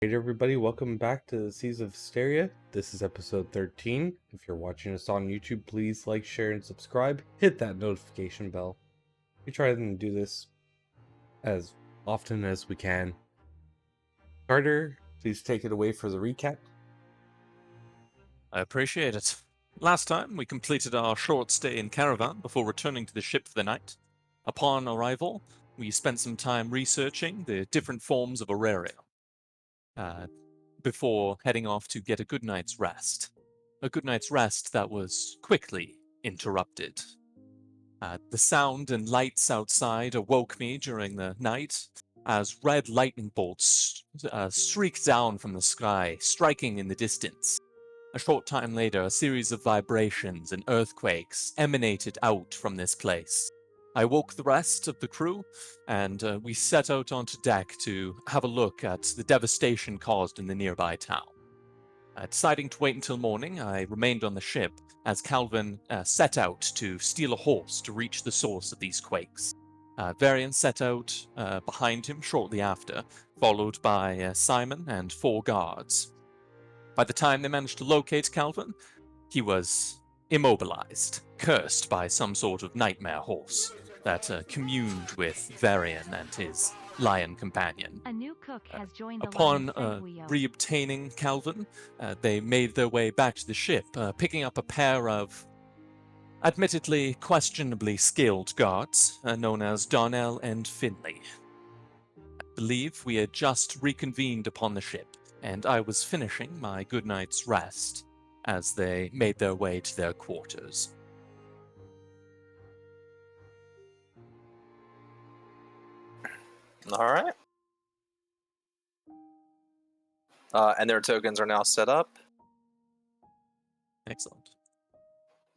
Hey everybody, welcome back to the Seas of Hysteria. This is episode 13. If you're watching us on YouTube, please like, share, and subscribe. Hit that notification bell. We try to do this as often as we can. Carter, please take it away for the recap. I appreciate it. Last time, we completed our short stay in Caravan before returning to the ship for the night. Upon arrival, we spent some time researching the different forms of Auraria, before heading off to get a good night's rest. A good night's rest that was quickly interrupted. The sound and lights outside awoke me during the night as red lightning bolts streaked down from the sky, striking in the distance. A short time later, a series of vibrations and earthquakes emanated out from this place. I woke the rest of the crew, and we set out onto deck to have a look at the devastation caused in the nearby town. Deciding to wait until morning, I remained on the ship as Calvin set out to steal a horse to reach the source of these quakes. Varian set out behind him shortly after, followed by Simon and 4 guards. By the time they managed to locate Calvin, he was immobilized, cursed by some sort of nightmare horse that communed with Varian and his lion companion. A new cook has joined the Upon line, Seguio. reobtaining Calvin, they made their way back to the ship, picking up a pair of admittedly questionably skilled guards known as Darnell and Finley. I believe we had just reconvened upon the ship, and I was finishing my good night's rest as they made their way to their quarters. All right. And their tokens are now set up. Excellent.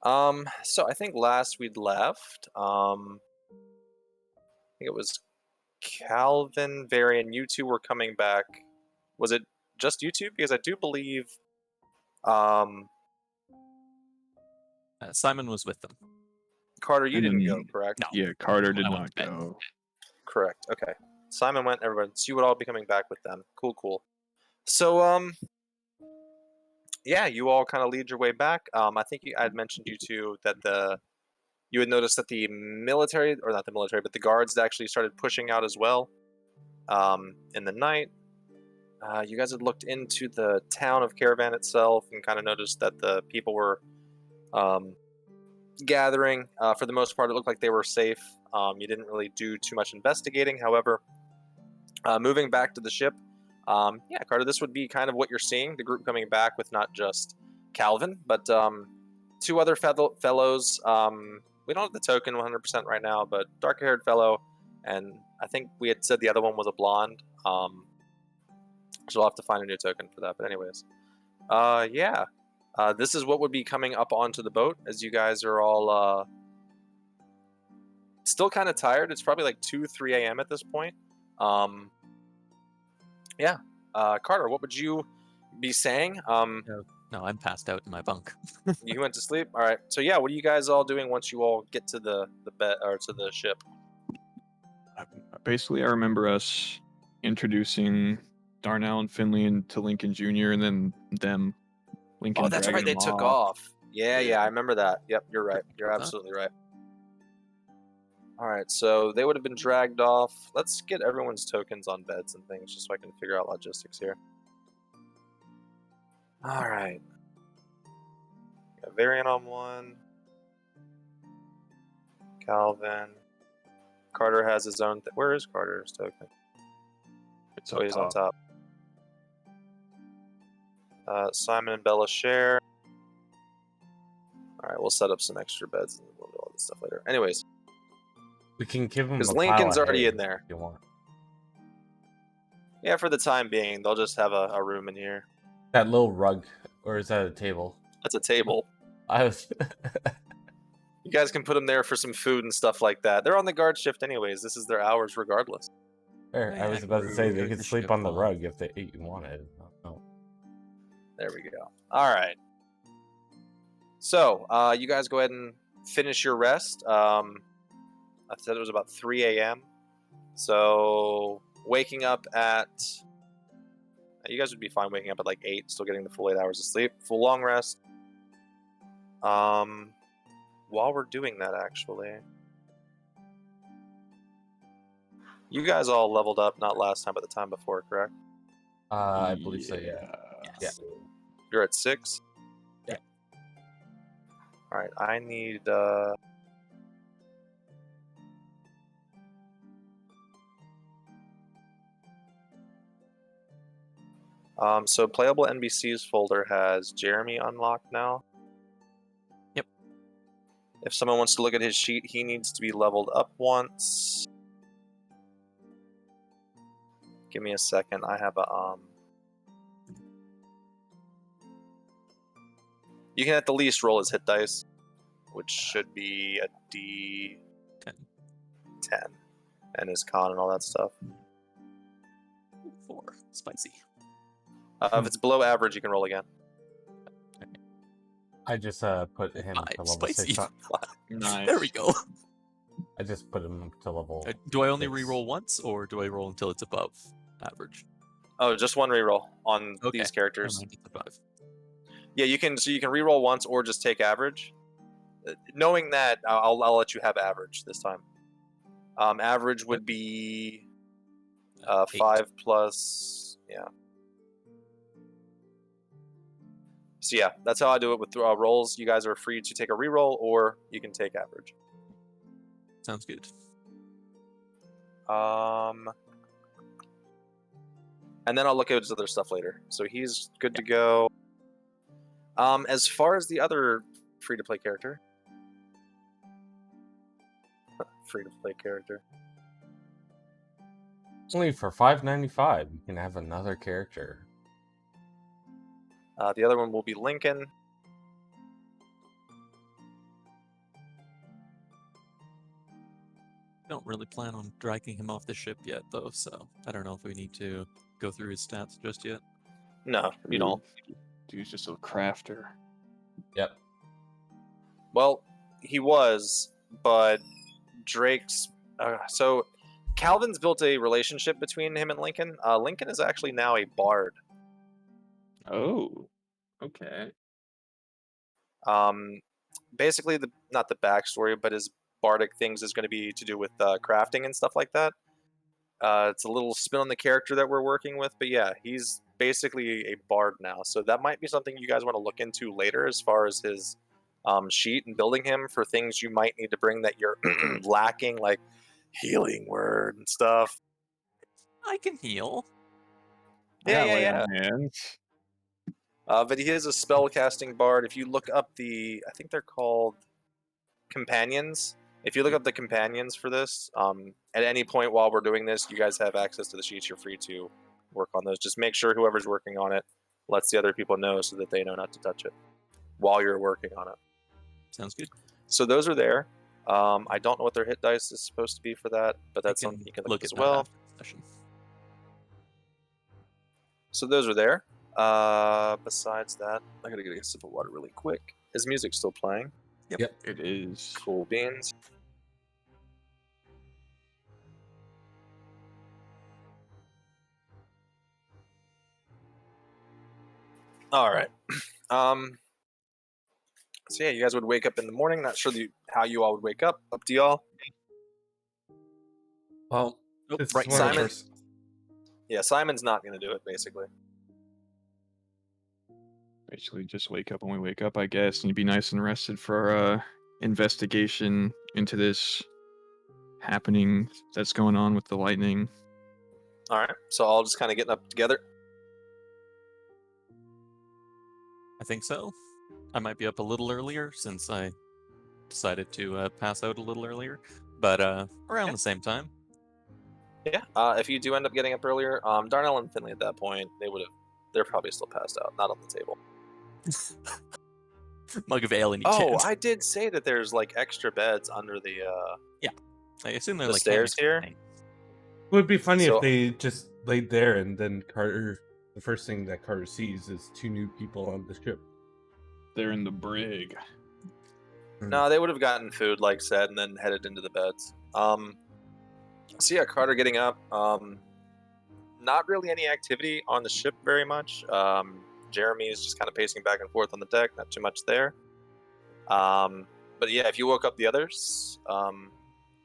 So I think last we'd left, I think it was Calvin, Varian, you two were coming back. Was it just you two? Because I do believe, Simon was with them. Carter, you didn't go, correct? No. Yeah, Carter did I went not to bed. go. Correct. Okay. Simon went. Everyone, so you would all be coming back with them. Cool. So, yeah, you all kind of lead your way back. I think I had mentioned you two that you had noticed that the military, or not the military, but the guards actually started pushing out as well. In the night, you guys had looked into the town of Caravan itself and kind of noticed that the people were gathering. For the most part, it looked like they were safe. You didn't really do too much investigating. However, moving back to the ship, yeah, Carter, this would be kind of what you're seeing. The group coming back with not just Calvin, but 2 other fellows. We don't have the token 100% right now, but dark-haired fellow, and I think we had said the other one was a blonde. So we'll have to find a new token for that. But anyways, yeah. This is what would be coming up onto the boat, as you guys are all still kind of tired. It's probably like 2-3 a.m. at this point. Yeah. Carter, what would you be saying? No, I'm passed out in my bunk. You went to sleep? All right. So yeah, what are you guys all doing once you all get to the bed or to the ship? Basically, I remember us introducing Darnell and Finley to Lincoln Jr. and then them. Lincoln. Oh, that's right. They took off. Yeah, I remember that. Yep, you're right. You're absolutely right. All right, so they would have been dragged off. Let's get everyone's tokens on beds and things just so I can figure out logistics here. All right. Got Varian on 1. Calvin. Carter has his own. Where is Carter's token? It's he's on top. Simon and Bella share. All right, we'll set up some extra beds and we'll do all this stuff later. Anyways. We can give them because Lincoln's already in there. If you want. Yeah, for the time being, they'll just have a room in here. That little rug, or is that a table? That's a table. I was. You guys can put them there for some food and stuff like that. They're on the guard shift anyways. This is their hours regardless. Fair. I was about to say they could sleep on the rug if they wanted. Oh. There we go. All right. So, you guys go ahead and finish your rest. I said it was about 3 a.m. So, waking up at You guys would be fine waking up at like 8, still getting the full 8 hours of sleep, full long rest. While we're doing that, actually, you guys all leveled up, not last time, but the time before, correct? I believe so, yeah. Yes. You're at 6? Yeah. Alright, I need, so playable NPCs folder has Jeremy unlocked now. Yep. If someone wants to look at his sheet, he needs to be leveled up once. Give me a second. I have a you can at the least roll his hit dice, which should be a D10, and his con and all that stuff. 4. Spicy. If it's below average, you can roll again. I just put him 5. to level Spicy. 6. Nice. There we go. I just put him to level. Do I only 6. reroll once, or do I roll until it's above average? Oh, just one reroll on Okay. these characters. Never mind, it's above. Yeah, you can. So you can reroll once or just take average. Knowing that, I'll let you have average this time. Average would be 8. 5 plus. Yeah. So yeah, that's how I do it with rolls. You guys are free to take a reroll, or you can take average. Sounds good. And then I'll look at his other stuff later. So he's good to go. As far as the other free-to-play character. Free-to-play character. Only for $5.95, you can have another character. The other one will be Lincoln. Don't really plan on dragging him off the ship yet, though, so I don't know if we need to go through his stats just yet. No, you don't. Dude's just a crafter. Yep. Well, he was, but Drake's. So Calvin's built a relationship between him and Lincoln. Lincoln is actually now a bard. Oh, okay. Basically, not the backstory, but his bardic things is going to be to do with crafting and stuff like that. It's a little spin on the character that we're working with, but yeah, he's basically a bard now. So that might be something you guys want to look into later as far as his sheet and building him for things you might need to bring that you're lacking, like healing word and stuff. I can heal. Yeah. Man. But he is a spellcasting bard. If you look up I think they're called companions. If you look up the companions for this, at any point while we're doing this, you guys have access to the sheets. You're free to work on those. Just make sure whoever's working on it lets the other people know so that they know not to touch it while you're working on it. Sounds good. So those are there. I don't know what their hit dice is supposed to be for that, but that's something you can look as at that well. after the session. So those are there. Besides that, I gotta get a sip of water really quick. Is music still playing? Yep. It is. Cool beans. All right. So yeah, you guys would wake up in the morning. Not sure how you all would wake up. Up to y'all. Well, Oh, this is right, one of the Simon. first- Yeah, Simon's not gonna do it basically. Basically, just wake up when we wake up, I guess, and you'd be nice and rested for our investigation into this happening that's going on with the lightning. All right. So all just kind of getting up together. I think so. I might be up a little earlier since I decided to pass out a little earlier, but around the same time. Yeah. If you do end up getting up earlier, Darnell and Finley at that point, they're probably still passed out, not on the table. Mug of ale and you Oh, can't. I did say that there's like extra beds under the I assume they're the like stairs here? It would be funny So- if they just laid there and then Carter, the first thing that Carter sees is 2 new people on the ship. They're in the brig. No, they would have gotten food, like said, and then headed into the beds. So yeah, Carter getting up. Not really any activity on the ship very much. Jeremy is just kind of pacing back and forth on the deck. Not too much there. But yeah, if you woke up the others,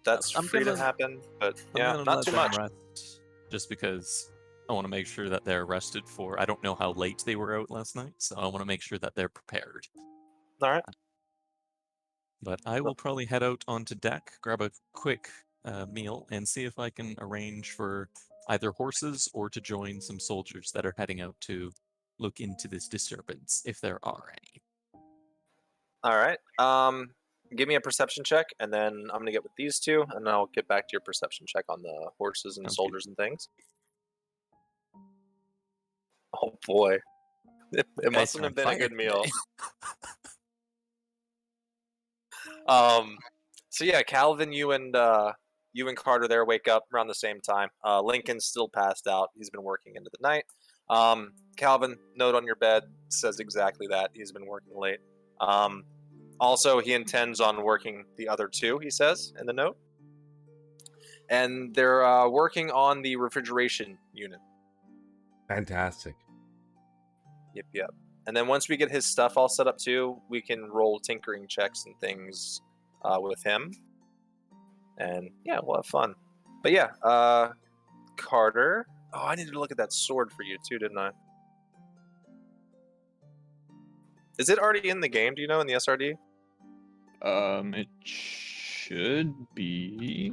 that's I'm free to gonna- happen. But I'm yeah, gonna not let too them much. rest, just because I want to make sure that they're rested for. I don't know how late they were out last night, so I want to make sure that they're prepared. All right. But I will probably head out onto deck, grab a quick meal, and see if I can arrange for either horses or to join some soldiers that are heading out to look into this disturbance, if there are any. All right. Give me a perception check, and then I'm gonna get with these two, and then I'll get back to your perception check on the horses and Sounds good. soldiers and things. Oh boy, it Guys mustn't are have on been a fire good meal. today. So yeah, Calvin, you and Carter there wake up around the same time. Lincoln's still passed out. He's been working into the night. Calvin, note on your bed says exactly that. He's been working late. Also, he intends on working the other two, he says in the note. And they're working on the refrigeration unit. Fantastic. Yep. And then once we get his stuff all set up too, we can roll tinkering checks and things with him. And yeah, we'll have fun. But yeah, Carter. Oh, I needed to look at that sword for you too, didn't I? Is it already in the game? Do you know, in the SRD? It should be.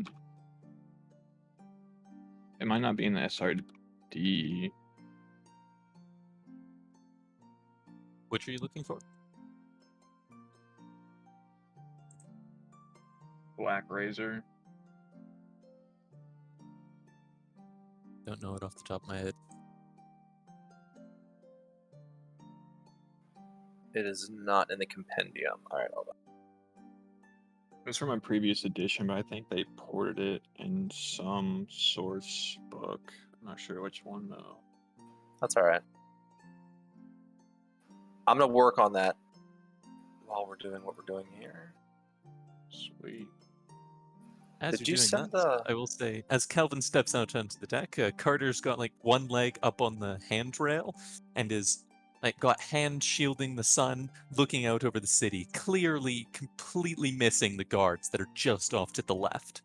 It might not be in the SRD. Which are you looking for? Black Razor. Don't know it off the top of my head. It is not in the compendium. All right, hold on. It was from a previous edition, but I think they ported it in some source book. I'm not sure which one though. That's all right. I'm gonna work on that while we're doing what we're doing here. Sweet. As Did you're you doing send that, I will say, as Calvin steps out onto the deck, Carter's got like one leg up on the handrail and is like got hand shielding the sun, looking out over the city, clearly completely missing the guards that are just off to the left.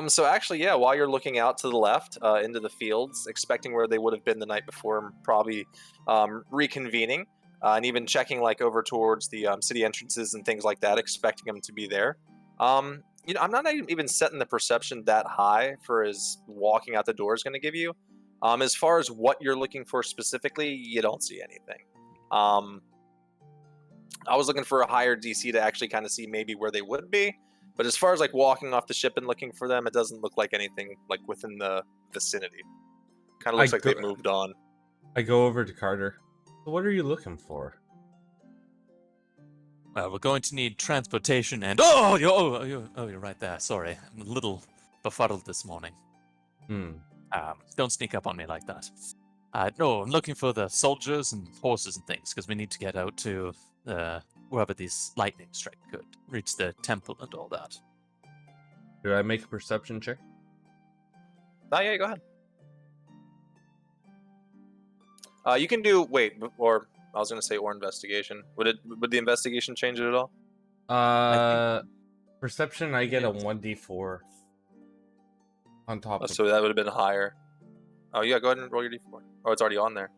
So actually, yeah, while you're looking out to the left into the fields, expecting where they would have been the night before, probably reconvening, and even checking like over towards the city entrances and things like that, expecting them to be there. I'm not even setting the perception that high for as walking out the door is going to give you. As far as what you're looking for specifically, you don't see anything. I was looking for a higher DC to actually kind of see maybe where they would be. But as far as like walking off the ship and looking for them, it doesn't look like anything like within the vicinity. Kind of looks like they've moved on. I go over to Carter. What are you looking for? Well, we're going to need transportation and you're right there. Sorry, I'm a little befuddled this morning. Don't sneak up on me like that. No, I'm looking for the soldiers and horses and things because we need to get out to wherever this lightning strike could reach the temple and all that. Do I make a perception check? Oh yeah, go ahead. You can do or I was gonna say or investigation. Would the investigation change it at all? Perception. I get a 1d4 on top. So that would have been higher. Oh yeah, go ahead and roll your d4. Oh, it's already on there.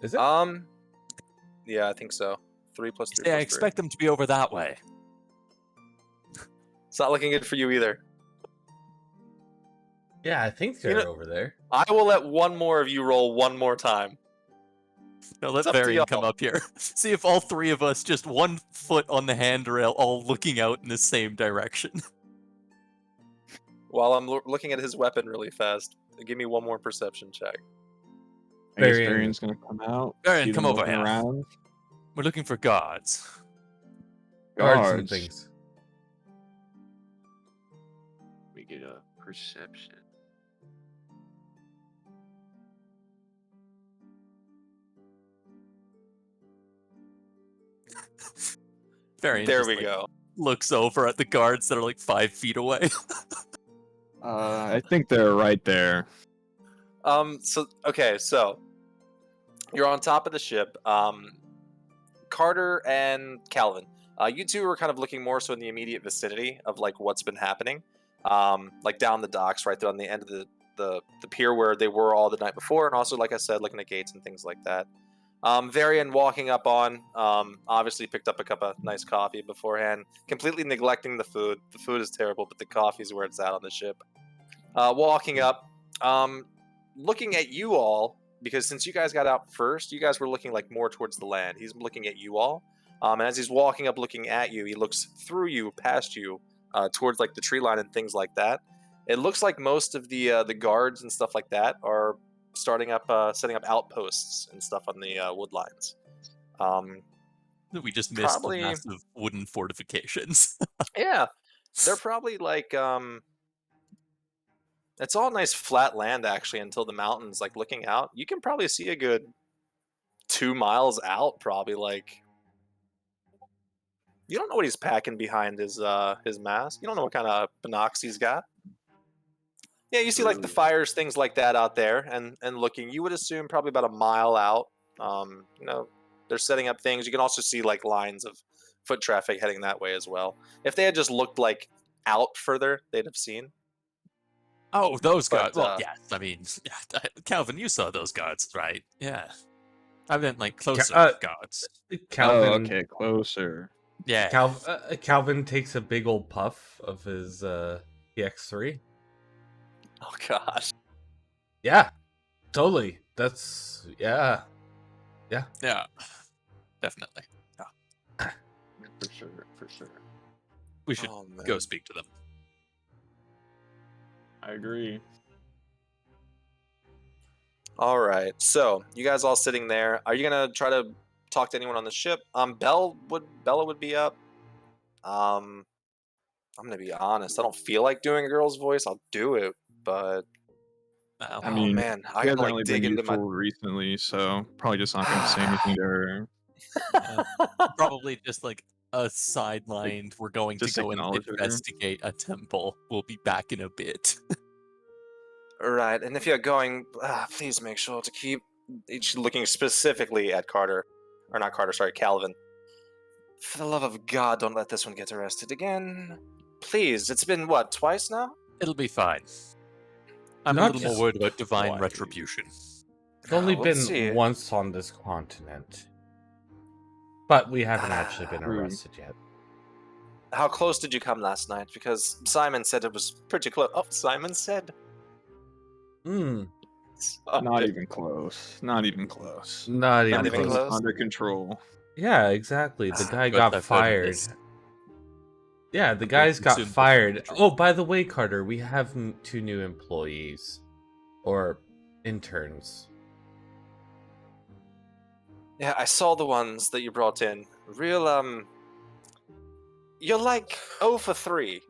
Is it? Yeah, I think so. 3 plus 3. Yeah, I plus 3. expect them to be over that way. It's not looking good for you either. Yeah, I think they're over there. I will let one more of you roll one more time. Now let It's up to Varian come y'all. up here. See if all three of us, just 1 foot on the handrail, all looking out in the same direction. While I'm looking at his weapon really fast, give me one more perception check. I guess Varian. Varian's gonna come out. Varian, see come them over looking here. around. We're looking for guards. Guards and things. We get a perception. Varian There just, we like, go. looks over at the guards that are like 5 feet away. I think they're right there. So you're on top of the ship. Carter and Calvin. You two are kind of looking more so in the immediate vicinity of like what's been happening. Like down the docks, right there on the end of the pier where they were all the night before, and also, like I said, looking at gates and things like that. Varian walking up on, obviously picked up a cup of nice coffee beforehand, completely neglecting the food. The food is terrible, but the coffee is where it's at on the ship. Walking up, looking at you all, because since you guys got out first, you guys were looking like more towards the land. He's looking at you all, and as he's walking up, looking at you, he looks through you, past you, towards like the tree line and things like that. It looks like most of the guards and stuff like that are starting up, setting up outposts and stuff on the wood lines. We just missed the Probably, massive wooden fortifications. yeah, they're probably like it's all nice flat land actually until the mountains. Like looking out, you can probably see a good 2 miles out. Probably like you don't know what he's packing behind his mask. You don't know what kind of binocs he's got. Yeah, you see like the fires, things like that out there, and looking. You would assume probably about a mile out. They're setting up things. You can also see like lines of foot traffic heading that way as well. If they had just looked like out further, they'd have seen. Oh, those But guards. Well, yes. I mean, Calvin, you saw those guards, right? Yeah. I meant like closer guards. Calvin, Oh, okay, closer. Yeah. Calvin takes a big old puff of his PX3. oh gosh, Yeah, totally. That's yeah. Yeah. Definitely. Yeah. For sure. We should Oh, man. go speak to them. I agree. All right, so you guys all sitting there. Are you gonna try to talk to anyone on the ship? Bella would be up. I'm gonna be honest. I don't feel like doing a girl's voice. I'll do it, but Well, I oh mean, man, I she hasn't gotta really like been dig into my. useful recently, so probably just not going to say anything to her. probably just like a sidelined. We're going to Just go and acknowledge her. investigate a temple. We'll be back in a bit. Right, and if you're going, please make sure to keep. She's looking specifically at Carter, or not Carter. Sorry, Calvin. For the love of God, don't let this one get arrested again. Please, it's been what, twice now? It'll be fine. I'm a Not little more just worried about divine twice. retribution. It's only We'll been see. once on this continent, but we haven't actually been True. arrested yet. How close did you come last night? Because Simon said it was pretty close. Oh, Simon said. Hmm. Not even close. Not even close. Not even even close. close? Under control. Yeah, exactly. The guy Good, got I've heard of fired. this. Yeah, the I'm guys going got soon for fired. surgery. Oh, by the way, Carter, we have 2 new employees or interns. Yeah, I saw the ones that you brought in. Real, you're like 0 for 3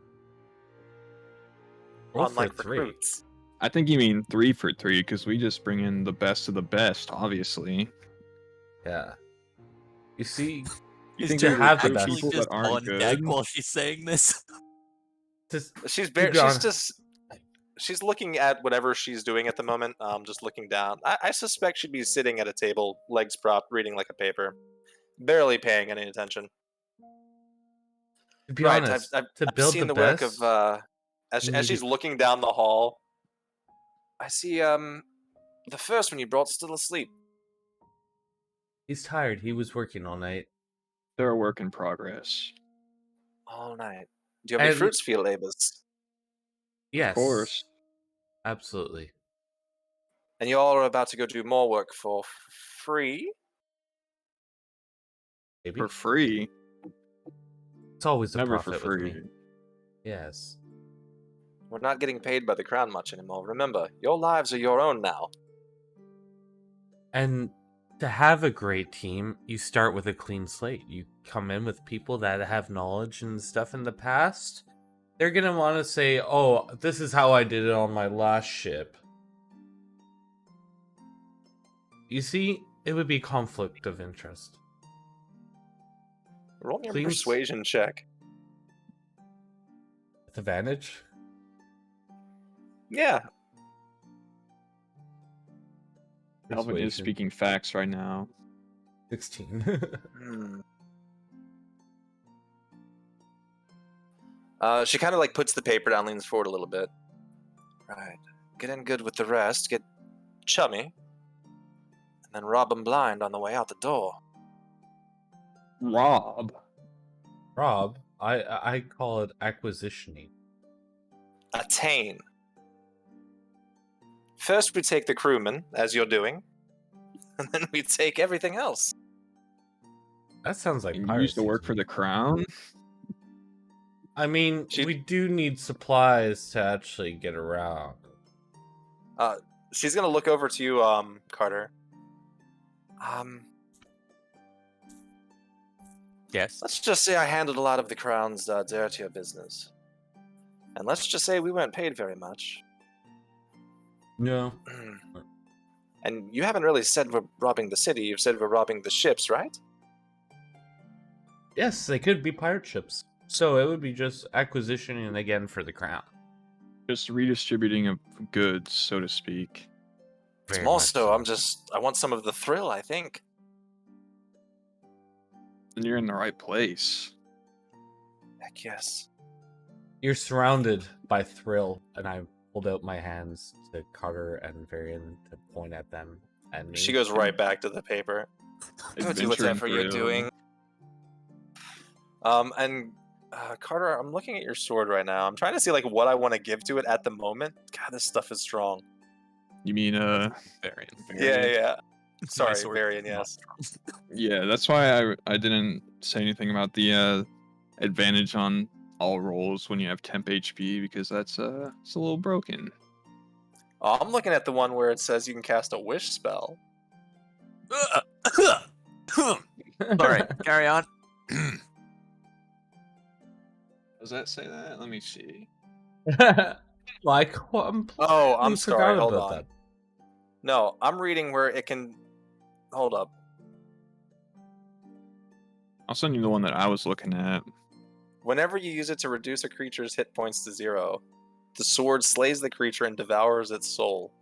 Roll on for like 3. recruits. I think you mean 3 for 3 because we just bring in the best of the best, obviously. Yeah. You see, You Is think to we Jerry have the recruit best. actually people that just aren't on deck good? while she's saying this? Just, She's to be she's honest- just she's looking at whatever she's doing at the moment. Just looking down. I suspect she'd be sitting at a table, legs propped, reading like a paper, barely paying any attention. to be Right, honest, I've to build seen the the work best, of as you as need she's to- looking down the hall. I see the first one you brought still asleep. he's tired. He was working all night. They're a work in progress. All night. Do you have any And- fruits for your labors? Yes, Of course. absolutely. And you all are about to go do more work for free? Maybe For free. it's always a Never for profit with free. me. Yes. We're not getting paid by the crown much anymore. Remember, your lives are your own now. And to have a great team, you start with a clean slate. You come in with people that have knowledge and stuff in the past. They're going to want to say, oh, this is how I did it on my last ship. You see, it would be conflict of interest. Roll me a Clean s- persuasion check. With advantage? Yeah. Alvin is Persuasion. speaking facts right now. 16. Hmm. She kind of like puts the paper down, leans forward a little bit. Right. Get in good with the rest, get chummy, and then rob 'em blind on the way out the door. Rob. Rob, I call it acquisitioning. Attain. First we take the crewman, as you're doing, and then we take everything else. That sounds like You piracy. used to work for the crown? I mean, we do need supplies to actually get around. She's gonna look over to you, Carter. Yes. Let's just say I handled a lot of the crown's dirtier business. And let's just say we weren't paid very much. No. And you haven't really said we're robbing the city, you've said we're robbing the ships, right? Yes, they could be pirate ships. So it would be just acquisitioning again for the crown. Just redistributing of goods, so to speak. It's Very more much so, I want some of the thrill, I think. Then you're in the right place. Heck yes. You're surrounded by thrill, and I hold out my hands to Carter and Varian to point at them and me. She goes right back to the paper. Go do Adventure whatever and you're thrill. doing. Carter, I'm looking at your sword right now. I'm trying to see like what I want to give to it at the moment. God, this stuff is strong. You mean Variant. Yeah. Sorry, sword Varian, is not yes. yeah, that's why I didn't say anything about the advantage on all rolls when you have temp HP, because that's it's a little broken. Oh, I'm looking at the one where it says you can cast a wish spell. Sorry, carry on. Does that say that? Let me see. Like, Oh, I'm sorry, hold about on. that. No, I'm reading where it can... Hold up. I'll send you the one that I was looking at. Whenever you use it to reduce a creature's hit points to 0, the sword slays the creature and devours its soul.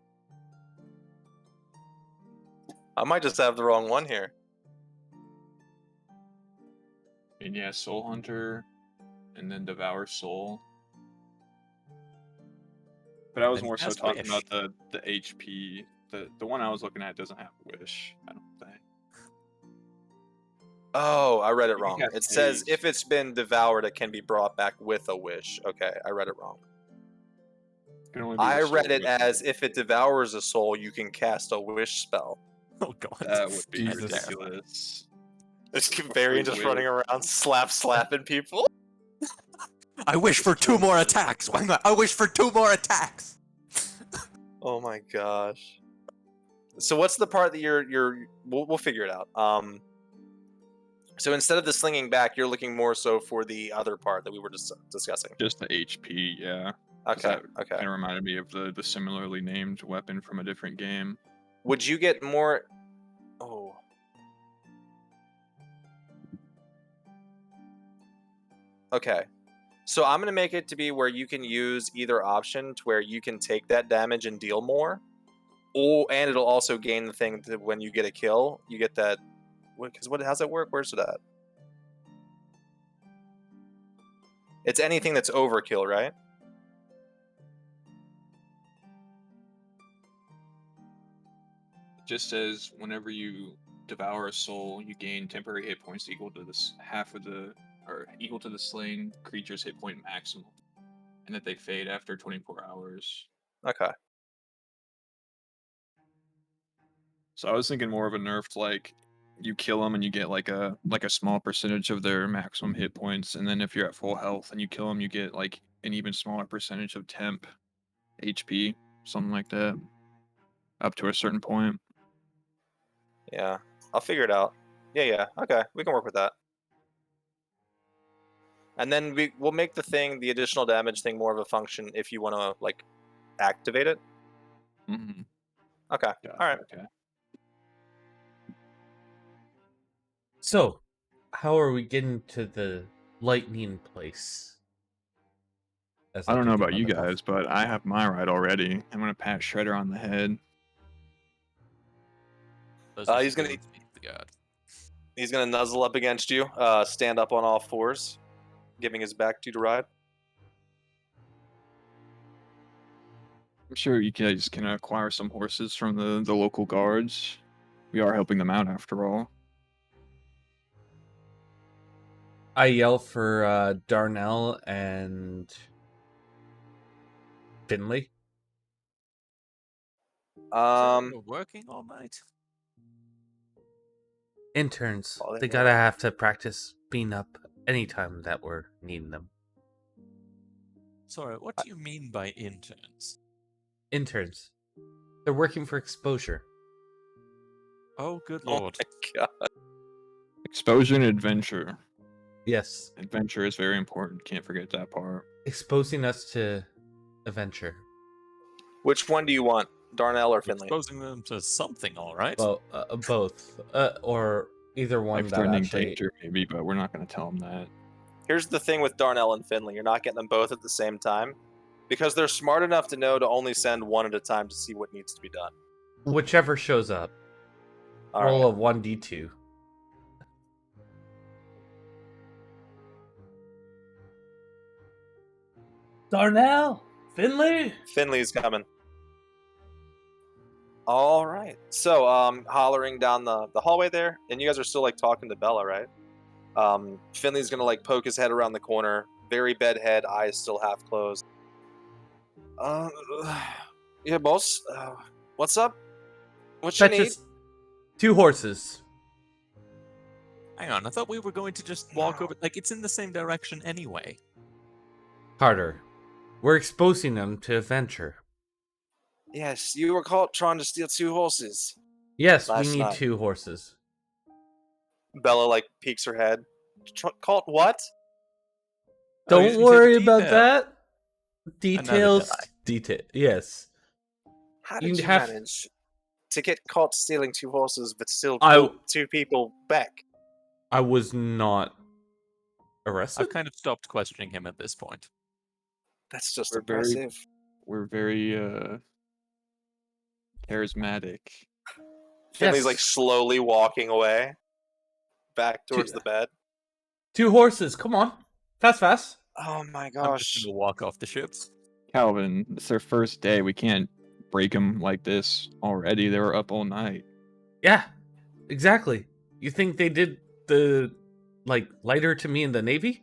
I might just have the wrong one here. And yeah, Soul Hunter, and then Devour Soul. But I was Then more so cast talking Wish. about the HP. The one I was looking at doesn't have Wish, I don't think. Oh, I read it You can wrong. cast It says haste. if it's been devoured, it can be brought back with a wish. Okay, I read it wrong. It can only be I the read soul it with as if it devours a soul, you can cast a wish spell. Oh god. That would be Jesus. ridiculous. It's Varian just running around slapping people. I wish for 2 more attacks. Why not? I wish for 2 more attacks. Oh my gosh. So what's the part that we'll figure it out. So instead of the slinging back, you're looking more so for the other part that we were just discussing. Just the HP, yeah. 'Cause Okay, that okay. kind of reminded me of the similarly named weapon from a different game. Would you get more... Oh. Okay. So I'm going to make it to be where you can use either option to where you can take that damage and deal more. And it'll also gain the thing that when you get a kill, you get that... how's that work? Where's it at? It's anything that's overkill, right? It just says whenever you devour a soul, you gain temporary hit points equal to equal to the slain creature's hit point maximum, and that they fade after 24 hours. Okay. So I was thinking more of a nerf to like you kill them and you get like a small percentage of their maximum hit points, and then if you're at full health and you kill them, you get like an even smaller percentage of temp HP, something like that, up to a certain point. Yeah. I'll figure it out. Yeah. Okay. We can work with that. And then we'll make the additional damage thing more of a function if you want to, like, activate it. Mm-hmm. Okay. Yeah, All right. okay. So, how are we getting to the lightning place? I don't know have to do about you another guys, but I have my ride already. I'm gonna pat Shredder on the head. Those are He's gonna stones beneath the guard. he's gonna nuzzle up against you, stand up on all fours, giving his back to you to ride. I'm sure you guys can acquire some horses from the local guards. We are helping them out after all. I yell for Darnell and Finley. We're working all night. Interns. Oh, They they gotta were. have to practice being up anytime that we're needing them. Sorry, what do you mean by interns? Interns. They're working for exposure. Oh, good Oh lord. my god. Exposure and adventure. Yes. Adventure is very important. Can't forget that part. Exposing us to adventure. Which one do you want, Darnell or Finley? Exposing them to something, all right? Well, both. Or either one that Life-threatening actually... danger, maybe, but we're not going to tell them that. Here's the thing with Darnell and Finley. You're not getting them both at the same time. Because they're smart enough to know to only send one at a time to see what needs to be done. Whichever shows up. All Roll right. a 1d2. Darnell! Finley! Finley's coming. All right. So, hollering down the hallway there, and you guys are still like talking to Bella, right? Finley's gonna like poke his head around the corner, very bedhead, eyes still half closed. Uh, yeah, boss. What's up? What you Fetch need? us 2 horses. Hang on, I thought we were going to just walk over. Like, it's in the same direction anyway. Carter. We're exposing them to adventure. Yes, you were caught trying to steal 2 horses. Yes, Last we need night. 2 horses. Bella like peeks her head. Caught what? Oh, you Don't didn't hear the worry about detail. that. Another Details. die. Yes. How You did you have- manage to get caught stealing 2 horses, but still I- pull 2 people back? I was not arrested. I've kind of stopped questioning him at this point. That's just We're very- impressive. We're very charismatic. Finley's Yes. like slowly walking away back towards the bed. 2 horses. Come on. Fast. Oh my I'm just gosh. going to walk off the ship. Calvin, it's their first day. We can't break them like this already. They were up all night. Yeah. Exactly. You think they did the lighter to me in the Navy?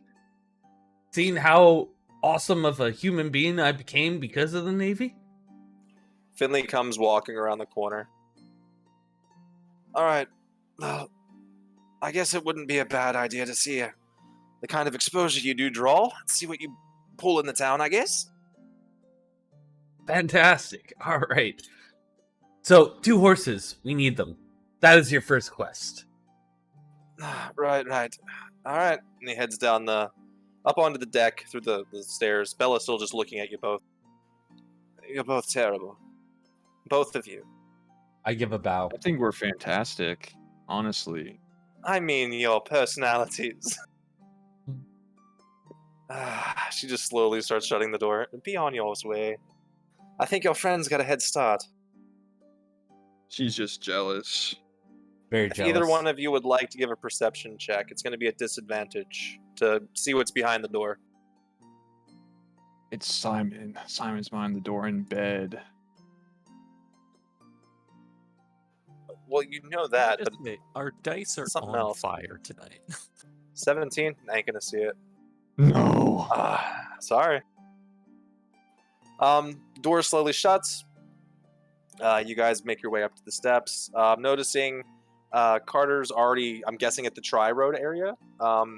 Seeing how awesome of a human being I became because of the Navy? Finley comes walking around the corner. Alright. Well, I guess it wouldn't be a bad idea to see the kind of exposure you do draw. See what you pull in the town, I guess. Fantastic. All right. So, 2 horses. We need them. That is your first quest. Right. Alright. And he heads down up onto the deck through the stairs. Bella's still just looking at you both. You're both terrible. Both of you. I give a bow. I think we're fantastic, honestly. I mean, your personalities. She just slowly starts shutting the door. Be on your way. I think your friend's got a head start. She's just jealous. Very If jealous. either one of you would like to give a perception check, it's going to be a disadvantage to see what's behind the door. It's Simon. Simon's behind the door in bed. Well, you know that, but Just say, our dice are something on else. fire tonight. 17? I ain't going to see it. No. Sorry. Door slowly shuts. You guys make your way up to the steps. Noticing Carter's already, I'm guessing, at the Tri-Road area. Where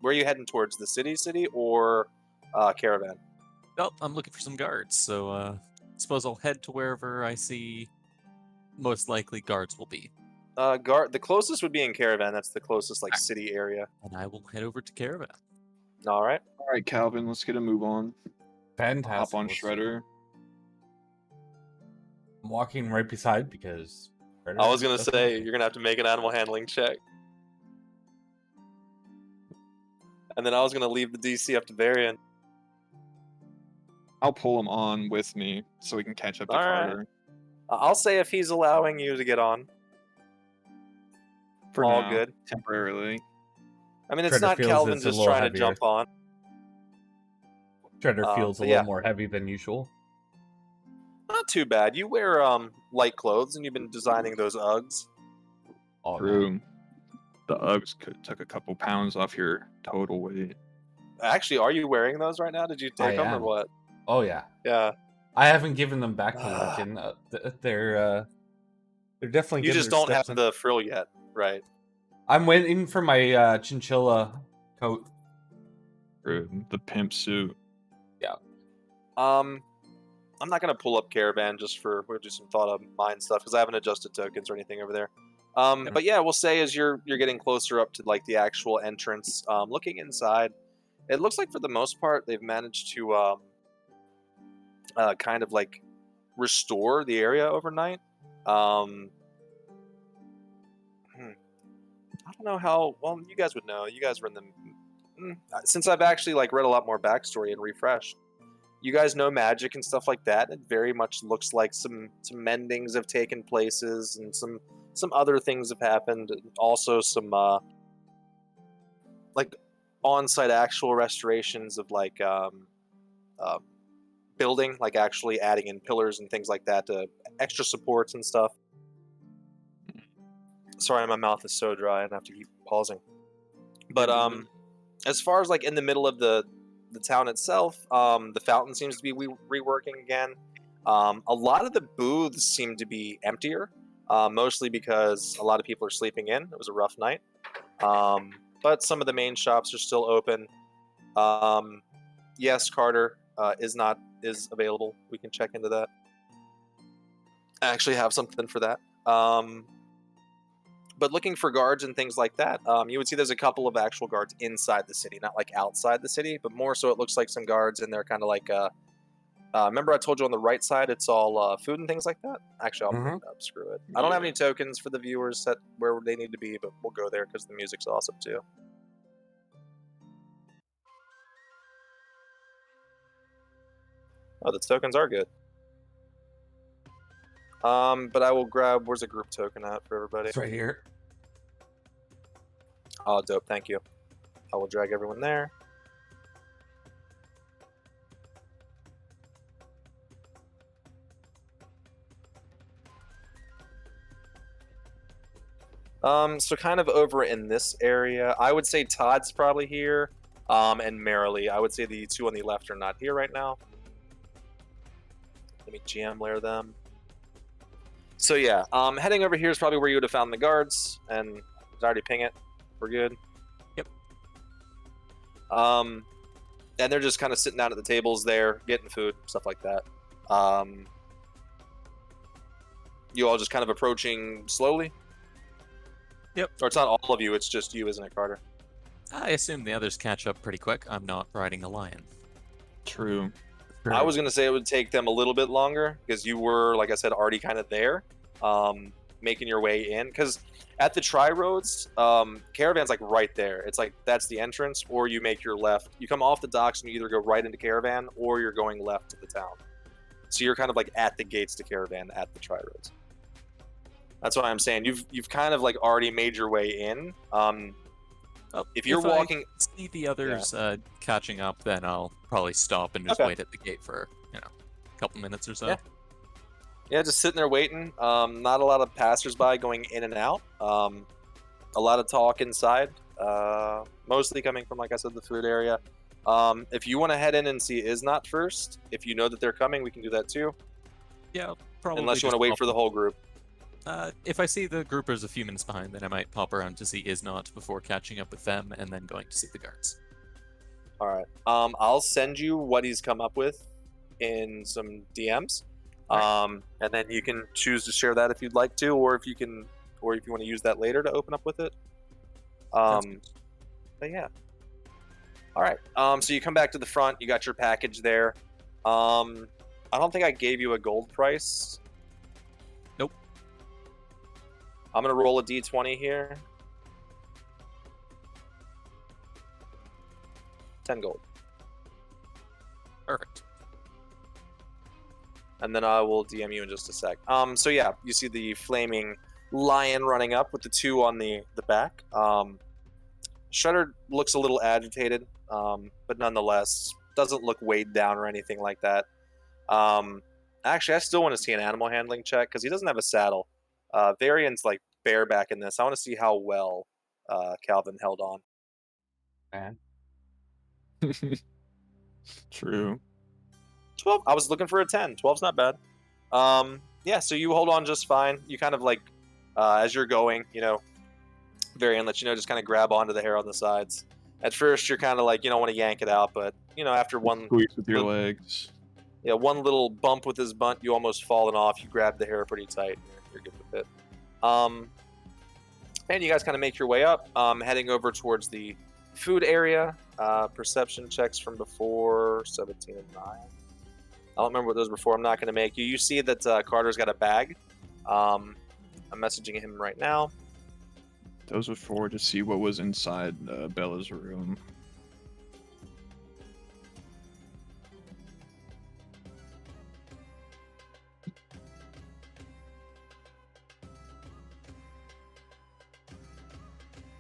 are you heading towards? The city, or Caravan? Well, I'm looking for some guards, so suppose I'll head to wherever I see most likely guards will be. The closest would be in Caravan. That's the closest city area. And I will head over to Caravan. All right. All right, Calvin, let's get a move on. Fantastic. Hop on Let's- Shredder. I'm walking right beside because... I was going to say, you're going to have to make an animal handling check. And then I was going to leave the DC up to Varian. I'll pull him on with me so we can catch up to All right. Carter. I'll say if he's allowing you to get on. For all now, good. temporarily. I mean, it's Treader not feels Calvin it's a just little trying to heavier. jump on. Treader feels a but little yeah. more heavy than usual. Not too bad. You wear light clothes, and you've been designing those Uggs. Oh, no. True. The Uggs took a couple pounds off your total weight. Actually, are you wearing those right now? Did you take them or am. what? Oh, yeah. Yeah. I haven't given them back to Lincoln. They're definitely You getting just their don't have steps in. the frill yet, right? I'm waiting for my chinchilla coat. True. The pimp suit. I'm not gonna pull up Caravan just we'll do some thought of mine stuff because I haven't adjusted tokens or anything over there. But yeah, we'll say as you're getting closer up to like the actual entrance, looking inside, it looks like for the most part they've managed to kind of like restore the area overnight. I don't know how well you guys would know. You guys were in the since I've actually like read a lot more backstory and refreshed. You guys know magic and stuff like that. It very much looks like some mendings have taken places and some other things have happened. And also some like on-site actual restorations of like building, like actually adding in pillars and things like that to extra supports and stuff. Sorry, my mouth is so dry. I have to keep pausing. But as far as like in the middle of the town itself, the fountain seems to be reworking again. A lot of the booths seem to be emptier, mostly because a lot of people are sleeping in. It was a rough night. But some of the main shops are still open. Yes, Carter is available. We can check into that. I actually have something for that. But looking for guards and things like that, you would see there's a couple of actual guards inside the city, not like outside the city, but more so it looks like some guards and they're kind of like, remember I told you on the right side it's all food and things like that? Actually, I'll bring it up, screw it. I don't have any tokens for the viewers set where they need to be, but we'll go there because the music's awesome too. Oh, the tokens are good. But I will grab, where's a group token at for everybody? It's right here. Oh, dope, thank you. I will drag everyone there. So kind of over in this area, I would say Todd's probably here, and Merrily. I would say the two on the left are not here right now. Let me GM layer them. So yeah, heading over here is probably where you would have found the guards, and did I already ping it? We're good. Yep. And they're just kind of sitting down at the tables there, getting food, stuff like that. You all just kind of approaching slowly? Yep. Or it's not all of you, it's just you, isn't it, Carter? I assume the others catch up pretty quick. I'm not riding a lion. True. I was going to say it would take them a little bit longer because you were, like I said, already kind of there, making your way in. Because at the Tri-Roads, Caravan's like right there. It's like that's the entrance, or you make your left. You come off the docks and you either go right into Caravan or you're going left to the town. So you're kind of like at the gates to Caravan at the Tri-Roads. That's what I'm saying. You've kind of like already made your way in. Well, if you're walking, I see the others catching up, then I'll probably stop and just wait at the gate for a couple minutes or so. Yeah, just sitting there waiting. Not a lot of passersby going in and out. A lot of talk inside. Mostly coming from, like I said, the food area. If you want to head in and see Isnot first, if you know that they're coming, we can do that too. Yeah, probably. Unless you want to wait for the whole group. If I see the groupers a few minutes behind, then I might pop around to see Isnot before catching up with them and then going to see the guards. All right. I'll send you what he's come up with in some DMs. And then you can choose to share that if you'd like to, or if you want to use that later to open up with it. But yeah. All right. So you come back to the front. You got your package there. I don't think I gave you a gold price. Nope. I'm gonna roll a d20 here. 10 gold. Perfect. And then I will DM you in just a sec. So yeah, you see the flaming lion running up with the 2 on the back. Shredder looks a little agitated, but nonetheless doesn't look weighed down or anything like that. Actually, I still want to see an animal handling check because he doesn't have a saddle. Varian's like bareback in this. I want to see how well Calvin held on. Man. True. 12. I was looking for a 10. 12's not bad. Yeah, so you hold on just fine. You kind of like, as you're going, Varian lets you know, just kind of grab onto the hair on the sides. At first, you're kind of like, you don't want to yank it out, but, after one Squeeze with your little, legs. Yeah, one little bump with his bunt, you almost fallen off. You grab the hair pretty tight. You're good with it. And you guys kind of make your way up, heading over towards the food area. Perception checks from before, 17 and 9. I don't remember what those were before. I'm not going to make you. You see that Carter's got a bag. I'm messaging him right now. Those were for to see what was inside Bella's room.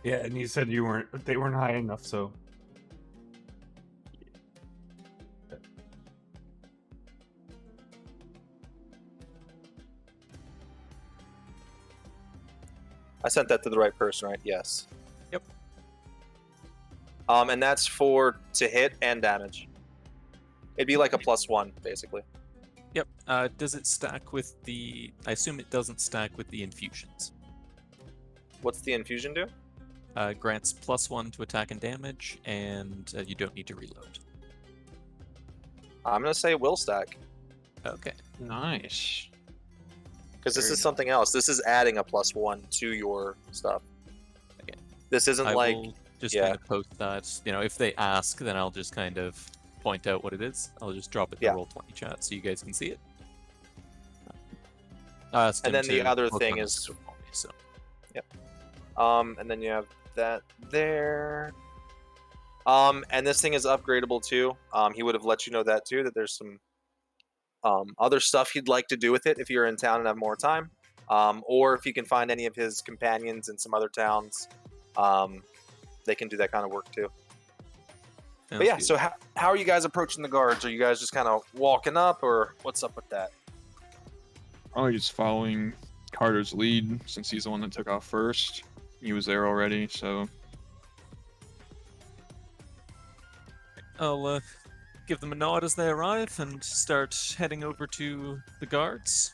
Yeah, and you said they weren't high enough, so. I sent that to the right person, right? Yes. Yep. And that's to hit and damage. It'd be like a +1, basically. Yep. Does it stack with the... I assume it doesn't stack with the infusions. What's the infusion do? Grants +1 to attack and damage, and you don't need to reload. I'm going to say will stack. Okay. Nice. Because this Very is something else. This is adding a +1 to your stuff. Okay. This isn't I like... will just yeah. kind of post that. If they ask, then I'll just kind of point out what it is. I'll just drop it in the Roll20 chat so you guys can see it. And then the other thing is... So. Yep. And then you have that there. And this thing is upgradable too. He would have let you know that too, that there's some other stuff he'd like to do with it if you're in town and have more time. Or if you can find any of his companions in some other towns, they can do that kind of work too. But yeah, so how are you guys approaching the guards? Are you guys just kind of walking up, or what's up with that? Probably just following Carter's lead, since he's the one that took off first. He was there already, so... I'll give them a nod as they arrive and start heading over to the guards.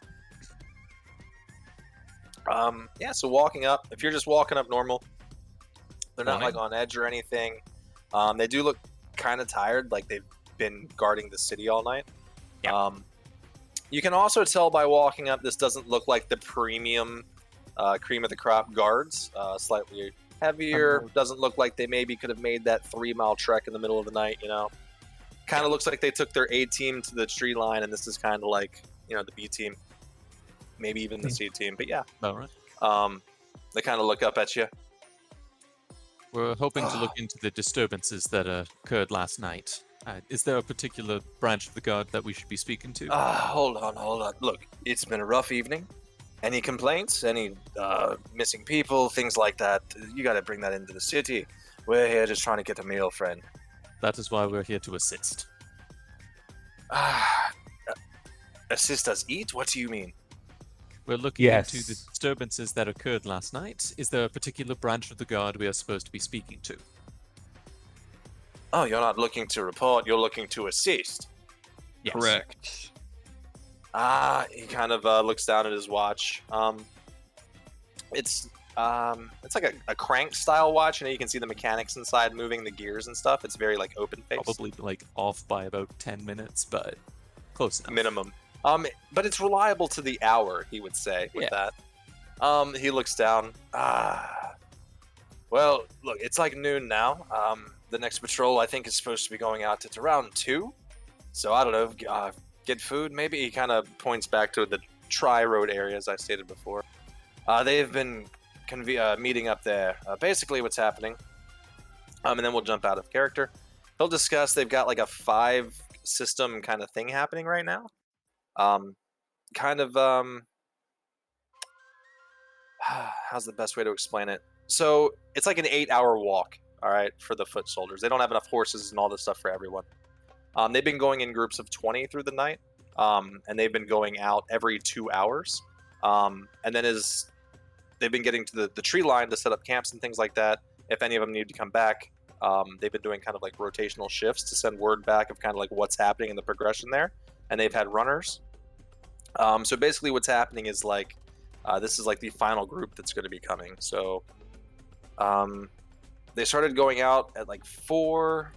Yeah, so walking up, if you're just walking up normal, they're not Morning. like on edge or anything. They do look kind of tired, like they've been guarding the city all night. Yeah. You can also tell by walking up, this doesn't look like the premium cream of the crop guards. Slightly heavier. Doesn't look like they maybe could have made that 3-mile trek in the middle of the night, Kind of looks like they took their A team to the tree line, and this is kind of like, the B team. Maybe even the C team, but yeah. All right. They kind of look up at you. We're hoping to look into the disturbances that occurred last night. Is there a particular branch of the guard that we should be speaking to? Hold on. Look, it's been a rough evening. Any complaints? Any missing people? Things like that? You got to bring that into the city. We're here just trying to get a meal, friend. That is why we're here to assist. Assist us eat? What do you mean? We're looking Yes. into the disturbances that occurred last night. Is there a particular branch of the guard we are supposed to be speaking to? Oh, you're not looking to report. You're looking to assist. Yes. Correct. He kind of looks down at his watch. It's like a crank style watch. You can see the mechanics inside moving the gears and stuff. It's very like open face. Probably like off by about 10 minutes, but close enough. Minimum. But it's reliable to the hour, he would say with that. He looks down. Well, look, it's like noon now. The next patrol I think is supposed to be going out. It's around 2. So I don't know. Get food, maybe. He kind of points back to the tri-road area, as I stated before. They've been meeting up there. Basically, what's happening. And then we'll jump out of character. They'll discuss. They've got like a 5-system kind of thing happening right now. how's the best way to explain it? So it's like an 8-hour walk, all right, for the foot soldiers. They don't have enough horses and all this stuff for everyone. They've been going in groups of 20 through the night, and they've been going out every 2 hours. And then as they've been getting to the tree line to set up camps and things like that, if any of them need to come back, they've been doing kind of like rotational shifts to send word back of kind of like what's happening in the progression there. And they've had runners. So basically what's happening is like, this is like the final group that's going to be coming. So they started going out at like 4,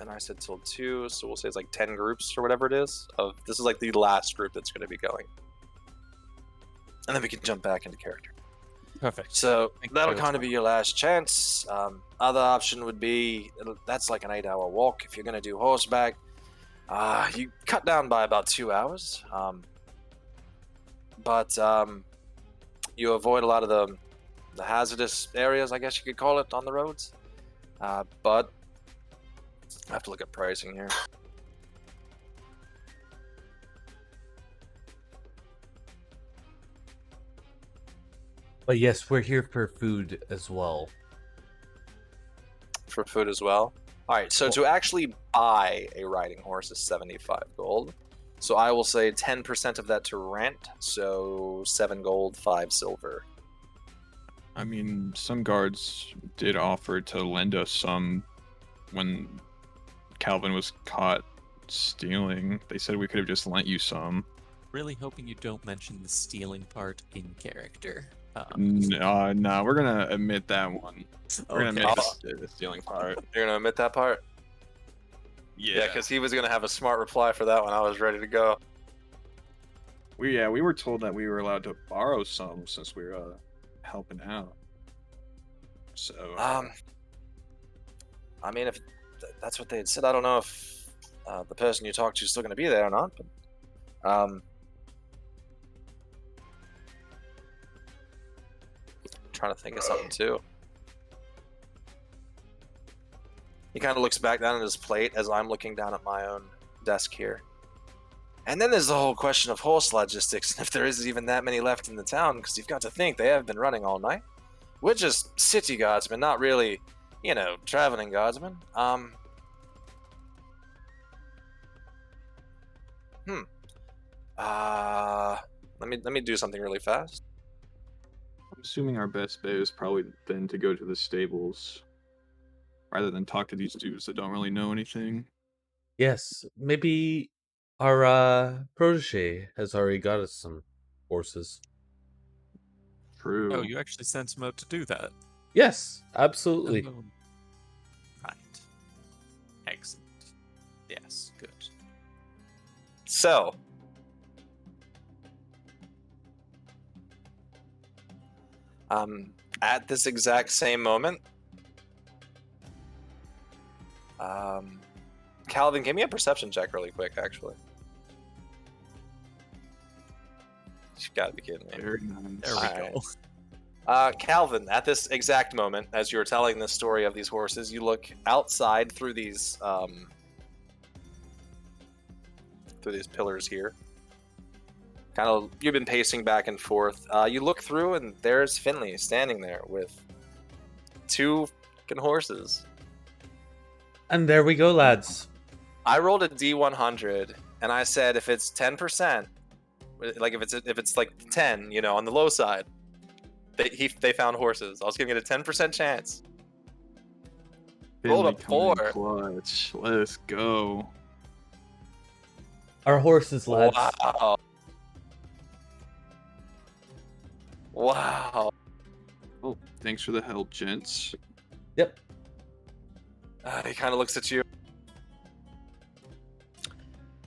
and I said till 2, so we'll say it's like 10 groups or whatever it is. This is like the last group that's going to be going. And then we can jump back into character. Perfect. So Thank that'll you. kind of be your last chance. Other option would be, that's like an 8-hour walk. If you're going to do horseback, you cut down by about 2 hours. But you avoid a lot of the hazardous areas, I guess you could call it, on the roads. But I have to look at pricing here. But yes, we're here for food as well. For food as well. All right, so to actually buy a riding horse is 75 gold. So I will say 10% of that to rent, so 7 gold, 5 silver. I mean, some guards did offer to lend us some when Calvin was caught stealing. They said we could have just lent you some. Really hoping you don't mention the stealing part in character. No, we're gonna admit that one. We're gonna Okay. admit the stealing part. You're gonna admit that part? Yeah, because he was gonna have a smart reply for that one. I was ready to go. we were told that we were allowed to borrow some since we were helping out. So I mean, if that's what they had said, I don't know if the person you talked to is still gonna be there or not. But trying to think of something too. He kind of looks back down at his plate as I'm looking down at my own desk here. And then there's the whole question of horse logistics, and if there is even that many left in the town, because you've got to think they have been running all night. We're just city guardsmen, not really, traveling guardsmen. Let me do something really fast. I'm assuming our best bet is probably then to go to the stables rather than talk to these dudes that don't really know anything. Yes, maybe our protege has already got us some horses. True. Oh, you actually sent him out to do that? Yes, absolutely. Oh. Right. Excellent. Yes, good. So, at this exact same moment, Calvin, give me a perception check really quick, actually. You gotta be kidding me. Very nice. There we Alright. go. Calvin, at this exact moment, as you're telling this story of these horses, you look outside through these pillars here. Kind of, you've been pacing back and forth. You look through, and there's Finley standing there with 2 fucking horses. And there we go, lads. I rolled a D100, and I said if it's 10%, like if it's like 10, on the low side, they found horses. I was giving it a 10% chance. Rolled a Finley coming 4. clutch. Let's go. Our horses, lads. Wow. Wow. Oh, thanks for the help, gents. Yep. He kind of looks at you.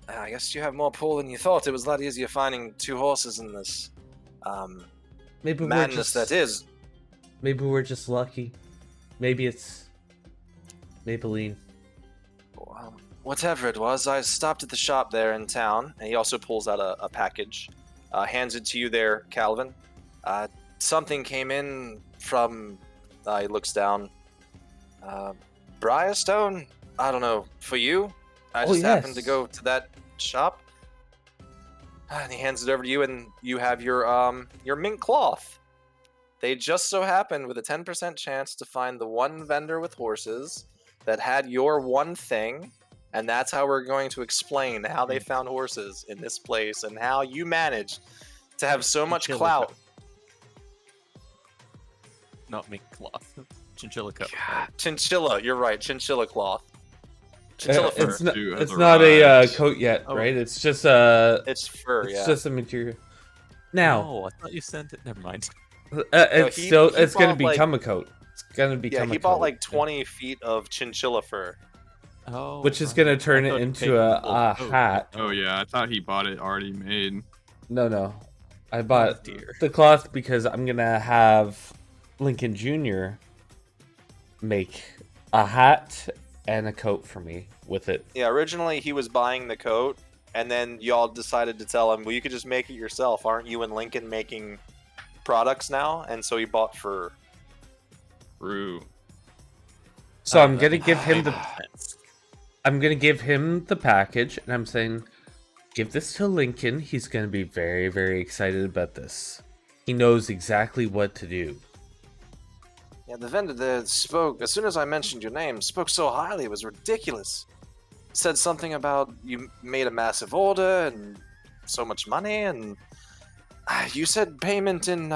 I guess you have more pull than you thought. It was a lot easier finding 2 horses in this Maybe madness that is. Maybe we're just lucky. Maybe it's Maybelline. Well, whatever it was, I stopped at the shop there in town, and he also pulls out a package, hands it to you there, Calvin. Something came in from, he looks down, Briarstone? I don't know, for you? I just happened to yes. go to that shop. And he hands it over to you, and you have your mint cloth They just so happened with a 10% chance to find the one vendor with horses that had your one thing, and that's how we're going to explain how they found horses in this place and how you managed to have so much Chinchilla clout. coat. Not mink cloth. Chinchilla coat. Chinchilla, you're right. Chinchilla cloth. Chinchilla fur. It's not, Dude, it's the not a rise. coat yet, Oh. right? It's just a. It's fur, It's yeah. just a material. Now, Oh, I thought you sent it. Never mind. it's he- still he it's gonna bought, like- become a coat. It's gonna Yeah, become he a bought coat, like 20 feet of chinchilla fur. Oh, which is right. gonna I turn it thought into taking a the full coat. hat. Oh yeah, I thought he bought it already made. No, I bought dear. the cloth because I'm gonna have Lincoln Jr. make a hat and a coat for me with it. Yeah, originally he was buying the coat, and then y'all decided to tell him, well, you could just make it yourself. Aren't you and Lincoln making products now? And so he bought fur. Brew. So Oh, I'm that gonna makes give him total the sense. I'm gonna give him the package, and I'm saying, give this to Lincoln. He's gonna be very, very excited about this. He knows exactly what to do. Yeah, the vendor there spoke, as soon as I mentioned your name, spoke so highly, it was ridiculous. Said something about you made a massive order and so much money, and you said payment in,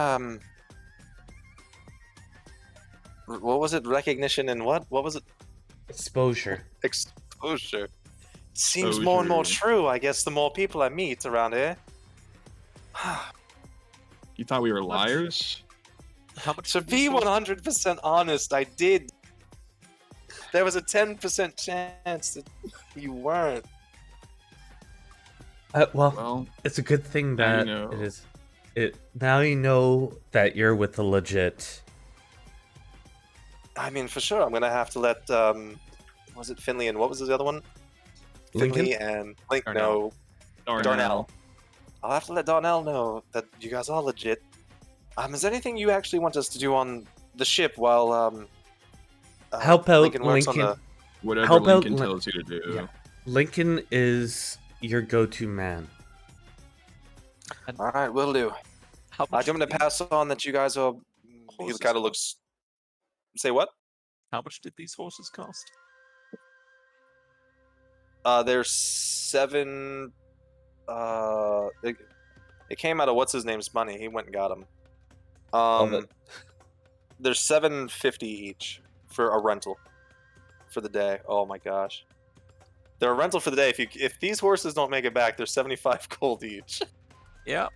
what was it? Recognition in what? What was it? Exposure. Exposure. Seems more and more Exposure. true, I guess, the more people I meet around here. You thought we were liars? How much To did be these horses- 100% honest, I did. There was a 10% chance that you weren't. Well, Well, it's a good thing now you that know. it is. Now you know that you're with the legit. I mean, for sure, I'm gonna have to let was it Finley and what was the other one? Lincoln? Finley and Link. Darnell. No, Darnell. I'll have to let Darnell know that you guys are legit. Is there anything you actually want us to do on the ship while Help out Lincoln works on Lincoln. Whatever How about Lincoln Lin- tells you to do. Yeah. Lincoln is your go-to man. All right, will do. How I'm much going to did pass on that you guys are. He Horses kind of cost? looks. Say what? How much did these horses cost? There's 7. It came out of what's his name's money. He went and got them. Love it. There's $7.50 each for a rental for the day. Oh my gosh, they're a rental for the day. If these horses don't make it back, they're 75 gold each. Yeah.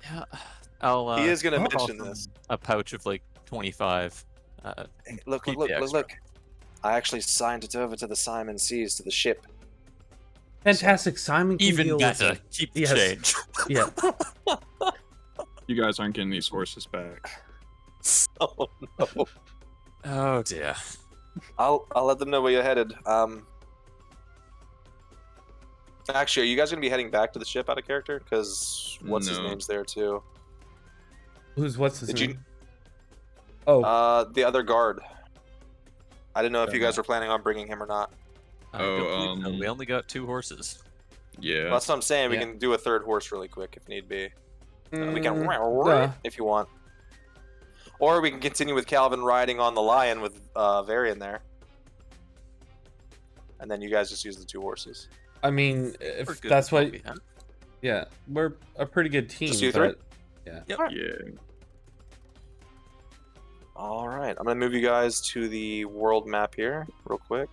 Yeah. I'll. He is gonna toss mention them this. A pouch of like 25. Hey, look, Keep look, the look, extra. look. I actually signed it over to the Simon Seas to the ship. Fantastic, Simon. Can Even deal with better. it. Keep the Yes. change. Yeah. You guys aren't getting these horses back. Oh no. Oh dear. I'll let them know where you're headed. Actually, are you guys gonna be heading back to the ship out of character? Because what's his No. name's there too. What's his Did you- name? Oh, The other guard. I didn't know if you Don't guys were planning on bringing him or not. I don't believe so. um, We only got 2 horses. Yeah. Well, that's what I'm saying. We Yeah. can do a third horse really quick if need be. We can nah. if you want, or we can continue with Calvin riding on the lion with Varian there, and then you guys just use the 2 horses. I mean, We're if good that's with what, we have. yeah, we're a pretty good team. Just you three? but Yeah. All right, I'm gonna move you guys to the world map here real quick.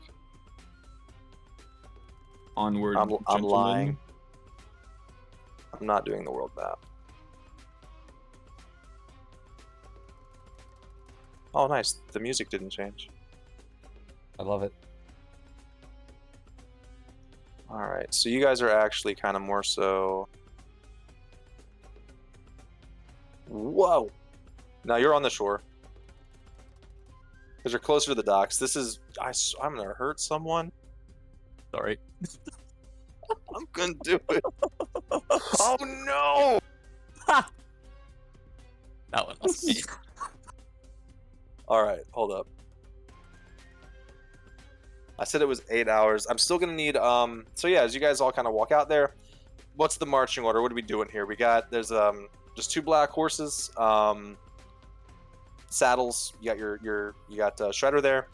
Onward. I'm gentlemen. lying. I'm not doing the world map. Oh, nice. The music didn't change. I love it. All right, so you guys are actually kind of more so. Whoa! Now you're on the shore. Because you're closer to the docks. This is. I'm gonna hurt someone. Sorry. I'm gonna do it. Oh no! That one must be. All right, hold up. I said it was 8 hours. I'm still gonna need. So yeah, as you guys all kind of walk out there, what's the marching order? What are we doing here? There's just 2 black horses. saddles. You got you got Shredder there.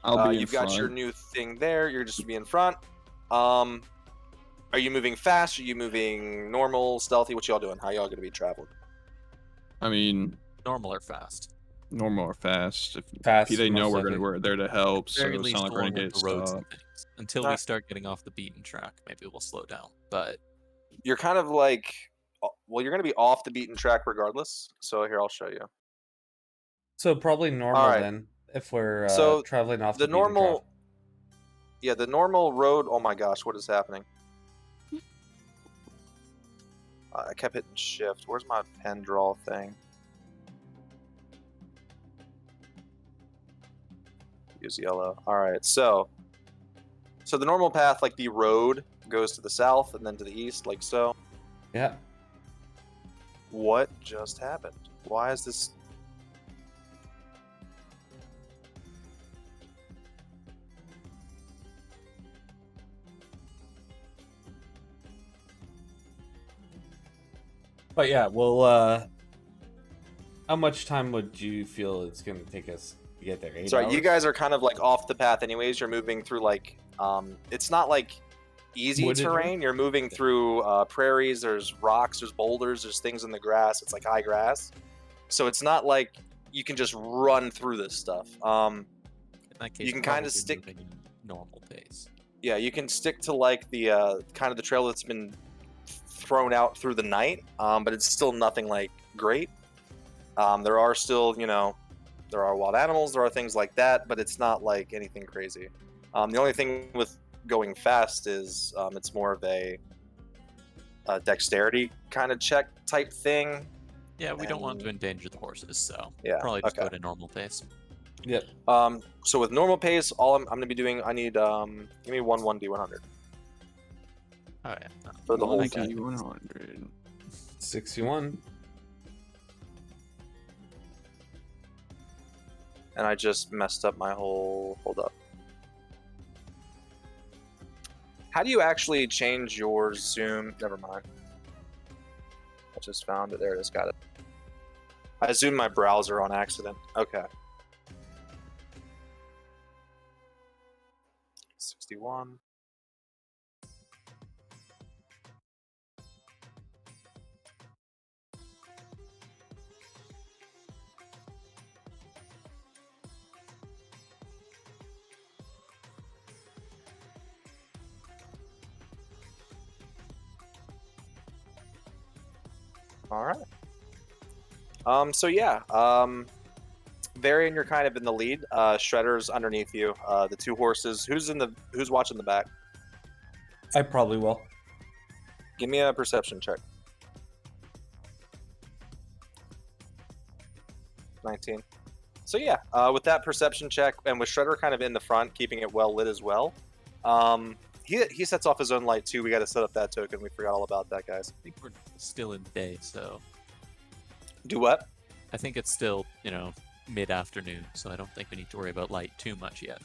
I'll be in You've got your front. new thing there. You're just be in front. Are you moving fast? Are you moving normal, stealthy? What y'all doing? How y'all gonna be traveling? I mean, Normal or fast? normal or fast. If Fast, they know most likely. we're there to help, so Very it's least not like we're along gonna with get the roads stopped. and things. Until we start getting off the beaten track, maybe we'll slow down. But You're kind of like, well, you're gonna be off the beaten track regardless. So here, I'll show you. So probably normal All right. then, if we're So traveling off the the beaten track. normal, yeah, the normal road. Oh my gosh, what is happening? I kept hitting shift. Where's my pen draw thing? Use yellow. All right, so the normal path, like the road, goes to the south and then to the east, like so. Yeah. What just happened? Why is this? But yeah, well, how much time would you feel it's gonna take us to get there? 8 Sorry, hours? you guys are kind of like off the path anyways. You're moving through like, it's not like easy Wooded terrain. You're moving through prairies. There's rocks. There's boulders. There's things in the grass. It's like high grass. So it's not like you can just run through this stuff. in that case, You can probably kinda stick- moving in normal pace. Yeah, you can stick to like the kind of the trail that's been thrown out through the night, but it's still nothing like great. There are still, there are wild animals, there are things like that, but it's not like anything crazy. The only thing with going fast is it's more of a dexterity kind of check type thing. Yeah, we don't want And- to endanger the horses, so Yeah, probably just okay. go to normal pace. Yep. So with normal pace, all I'm going to be doing, I need give me 1D100 Oh yeah. for the whole I got thing. 100. 61. And I just messed up my whole. Hold up. How do you actually change your zoom? Never mind. I just found it. There it is. Got it. I zoomed my browser on accident. Okay. 61. All right. So yeah. Varian, you're kind of in the lead. Shredder's underneath you. The two horses. Who's watching the back? I probably will. Give me a perception check. 19. So yeah, with that perception check, and with Shredder kind of in the front, keeping it well lit as well, he sets off his own light too. We got to set up that token. We forgot all about that, guys. I think we're still in day, so Do what? I think it's still, mid-afternoon, so I don't think we need to worry about light too much yet.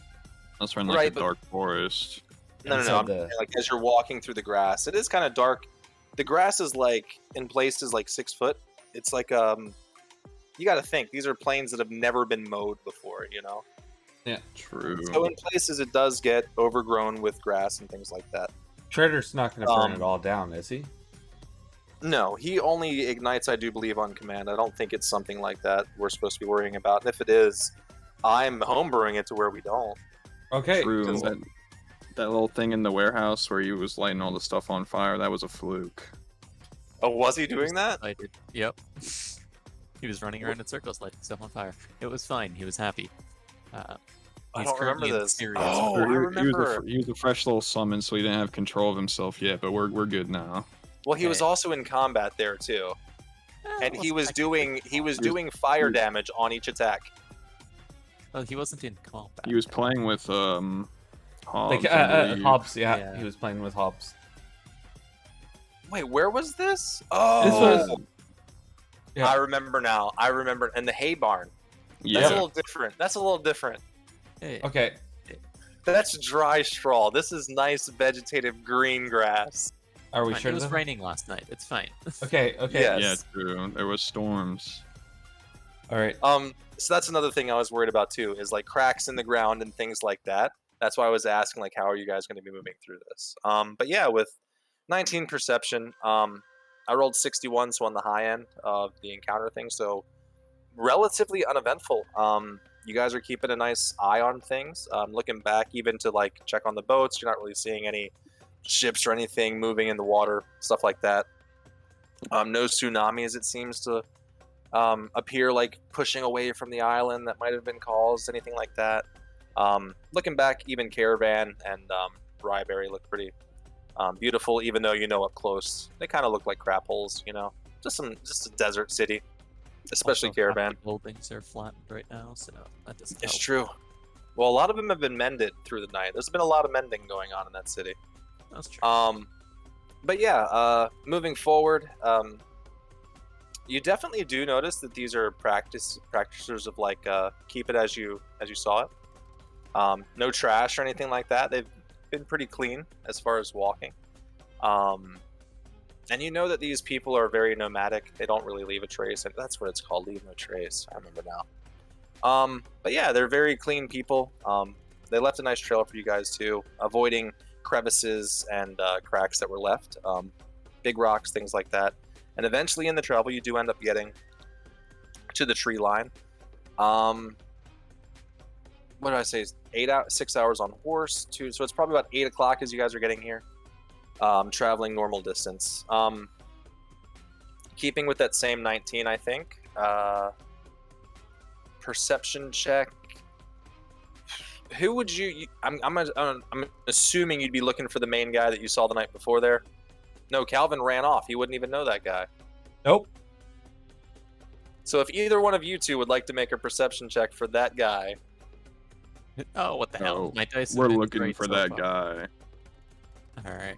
Unless we're in like Right, a but- dark forest. No. Inside I'm the- saying, like as you're walking through the grass, it is kind of dark. The grass is like in places like 6 foot. It's like you got to think these are plains that have never been mowed before. True. So in places it does get overgrown with grass and things like that. Shredder's not gonna burn Um, it all down, is he? No, he only ignites, I do believe, on command. I don't think it's something like that we're supposed to be worrying about. And if it is, I'm homebrewing it to where we don't. Okay. True. cool. That little thing in the warehouse where he was lighting all the stuff on fire, that was a fluke. Oh, was he doing that? I did. Yep. He was running around in circles, lighting stuff on fire. It was fine. He was happy. I He's don't remember currently in this. Hysteria, Oh, so- I remember. He was a fresh little summon, so he didn't have control of himself yet, but we're good now. Well, he was Okay. also in combat there too, and he was doing fire damage on each attack. Well, he wasn't in combat. He was playing with Hobbs, Like I believe. Hobbs, yeah, Yeah. he was playing with Hobbs. Wait, where was this? This Oh, was yeah. I remember now. I remember, and the hay barn. That's Yeah. a little different. That's a little different. Hey, Okay. That's dry straw. This is nice vegetative green grass. Are we fine. sure? It was that- raining last night. It's fine. Okay. Okay. Yeah. Yeah, Yes. true. There was storms. All right. So that's another thing I was worried about too, is like cracks in the ground and things like that. That's why I was asking, like, how are you guys going to be moving through this? But yeah, with 19 perception, I rolled 61, so on the high end of the encounter thing, so relatively uneventful. You guys are keeping a nice eye on things. Looking back, even to like check on the boats, you're not really seeing any ships or anything moving in the water, stuff like that. No tsunamis, it seems to appear like pushing away from the island that might have been caused, anything like that. Looking back, even Caravan and Ryeberry look pretty beautiful, even though up close they kind of look like crap holes. Just a desert city, especially Also, half Caravan. the buildings are flattened right now, so that doesn't It's help. true. Well, a lot of them have been mended through the night. There's been a lot of mending going on in that city. That's true. But yeah, moving forward, you definitely do notice that these are practitioners of like keep it as you saw it. No trash or anything like that. They've been pretty clean as far as walking. And you know that these people are very nomadic. They don't really leave a trace. That's what it's called, leave no trace. I remember now. But yeah, they're very clean people. They left a nice trail for you guys too, avoiding crevices and cracks that were left, big rocks, things like that. And eventually in the travel, you do end up getting to the tree line. What did I say? 6 hours on horse. So it's probably about 8 o'clock as you guys are getting here. Traveling normal distance. Keeping with that same 19, I think. Perception check. Who would you? I'm assuming you'd be looking for the main guy that you saw the night before there. No, Calvin ran off. He wouldn't even know that guy. Nope. So if either one of you two would like to make a perception check for that guy. Oh, what the hell? No, My dice have we're been looking great for so that far. guy. All right.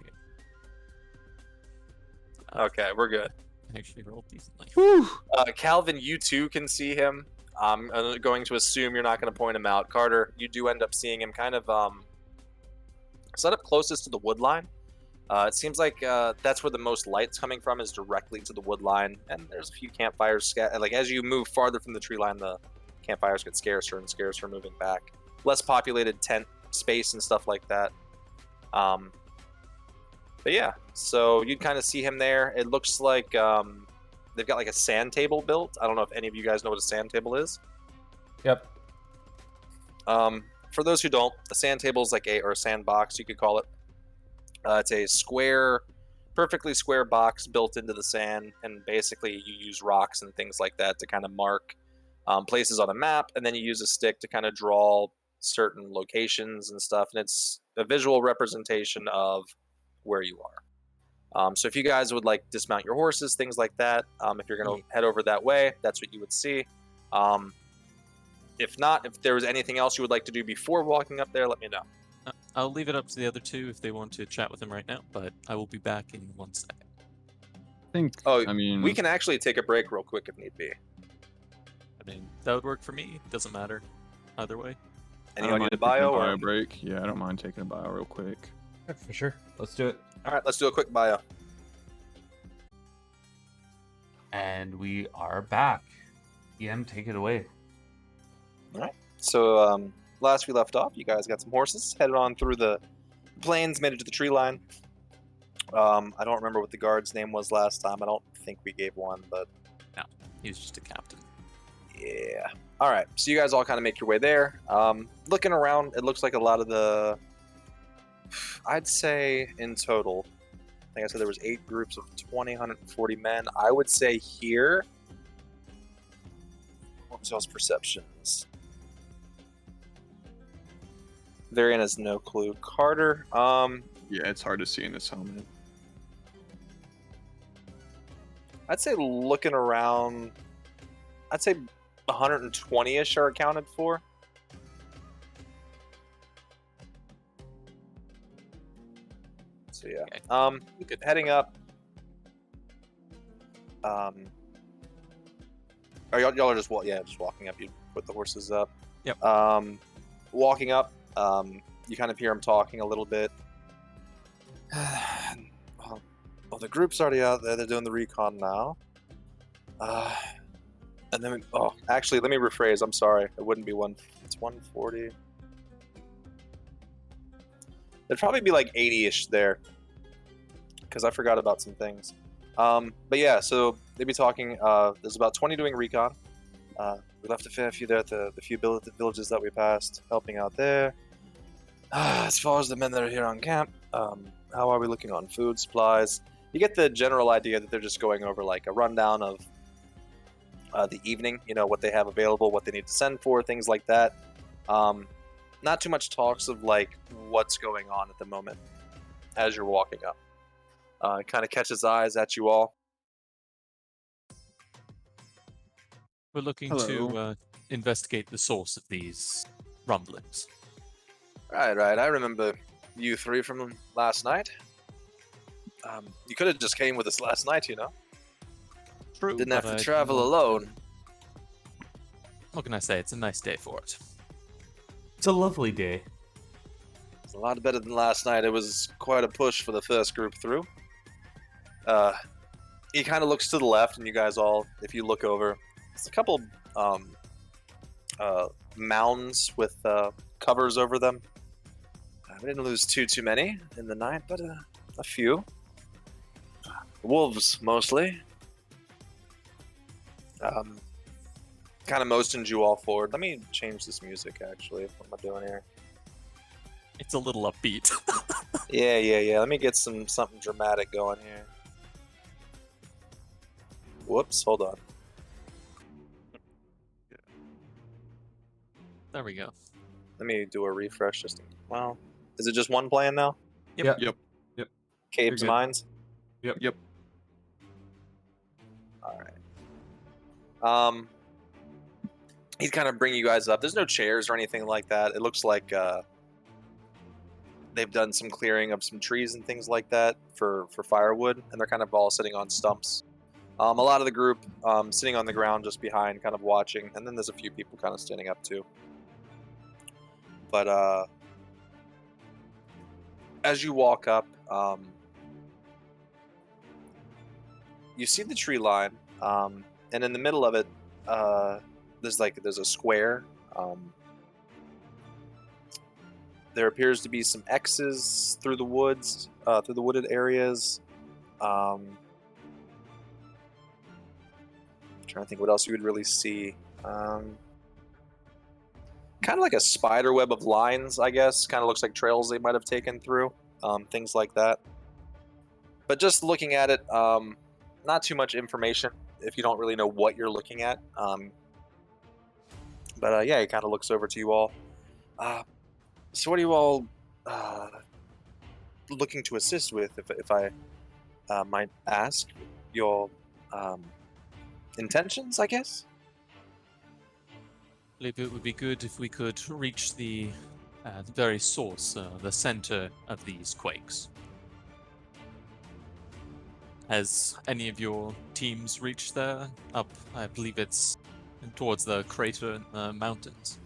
Okay, we're good. I actually rolled decently. Whew. Calvin, you too can see him. I'm going to assume you're not going to point him out. Carter, you do end up seeing him kind of set up closest to the wood line. It seems like that's where the most light's coming from, is directly to the wood line, and there's a few campfires. Like as you move farther from the tree line, the campfires get scarcer and scarcer moving back. Less populated tent space and stuff like that. But yeah, so you'd kind of see him there. It looks like they've got like a sand table built. I don't know if any of you guys know what a sand table is. Yep. For those who don't, a sand table is like or a sandbox, you could call it. It's a square, perfectly square box built into the sand, and basically you use rocks and things like that to kind of mark places on a map, and then you use a stick to kind of draw certain locations and stuff, and it's a visual representation of where you are. So if you guys would like dismount your horses, things like that, if you're going to head over that way, that's what you would see. If not, if there was anything else you would like to do before walking up there, let me know. I'll leave it up to the other two if they want to chat with him right now, but I will be back in 1 second. I think. Oh, I mean, we can actually take a break real quick if need be. I mean, that would work for me. It doesn't matter either way. Anyone need a taking bio? Or... break? Yeah, I don't mind taking a bio real quick. Yeah, for sure. Let's do it. All right, let's do a quick bio. And we are back. PM, take it away. All right. So last we left off, you guys got some horses, headed on through the plains, made it to the tree line. I don't remember what the guard's name was last time. I don't think we gave one, but No, he was just a captain. yeah. All right, so you guys all kind of make your way there. Looking around, it looks like a lot of the... I'd say in total, I think I said there was 8 groups of 20, 140 men. I would say here... What was those perceptions? Varian has no clue. Carter, Yeah, it's hard to see in this helmet. I'd say looking around, I'd say 120-ish are accounted for. So yeah, Okay. heading up. Are y'all are just just walking up. You put the horses up. Yep. Walking up, you kind of hear them talking a little bit. Well, the group's already out there. They're doing the recon now. And then, actually, let me rephrase. I'm sorry. It wouldn't be one. It's 140. It'd probably be like 80-ish there, because I forgot about some things. But yeah, so they'd be talking. There's about 20 doing recon. We left a fair few there at the few villages that we passed, helping out there. As far as the men that are here on camp, how are we looking on food supplies? You get the general idea that they're just going over like a rundown of the evening, what they have available, what they need to send for, things like that. Not too much talks of like what's going on at the moment as you're walking up. It kind of catches eyes at you all. We're looking Hello. to investigate the source of these rumblings. Right. I remember you three from last night. You could have just came with us last night, True. Didn't have but to I travel want- alone. What can I say? It's a nice day for it. It's a lovely day. It's a lot better than last night. It was quite a push for the first group through. He kind of looks to the left, and you guys all, if you look over, there's a couple mounds with covers over them. We didn't lose too many in the night, but a few. Wolves, mostly. Kind of motioned you all forward. Let me change this music, actually. What am I doing here? It's a little upbeat. Yeah. Let me get something dramatic going here. Whoops, hold on. There we go. Let me do a refresh. Well, is it just one playing now? Yep. Yep. Cave's good. Mines? Yep. Alright. He's kind of bringing you guys up. There's no chairs or anything like that. It looks like they've done some clearing of some trees and things like that for firewood, and they're kind of all sitting on stumps. A lot of the group sitting on the ground just behind, kind of watching, and then there's a few people kind of standing up too. But as you walk up, you see the tree line, and in the middle of it, there's a square. There appears to be some X's through the woods, through the wooded areas. Trying to think what else you would really see. Kind of like a spider web of lines, I guess. Kind of looks like trails they might have taken through, things like that. But just looking at it, not too much information if you don't really know what you're looking at. But yeah, he kind of looks over to you all. So what are you all looking to assist with, if I might ask? Your intentions, I guess? I believe it would be good if we could reach the very source, the center of these quakes. Has any of your teams reached there? Up, I believe it's towards the crater in the mountains.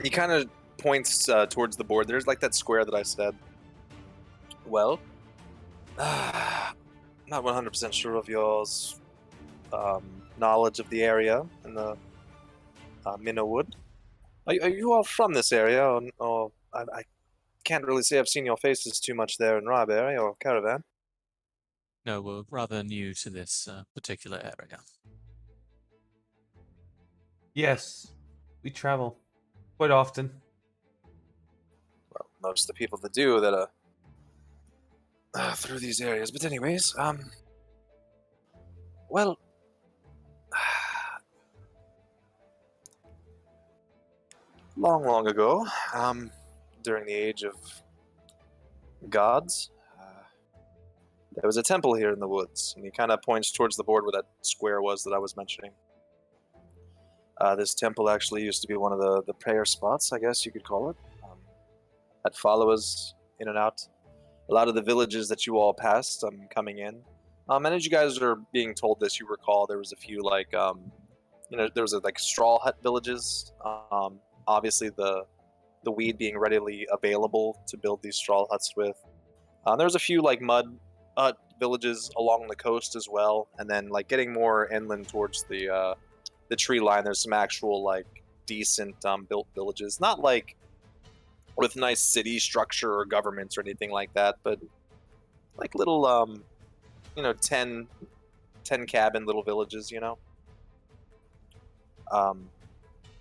He kind of points towards the board. There's like that square that I said. Well, not 100% sure of yours knowledge of the area and the Minnow Wood. Are you all from this area, or I can't really say I've seen your faces too much there in Ryberry or Caravan. No, we're rather new to this particular area. Yes, we travel quite often. Well, most of the people that do that are through these areas. But anyways, well, long ago, during the age of gods, there was a temple here in the woods, and he kind of points towards the board where that square was that I was mentioning. This temple actually used to be one of the prayer spots, I guess you could call it. Had followers in and out. A lot of the villages that you all passed coming in. And as you guys are being told this, you recall there was a few like, there was like straw hut villages. Obviously the weed being readily available to build these straw huts with. There was a few like mud villages along the coast as well, and then like getting more inland towards the tree line. There's some actual like decent built villages, not like with nice city structure or governments or anything like that, but like little 10 cabin little villages,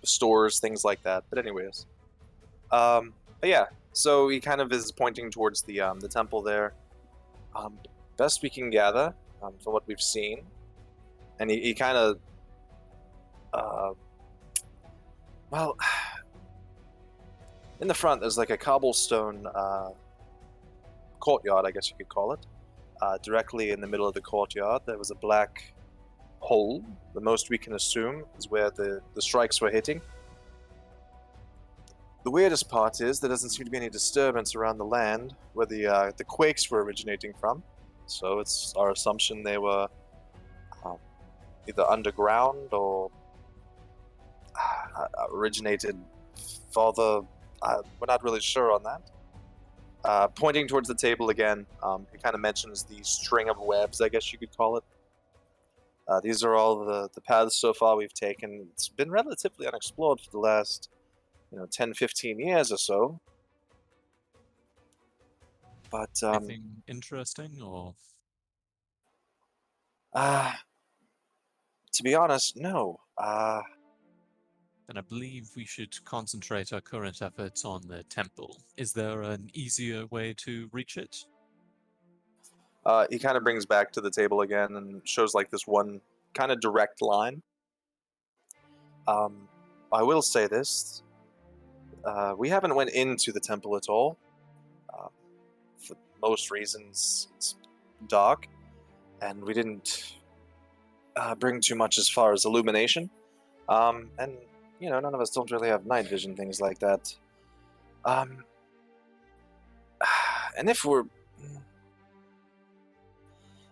stores, things like that. But anyways, but yeah, so he kind of is pointing towards the temple there. Best we can gather from what we've seen, and he kind of well, in the front there's like a cobblestone courtyard, I guess you could call it. Directly in the middle of the courtyard there was a black hole. The most we can assume is where the strikes were hitting. The weirdest part is there doesn't seem to be any disturbance around the land where the quakes were originating from. So it's our assumption they were either underground or originated farther. We're not really sure on that. Pointing towards the table again, he kind of mentions the string of webs, I guess you could call it. These are all the paths so far we've taken. It's been relatively unexplored for the last 10, 15 years or so. But Anything interesting, or to be honest, no. then I believe we should concentrate our current efforts on the temple. Is there an easier way to reach it? He kind of brings back to the table again and shows like this one kind of direct line. I will say this. We haven't went into the temple at all. For most reasons, it's dark, and we didn't bring too much as far as illumination. And none of us don't really have night vision, things like that. And if we're...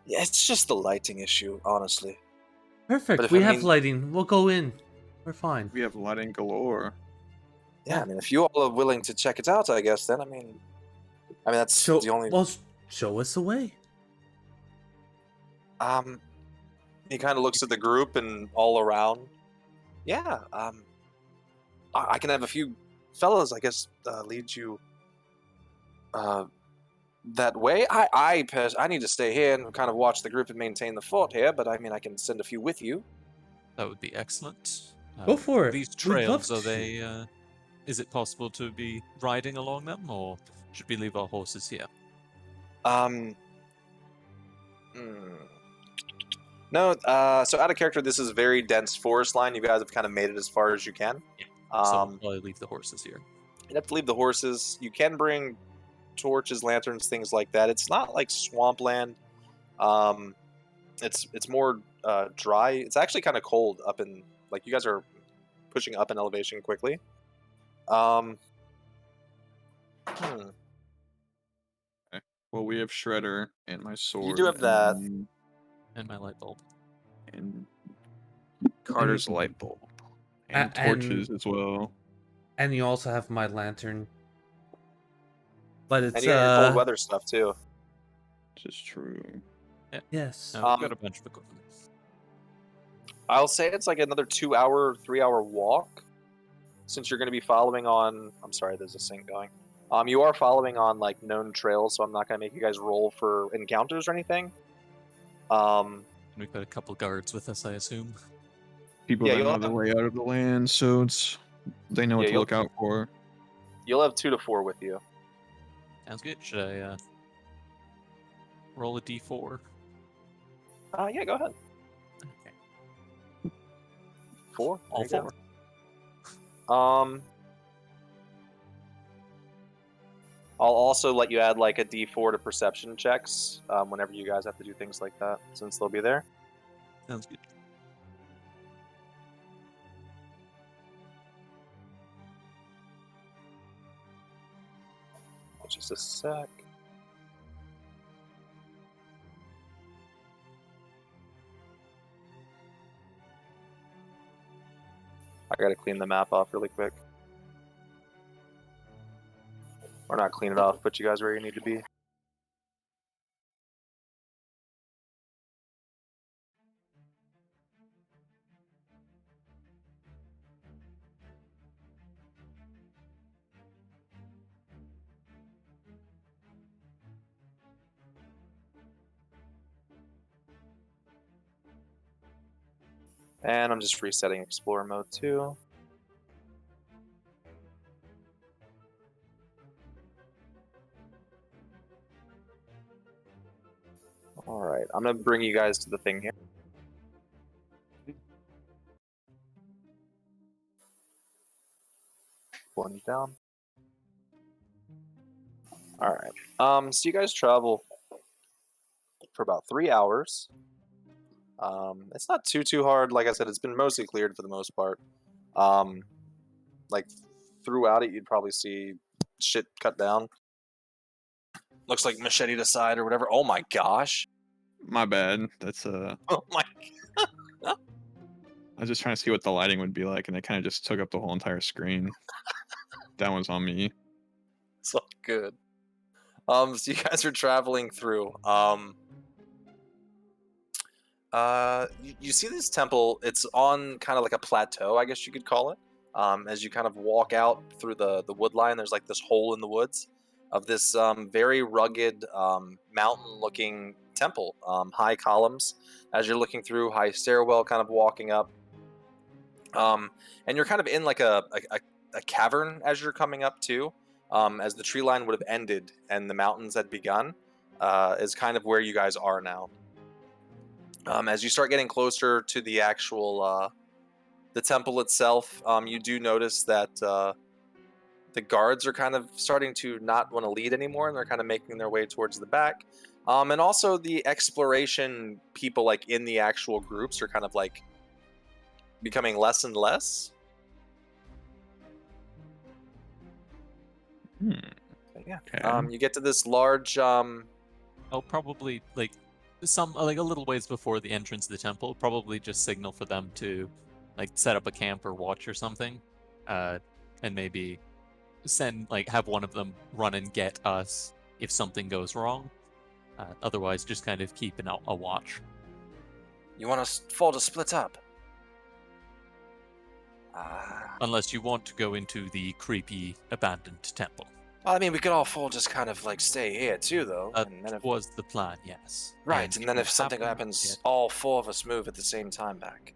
Yeah, it's just the lighting issue, honestly. Perfect. We have lighting. We'll go in. We're fine. We have lighting galore. Yeah, I mean, if you all are willing to check it out, I guess, then, I mean, that's the only... Well, show us the way. He kind of looks at the group and all around. Yeah, I can have a few fellas, I guess, lead you that way. I need to stay here and kind of watch the group and maintain the fort here, but I mean, I can send a few with you. That would be excellent. Go for it. These trails, are they... is it possible to be riding along them, or should we leave our horses here? No, so out of character, this is a very dense forest line. You guys have kind of made it as far as you can. Yeah. So we'll probably leave the horses here. You'd have to leave the horses. You can bring torches, lanterns, things like that. It's not like swampland. It's more dry. It's actually kind of cold up in, like, you guys are pushing up in elevation quickly. Okay. Well, we have Shredder and my sword. You do have that. And my light bulb. And Carter's light bulb. And torches as well. And you also have my lantern. But it's and you have your cold weather stuff too. This is true. Yeah. Yes. We've got a bunch of equipment. I'll say it's like another 2-hour, 3-hour walk. Since you're going to be following on... I'm sorry, there's a sync going. You are following on like known trails, so I'm not going to make you guys roll for encounters or anything. We've got a couple guards with us, I assume. People that know the way out of the land, so they know what to look out for. You'll have 2 to 4 with you. Sounds good. Should I roll a d4? Yeah, go ahead. Okay. 4? All 4. I'll also let you add like a d4 to perception checks whenever you guys have to do things like that, since they'll be there. Sounds good. Just a sec. I gotta clean the map off really quick. Or not clean it off, put you guys where you need to be. And I'm just resetting Explorer mode too. Alright, I'm going to bring you guys to the thing here. One down. Alright, so you guys travel for about 3 hours. It's not too hard. Like I said, it's been mostly cleared for the most part. Like throughout it, you'd probably see shit cut down. Looks like machete to side or whatever. Oh my gosh. My bad. That's Oh my. I was just trying to see what the lighting would be like, and it kind of just took up the whole entire screen. That was on me. It's all good. So you guys are traveling through. You see this temple. It's on kind of like a plateau, I guess you could call it. As you kind of walk out through the wood line, there's like this hole in the woods of this very rugged mountain-looking temple. High columns. As you're looking through, high stairwell, kind of walking up. And you're kind of in like a cavern as you're coming up too. As the tree line would have ended and the mountains had begun, is kind of where you guys are now. As you start getting closer to the actual the temple itself, you do notice that the guards are kind of starting to not want to lead anymore, and they're kind of making their way towards the back. And also the exploration people, like in the actual groups, are kind of like becoming less and less. Yeah. Okay. You get to this large. I'll probably like a little ways before the entrance of the temple. Probably just signal for them to like set up a camp or watch or something, and maybe have one of them run and get us if something goes wrong. Otherwise, just kind of keep a watch. You want us all to split up? Unless you want to go into the creepy abandoned temple. Well, I mean, we could all four just kind of like stay here too, though. And then was the plan, yes. Right, and then if something happens, all four of us move at the same time back.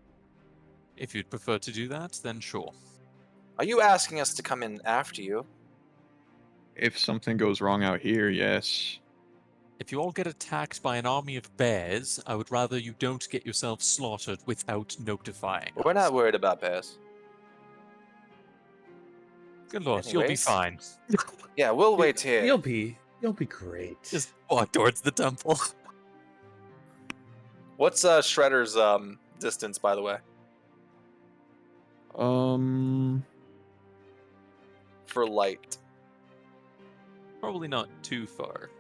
If you'd prefer to do that, then sure. Are you asking us to come in after you? If something goes wrong out here, yes. If you all get attacked by an army of bears, I would rather you don't get yourself slaughtered without notifying We're us. not worried about bears. Good lord, you'll be Anyways. fine. Yeah, we'll wait here. You'll be great. Just walk towards the temple. What's Shredder's distance, by the way? For light. Probably not too far.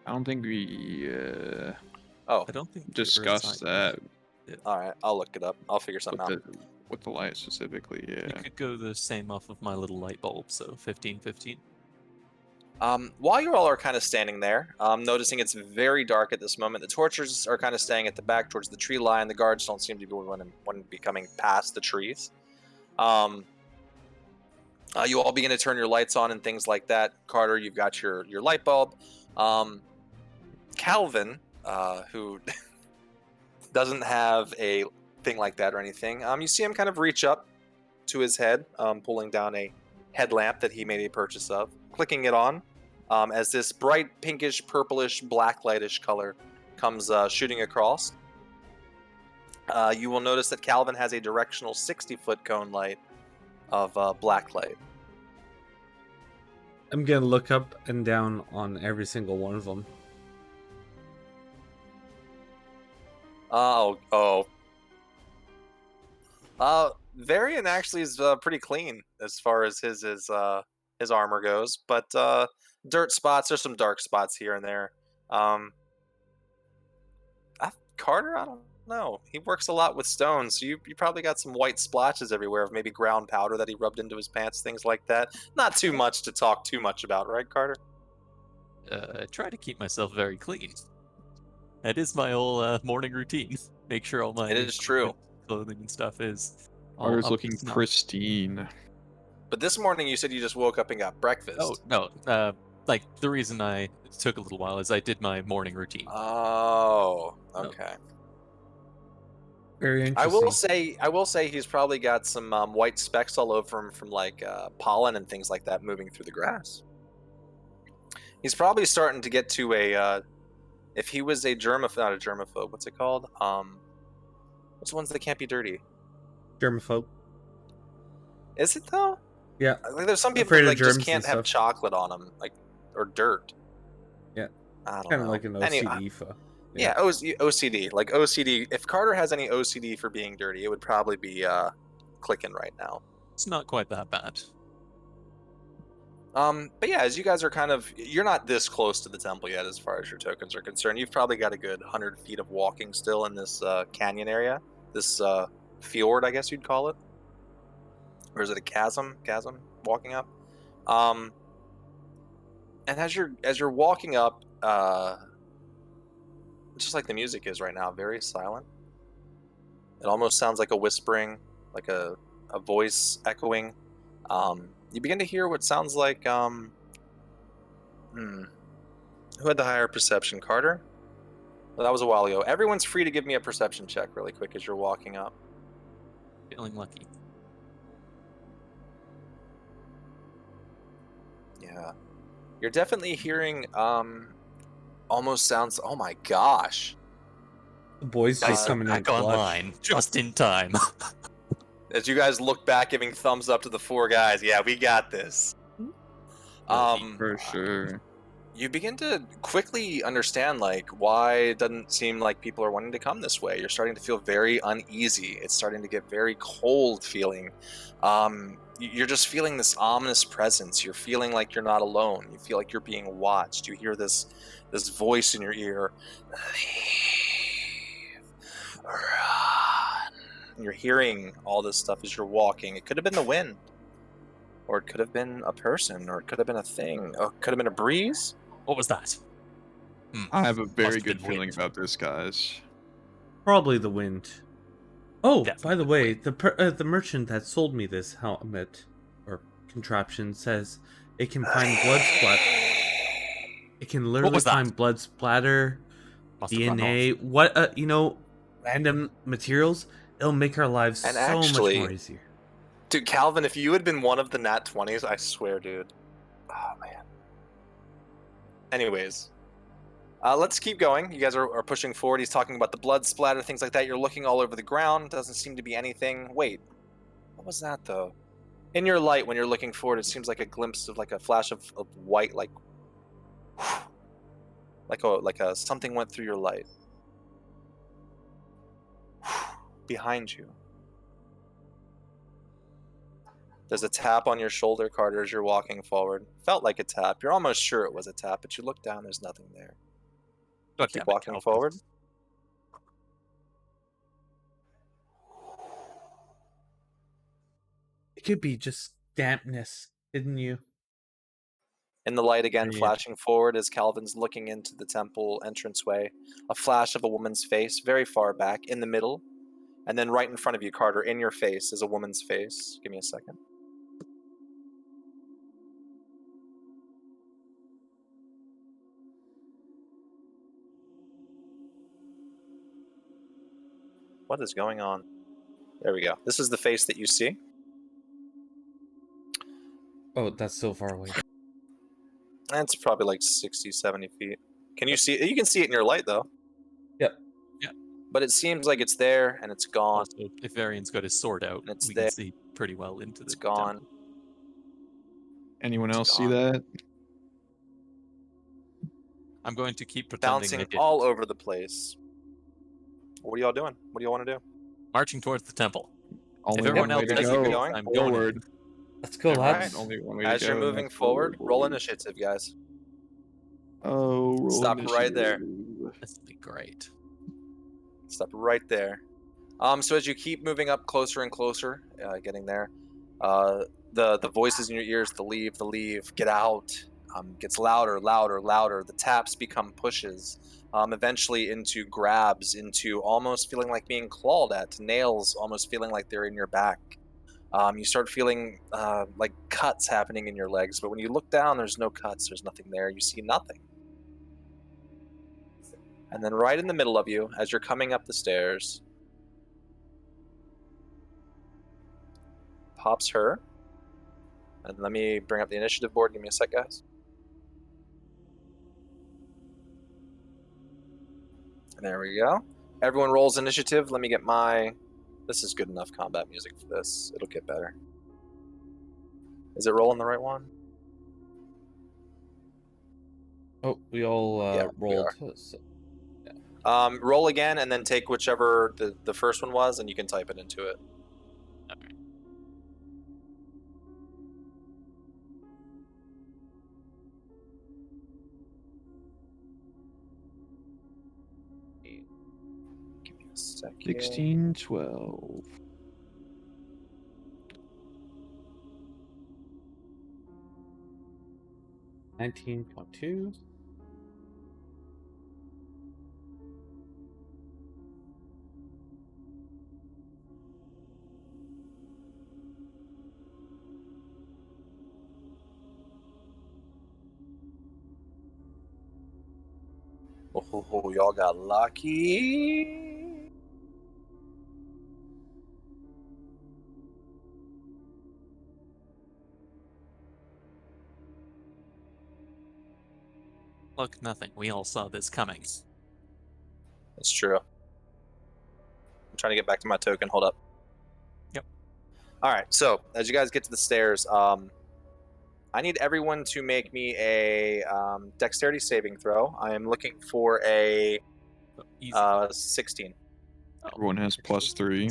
I don't think we Oh, I don't think we ever discussed assigned that all right. I'll look it up. I'll figure something out. with the light specifically. You Yeah. could go the same off of my little light bulb, so 15. While you all are kind of standing there, noticing it's very dark at this moment, the torchers are kind of staying at the back towards the tree line. The guards don't seem to be wanting to be coming past the trees. You all begin to turn your lights on and things like that. Carter, you've got your light bulb. Calvin, who doesn't have a thing like that or anything, you see him kind of reach up to his head, pulling down a headlamp that he made a purchase of, clicking it on, as this bright pinkish, purplish, blacklightish color comes shooting across. You will notice that Calvin has a directional 60-foot cone light of black light. I'm gonna look up and down on every single one of them. Oh. Varian actually is pretty clean as far as his armor goes, but dirt spots. There's some dark spots here and there. Carter, I don't know. He works a lot with stones, so you probably got some white splotches everywhere of maybe ground powder that he rubbed into his pants, things like that. Not too much to talk too much about, right, Carter? I try to keep myself very clean. That is my whole morning routine. Make sure all my It is true. clothing and stuff is all Ours up looking to snuff. pristine. But this morning you said you just woke up and got breakfast. Oh no! Like the reason I took a little while is I did my morning routine. Oh, okay. Very interesting. I will say he's probably got some white specks all over him from like pollen and things like that moving through the grass. He's probably starting to get to a if he was a not a germaphobe, what's it called? What's the ones that can't be dirty? Germaphobe. Is it though? Yeah. Like there's some people Afraid that of like just germs can't and have stuff. chocolate on them, like or dirt. Yeah. I don't Kind know. of like an OCD. Yeah, OCD. Like OCD. If Carter has any OCD for being dirty, it would probably be clicking right now. It's not quite that bad. But yeah, as you guys are you're not this close to the temple yet as far as your tokens are concerned. You've probably got a good 100 feet of walking still in this canyon area. This fjord, I guess you'd call it. Or is it a chasm? Chasm walking up. And as you're walking up, just like the music is right now, very silent. It almost sounds like a whispering, like a voice echoing. You begin to hear what sounds like who had the higher perception? Carter? Well, that was a while ago. Everyone's free to give me a perception check really quick as you're walking up. Feeling lucky. Yeah. You're definitely hearing almost sounds, oh my gosh. The boys just coming in Back clutch. online, just in time. As you guys look back, giving thumbs up to the four guys, yeah, we got this. For sure. You begin to quickly understand like why it doesn't seem like people are wanting to come this way. You're starting to feel very uneasy. It's starting to get very cold feeling. You're just feeling this ominous presence. You're feeling like you're not alone. You feel like you're being watched. You hear this voice in your ear. Leave. Run. And you're hearing all this stuff as you're walking. It could have been the wind. Or it could have been a person. Or it could have been a thing. Or it could have been a breeze. What was that? I have a very Must've good been feeling wind. about this, guys. Probably the wind. Oh, by Definitely the the way, the merchant that sold me this helmet or contraption says it can find blood splatter. It can literally was that? find blood splatter, Must have run off. DNA, random materials. It'll make our lives And so actually- much more easier. Dude, Calvin, if you had been one of the nat 20s, I swear, dude. Oh, man. Anyways, let's keep going. You guys are pushing forward. He's talking about the blood splatter, things like that. You're looking all over the ground. Doesn't seem to be anything. Wait, what was that, though? In your light, when you're looking forward, it seems like a glimpse of like a flash of white, like a something went through your light. Behind you. There's a tap on your shoulder, Carter, as you're walking forward. Felt like a tap. You're almost sure it was a tap, but you look down, there's nothing there. God Keep damn it, walking Calvin. forward. It could be just dampness, didn't you? In the light again, Yeah. flashing forward as Calvin's looking into the temple entranceway. A flash of a woman's face, very far back, in the middle. And then right in front of you, Carter, in your face, is a woman's face. Give me a second. What is going on? There we go. This is the face that you see. Oh, that's so far away. It's probably like 60, 70 feet. Can you see it? You can see it in your light, though. Yep. Yeah. But it seems like it's there, and it's gone. Also, if Varian's got his sword out, It's we there. can see pretty well into It's the gone. temple. Anyone It's else see gone. that? I'm going to keep pretending I Bouncing didn't. all over the place. What are y'all doing? What do y'all want to do? Marching towards the temple. Only everyone one way else to does keep go. going, I'm Forward. going. Let's go, Alright. lads. Only one way to As go. you're and moving that's forward, roll boys. initiative, guys. Oh, roll Stop right there. initiative. This will be great. Stop right there. So as you keep moving up closer and closer, getting there, the voices in your ears, the leave, get out, gets louder, louder, louder. The taps become pushes, eventually into grabs, into almost feeling like being clawed at, to nails almost feeling like they're in your back. You start feeling like cuts happening in your legs, but when you look down, there's no cuts, there's nothing there, you see nothing. And then right in the middle of you, as you're coming up the stairs, pops her. And let me bring up the initiative board. Give me a sec, guys. And there we go. Everyone rolls initiative. Let me get my... This is good enough combat music for this. It'll get better. Is it rolling the right one? Oh, we all Yeah, we rolled. are. So, Roll again and then take whichever the first one was and you can type it into it. Okay. Give me a sec here. 16, 12. $19.2. Oh, y'all got lucky. Look, nothing. We all saw this coming. That's true. I'm trying to get back to my token. Hold up. Yep. All right. So as you guys get to the stairs, I need everyone to make me a dexterity saving throw. I am looking for a Easy. 16. Oh, Everyone has plus 3.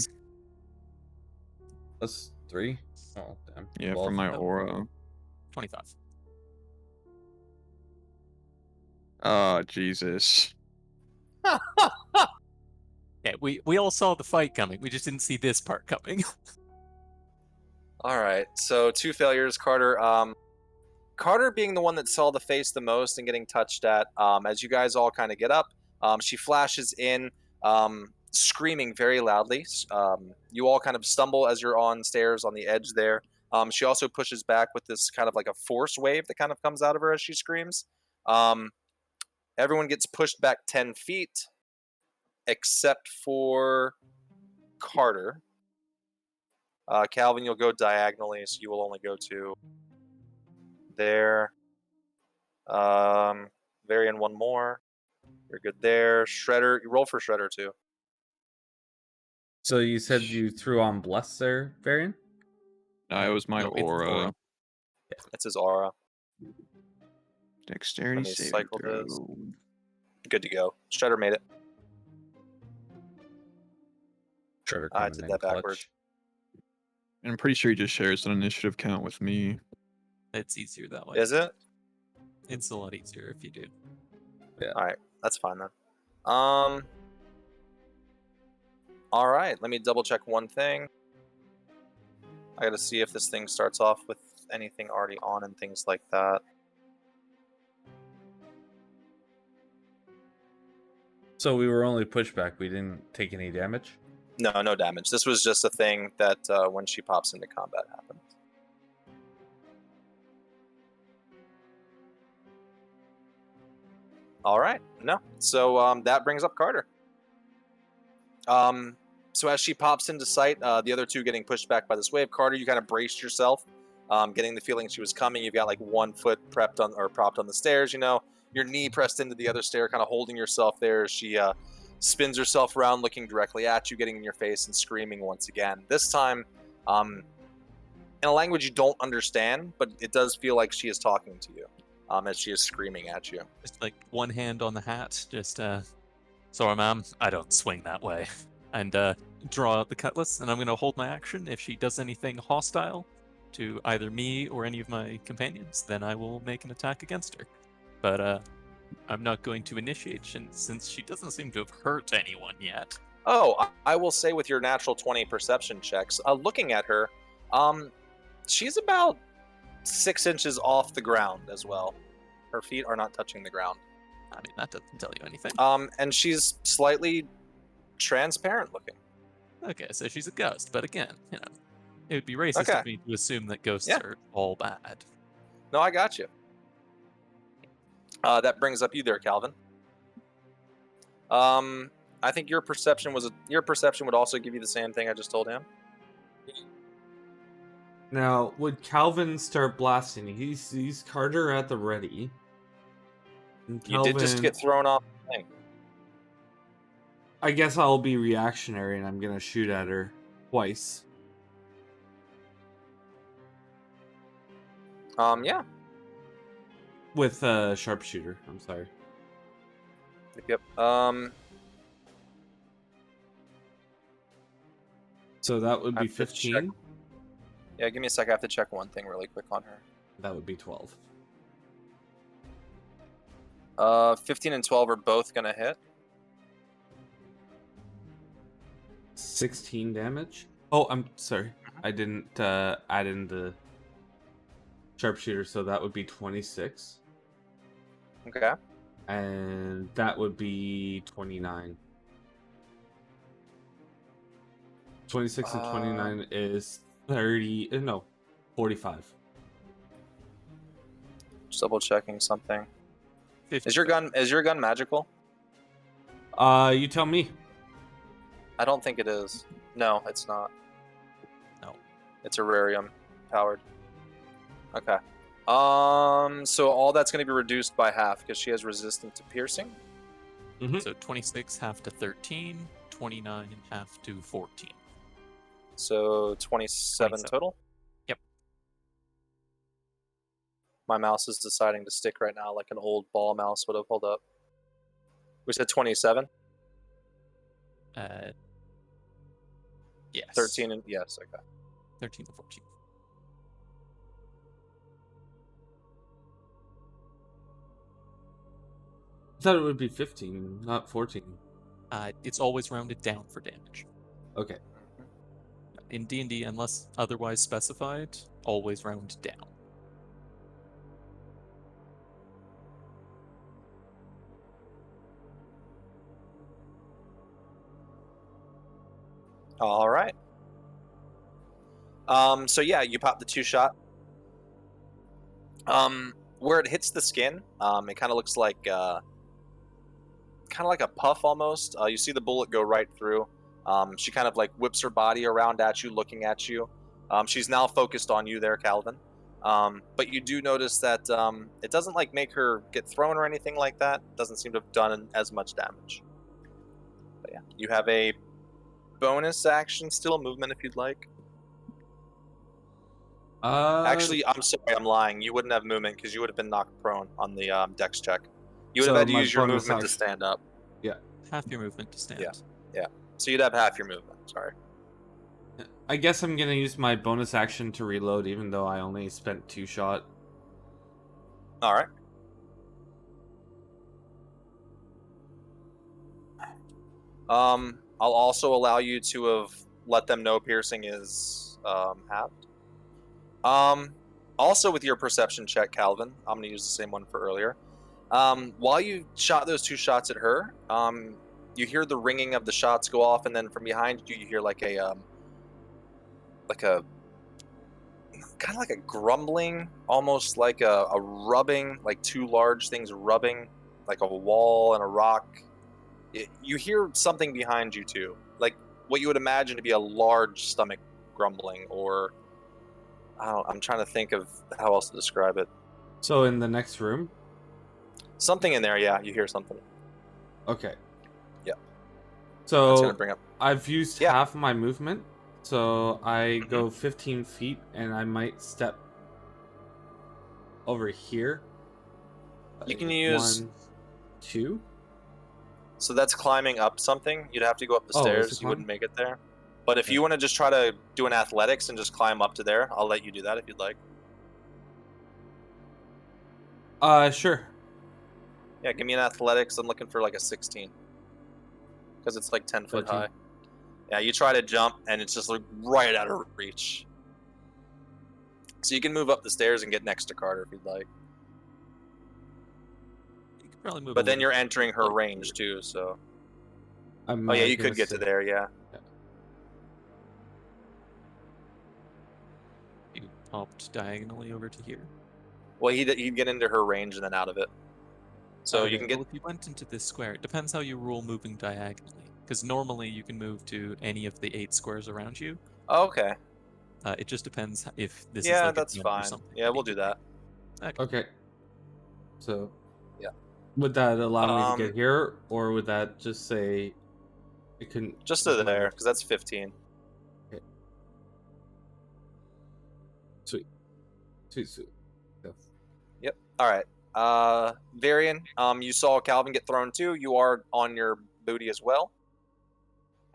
Plus 3. Oh, damn. Yeah, 12. from my Oh. aura. 25. Oh, Jesus. Yeah, we all saw the fight coming. We just didn't see this part coming. All right. So 2 failures, Carter. Carter being the one that saw the face the most and getting touched at. As you guys all kind of get up, she flashes in, screaming very loudly. You all kind of stumble as you're on stairs on the edge there. She also pushes back with this kind of like a force wave that kind of comes out of her as she screams. Everyone gets pushed back 10 feet, except for Carter. Calvin, you'll go diagonally, so you will only go to there. Varian, one more. You're good there. Shredder, you roll for Shredder too. So you said you threw on Bless there, Varian? No, it was my No, it's aura. aura. It's his aura. Dexterity Let me saving cycle throw. this. Good to go. Shredder made it. Trevor I coming did in that clutch. backwards. And I'm pretty sure he just shares an initiative count with me. It's easier that way. Is it? It's a lot easier if you do. All right, that's fine then. All right, let me double check one thing. I got to see if this thing starts off with anything already on and things like that. So we were only pushed back. We didn't take any damage? No, no damage. This was just a thing that when she pops into combat happens. All right, no. So that brings up Carter. So as she pops into sight, the other two getting pushed back by this wave. Carter, you kind of braced yourself, getting the feeling she was coming. You've got like one foot prepped on or propped on the stairs. You know, your knee pressed into the other stair, kind of holding yourself there. As she spins herself around, looking directly at you, getting in your face and screaming once again. This time, in a language you don't understand, but it does feel like she is talking to you, as she is screaming at you. Just like one hand on the hat, just sorry ma'am, I don't swing that way. And draw out the cutlass, and I'm gonna hold my action. If she does anything hostile to either me or any of my companions, then I will make an attack against her. But I'm not going to initiate since she doesn't seem to have hurt anyone yet. Oh, I will say with your natural 20 perception checks, looking at her, she's about 6 inches off the ground as well. Her feet are not touching the ground. I mean, that doesn't tell you anything. And she's slightly transparent looking. Okay, so she's a ghost, but again, you know, it would be racist of me to assume that ghosts are all bad. No, I got you. That brings up you there, Calvin. I think your perception would also give you the same thing I just told him. Now, would Calvin start blasting? He's Carter at the ready. And You did just Calvin- get thrown off the thing. I guess I'll be reactionary and I'm gonna shoot at her twice. Yeah. With a sharpshooter. I'm sorry. Yep. So that would I be have to 15. Yeah, give me a sec. I have to check one thing really quick on her. That would be 12. 15 and 12 are both gonna hit. 16 damage. Oh, I'm sorry. I didn't add in the sharpshooter, so that would be 26. Okay. And that would be 29. 26 and 29 is 30. No, 45. Just double checking something. 50. Is your gun magical? You tell me. I don't think it is. No, it's not. No. It's Terrarium powered. Okay. So all that's going to be reduced by half because she has resistance to piercing. So 26 half to 13, 29 half to 14. So 27 total. Yep. My mouse is deciding to stick right now like an old ball mouse would have. Hold up. We said 27. Yes. 13 and yes, okay. 13 to 14. I thought it would be 15, not 14. It's always rounded down for damage. Okay. In D&D, unless otherwise specified, always round down. All right. So yeah, you pop the 2-shot. Where it hits the skin, it kind of looks like kind of like a puff almost. You see the bullet go right through. She kind of like whips her body around at you, looking at you. She's now focused on you there, Calvin. But you do notice that it doesn't like make her get thrown or anything like that. Doesn't seem to have done as much damage. But yeah, you have a bonus action still, movement if you'd like. Actually, I'm sorry, I'm lying. You wouldn't have movement because you would have been knocked prone on the dex check. You would So have had to my use your bonus movement to action- stand up. Half your movement to stand. Yeah. So you'd have half your movement. Sorry. I guess I'm gonna use my bonus action to reload, even though I only spent 2 shot. All right. I'll also allow you to have let them know piercing is halved. Also with your perception check, Calvin, I'm gonna use the same one for earlier. While you shot those 2 shots at her, you hear the ringing of the shots go off, and then from behind you, you hear like a kind of like a grumbling, almost like a rubbing, like 2 large things rubbing, like a wall and a rock. You hear something behind you too, like what you would imagine to be a large stomach grumbling, or I'm trying to think of how else to describe it. So in the next room? Something in there, yeah. You hear something. Okay. Yeah. That's gonna So bring up. I've used Yeah. half my movement, so I go 15 feet, and I might step over here. You can use. 1, 2. So that's climbing up something. You'd have to go up the Oh, is it stairs. You wouldn't climb? make it there. But if you want to just try to do an athletics and just climb up to there, I'll let you do that if you'd like. Sure. Yeah, give me an athletics. I'm looking for like a 16. Because it's like 10 foot 13. high. Yeah, you try to jump and it's just like right out of reach. So you can move up the stairs and get next to Carter if you'd like. You could probably move. But a then you're little entering her like range here. too, so. I'm, Oh yeah, you gonna could get to sit- there, yeah. You popped diagonally over to here. Well, he'd get into her range and then out of it. So Okay. you can get. Well, if you went into this square, it depends how you rule moving diagonally. Because normally you can move to any of the 8 squares around you. Oh, okay. It just depends if this is Yeah, like that's a fine. or something. Yeah, we'll do that. Okay. So. Yeah. Would that allow me to get Um, here, or would that just say it couldn't? Just to there, because that's 15. Okay. Sweet. Sweet. Yeah. Yep. All right. Varian, you saw Calvin get thrown too. You are on your booty as well.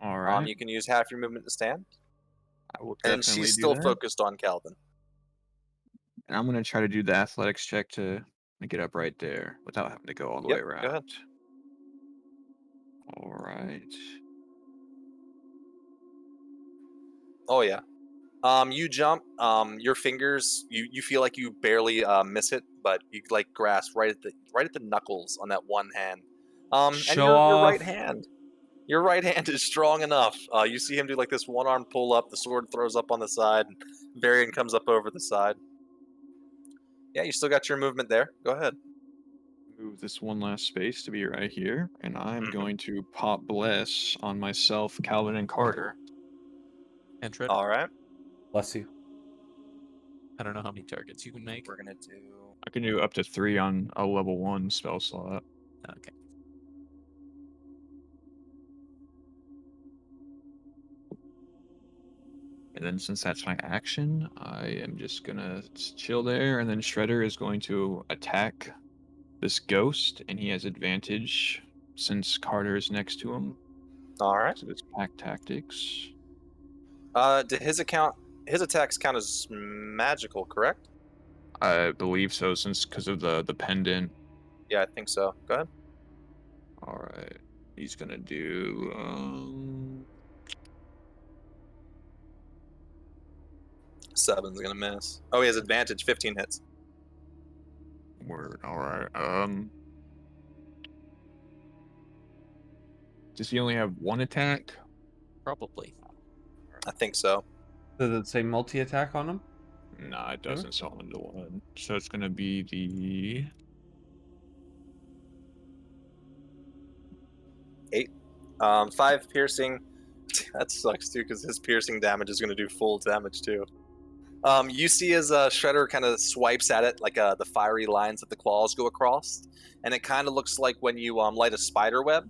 All right. You can use half your movement to stand. I will And definitely she's do still that. focused on Calvin. And I'm gonna try to do the athletics check to get up right there without having to go all the way Yep, around. go ahead. All right. Oh yeah. You jump. Your fingers. You feel like you barely miss it, but you like grasp right at the knuckles on that one hand. And Show your right off. hand. Your right hand is strong enough. You see him do like this one arm pull up. The sword throws up on the side. And Varian comes up over the side. Yeah, you still got your movement there. Go ahead. Move this one last space to be right here, and I'm Mhm. going to pop bless on myself, Calvin, and Carter. And Shredder. All right. Bless you. I don't know how many targets you can make. We're gonna do. I can do up to 3 on a level 1 spell slot. Okay. And then since that's my action, I am just gonna chill there, and then Shredder is going to attack this ghost, and he has advantage since Carter is next to him. All right. So it's pack tactics. Did his attacks count as magical, correct? I believe so, since because of the pendant. Yeah, I think so. Go ahead. All right, he's gonna do 7's gonna miss. Oh, he has advantage. 15 hits. word. All right. Does he only have one attack? Probably. I think so. Does it say multi-attack on him? Nah, it doesn't. So I'm into one. So it's gonna be the 8. 5 piercing. That sucks too, because his piercing damage is gonna do full damage too. You see as Shredder kind of swipes at it, like the fiery lines of the claws go across, and it kind of looks like when you light a spider web,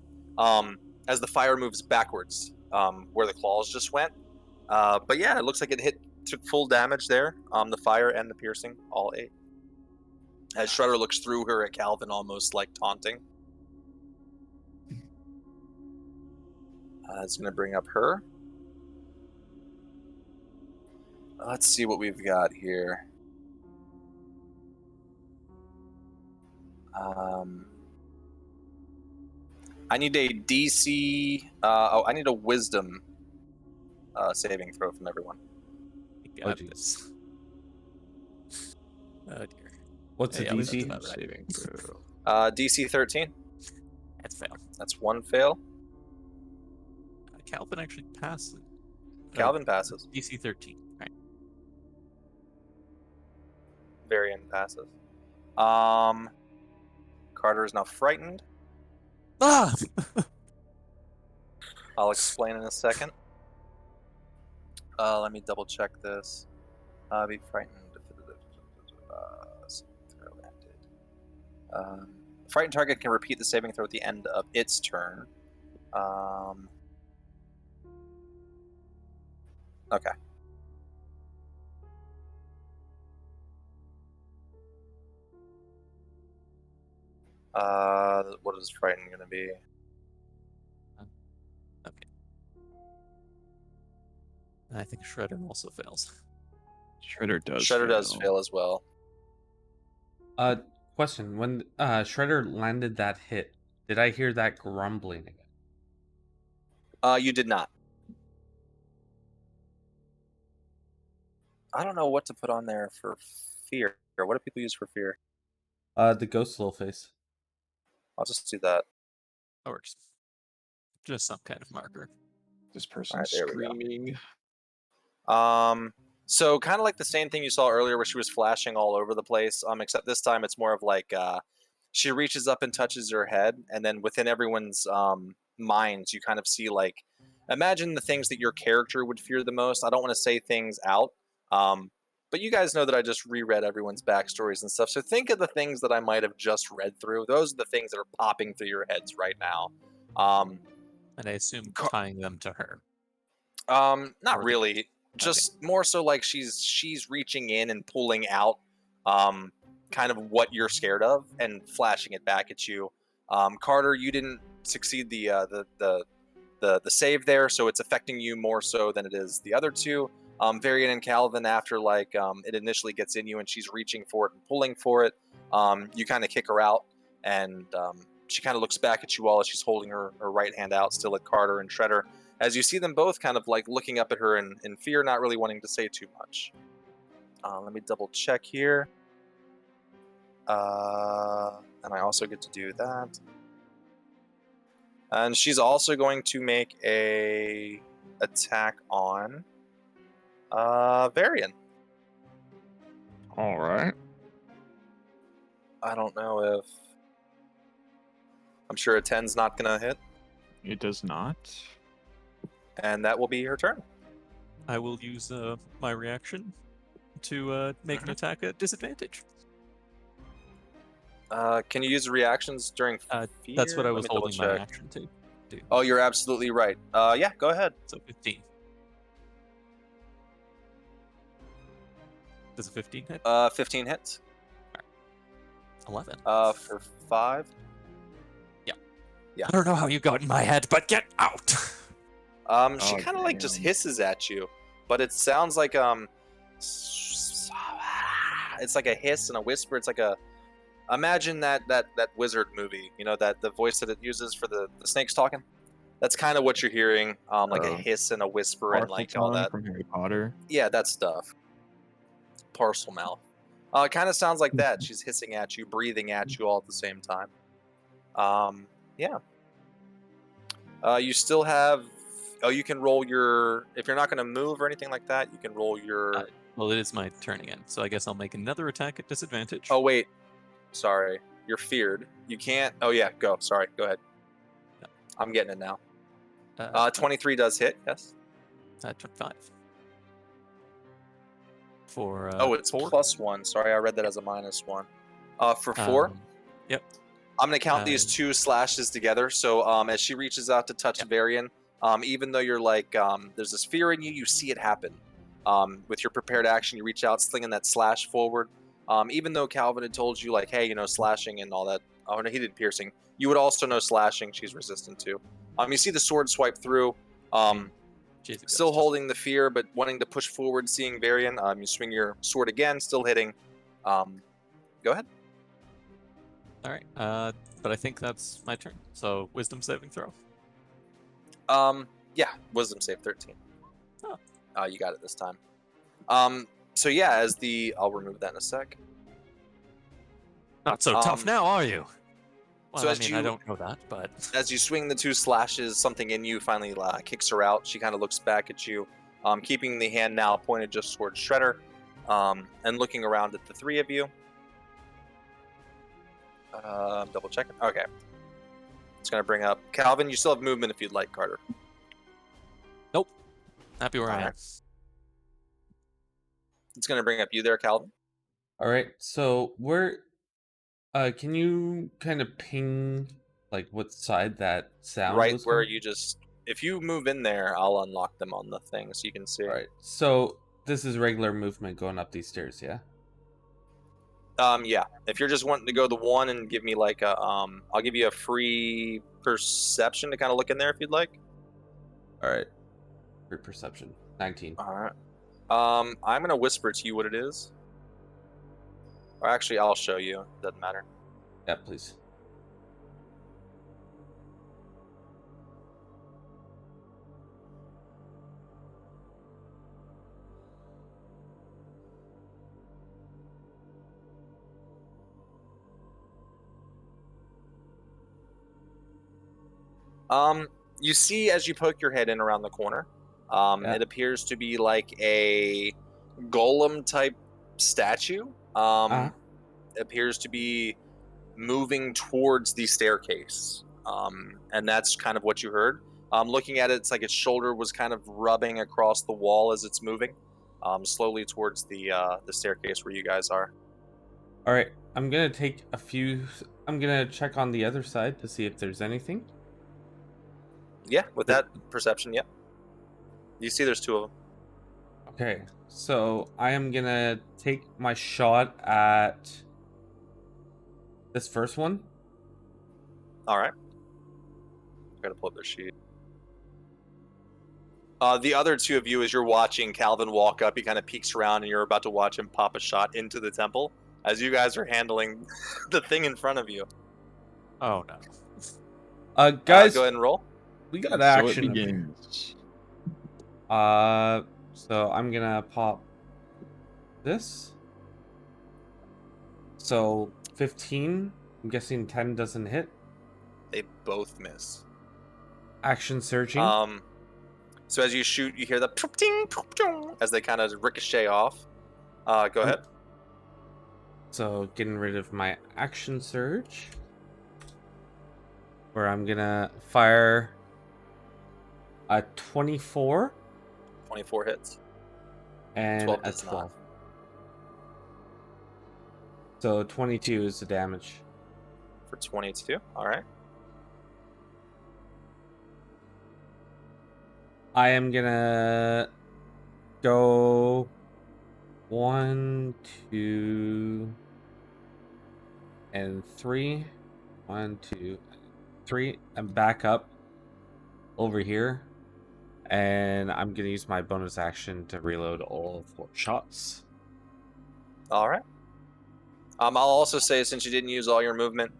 as the fire moves backwards, where the claws just went. But yeah, it looks like it took full damage there. The fire and the piercing, all 8. As Shredder looks through her at Calvin, almost like taunting. It's gonna bring up her. Let's see what we've got here. I need a DC. I need a Wisdom saving throw from everyone. You got geez. this. Oh dear. What's the Yeah, that's DC? about right. saving throw. DC 13. That's fail. That's 1 fail. Calvin actually passes. Calvin passes. DC 13. Right. Varian passes. Carter is now frightened. Ah! I'll explain in a second. Let me double check this. Be frightened. Throw ended. Frightened target can repeat the saving throw at the end of its turn. Okay. What is frightened going to be? Okay. I think Shredder also fails. Shredder does. Shredder does fail as well. Question: when Shredder landed that hit, did I hear that grumbling again? You did not. I don't know what to put on there for fear. What do people use for fear? The ghost little face. I'll just do that. That works. Just some kind of marker. This person Alright, there we go. screaming. So kind of like the same thing you saw earlier where she was flashing all over the place, except this time it's more of like she reaches up and touches her head, and then within everyone's minds you kind of see like, imagine the things that your character would fear the most. I don't want to say things out, But you guys know that I just reread everyone's backstories and stuff. So think of the things that I might have just read through. Those are the things that are popping through your heads right now. And I assume Ca- tying them to her. Not Or the- really. Just more so like she's reaching in and pulling out kind of what you're scared of and flashing it back at you. Carter, you didn't succeed the save there, so it's affecting you more so than it is the other two. Varian and Calvin, after it initially gets in you and she's reaching for it and pulling for it, you kind of kick her out, and she kind of looks back at you all as she's holding her right hand out still at Carter and Shredder, as you see them both kind of like looking up at her in fear, not really wanting to say too much. Let me double check here. And I also get to do that. And she's also going to make a attack on Varian. All right. I don't know if... I'm sure a 10's not going to hit. It does not. And that will be her turn. I will use my reaction to make an attack at disadvantage. Can you use reactions during fear? That's what I Let was me double holding my check. action to do. Oh, you're absolutely right. Yeah, go ahead. So 15. Does a 15 hit? 15 hits. 11. For 5. I don't know how you got in my head, but get out! She Oh, kind of like just damn. hisses at you, but it sounds like it's like a hiss and a whisper. It's like imagine that wizard movie, you know, that the voice that it uses for the snakes talking. That's kind of what you're hearing, like a Oh. hiss and a whisper and like all Parseltongue that. from Harry Potter. Yeah, that stuff. Parcel mouth. It kind of sounds like that. She's hissing at you, breathing at you all at the same time. Yeah. You still have... Oh, you can roll your... If you're not going to move or anything like that, you can roll your... Well, it is my turn again, so I guess I'll make another attack at disadvantage. Oh, wait. Sorry. You're feared. You can't... Oh, yeah. Go. Sorry. Go ahead. Yeah. I'm getting it now. 23 does hit. Yes. 5. For It's 4. +1. Sorry, I read that as a -1. For 4... Yep. I'm going to count these 2 slashes together. So as she reaches out to touch Varian, even though you're like, there's this fear in you, you see it happen. With your prepared action, you reach out, slinging that slash forward. Even though Calvin had told you, like, hey, you know, slashing and all that. Oh, no, he did piercing. You would also know slashing she's resistant to. You see the sword swipe through. Still holding the fear, but wanting to push forward, seeing Varian. You swing your sword again, still hitting. Go ahead. All right, but I think that's my turn. So wisdom saving throw. Yeah, wisdom save 13. Oh. You got it this time. So yeah, I'll remove that in a sec. Not so tough now, are you? Well, So I as mean, I don't know that, but As you swing the 2 slashes, something in you finally kicks her out. She kind of looks back at you, keeping the hand now pointed just towards Shredder, and looking around at the 3 of you. Double checking. Okay. It's going to bring up Calvin. You still have movement if you'd like, Carter. nope. Happy where I am. Alright. It's going to bring up you there, Calvin. All right. So where can you kind of ping like what side that sound Right was where coming? you just... If you move in there, I'll unlock them on the thing so you can see. All right. So this is regular movement going up these stairs, yeah? Yeah. If you're just wanting to go the 1 and give me like a I'll give you a free perception to kind of look in there if you'd like. All right. Free perception. 19. All right. I'm gonna whisper to you what it is. Or actually, I'll show you. Doesn't matter. Yeah, please. You see as you poke your head in around the corner, it appears to be like a golem type statue. It appears to be moving towards the staircase, and that's kind of what you heard. Looking at it, it's like its shoulder was kind of rubbing across the wall as it's moving. slowly towards the staircase where you guys are. All right, I'm gonna take a few. I'm gonna check on the other side to see if there's anything. Yeah, with that perception, yeah. You see there's two of them. Okay, so I am gonna take my shot at this first one. All right. Gotta pull up their sheet. The other two of you, as you're watching Calvin walk up, he kind of peeks around and you're about to watch him pop a shot into the temple as you guys are handling the thing in front of you. Oh no. Guys, Go ahead and roll. we got So it action. begins. So I'm gonna pop this. So 15. I'm guessing 10 doesn't hit. They both miss. Action searching. So as you shoot, you hear the poop ting, poop ting, as they kind of ricochet off. Go ahead. So getting rid of my action surge, where I'm gonna fire a 24 24 hits. and 12 a does 12. not. So 22 is the damage. For 22. All right. I am gonna go 1, 2, and 3. 1, 2, 3, and back up over here. And I'm gonna use my bonus action to reload all 4 shots. All right. I'll also say, since you didn't use all your movement,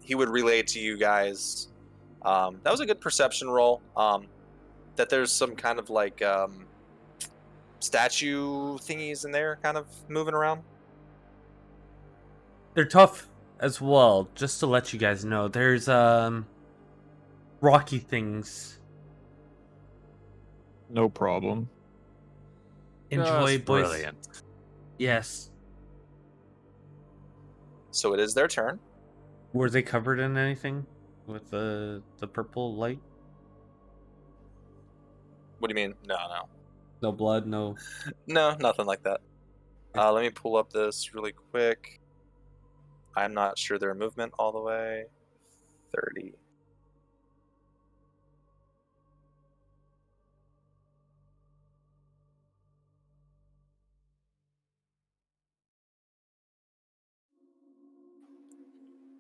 he would relay to you guys. That was a good perception roll. That there's some kind of like statue thingies in there, kind of moving around. They're tough as well, just to let you guys know. There's rocky things. No problem. Enjoy, Just boys. brilliant. Yes. So it is their turn. Were they covered in anything with the purple light? What do you mean? No. No blood, no. No, nothing like that. Let me pull up this really quick. I'm not sure their movement all the way. 30.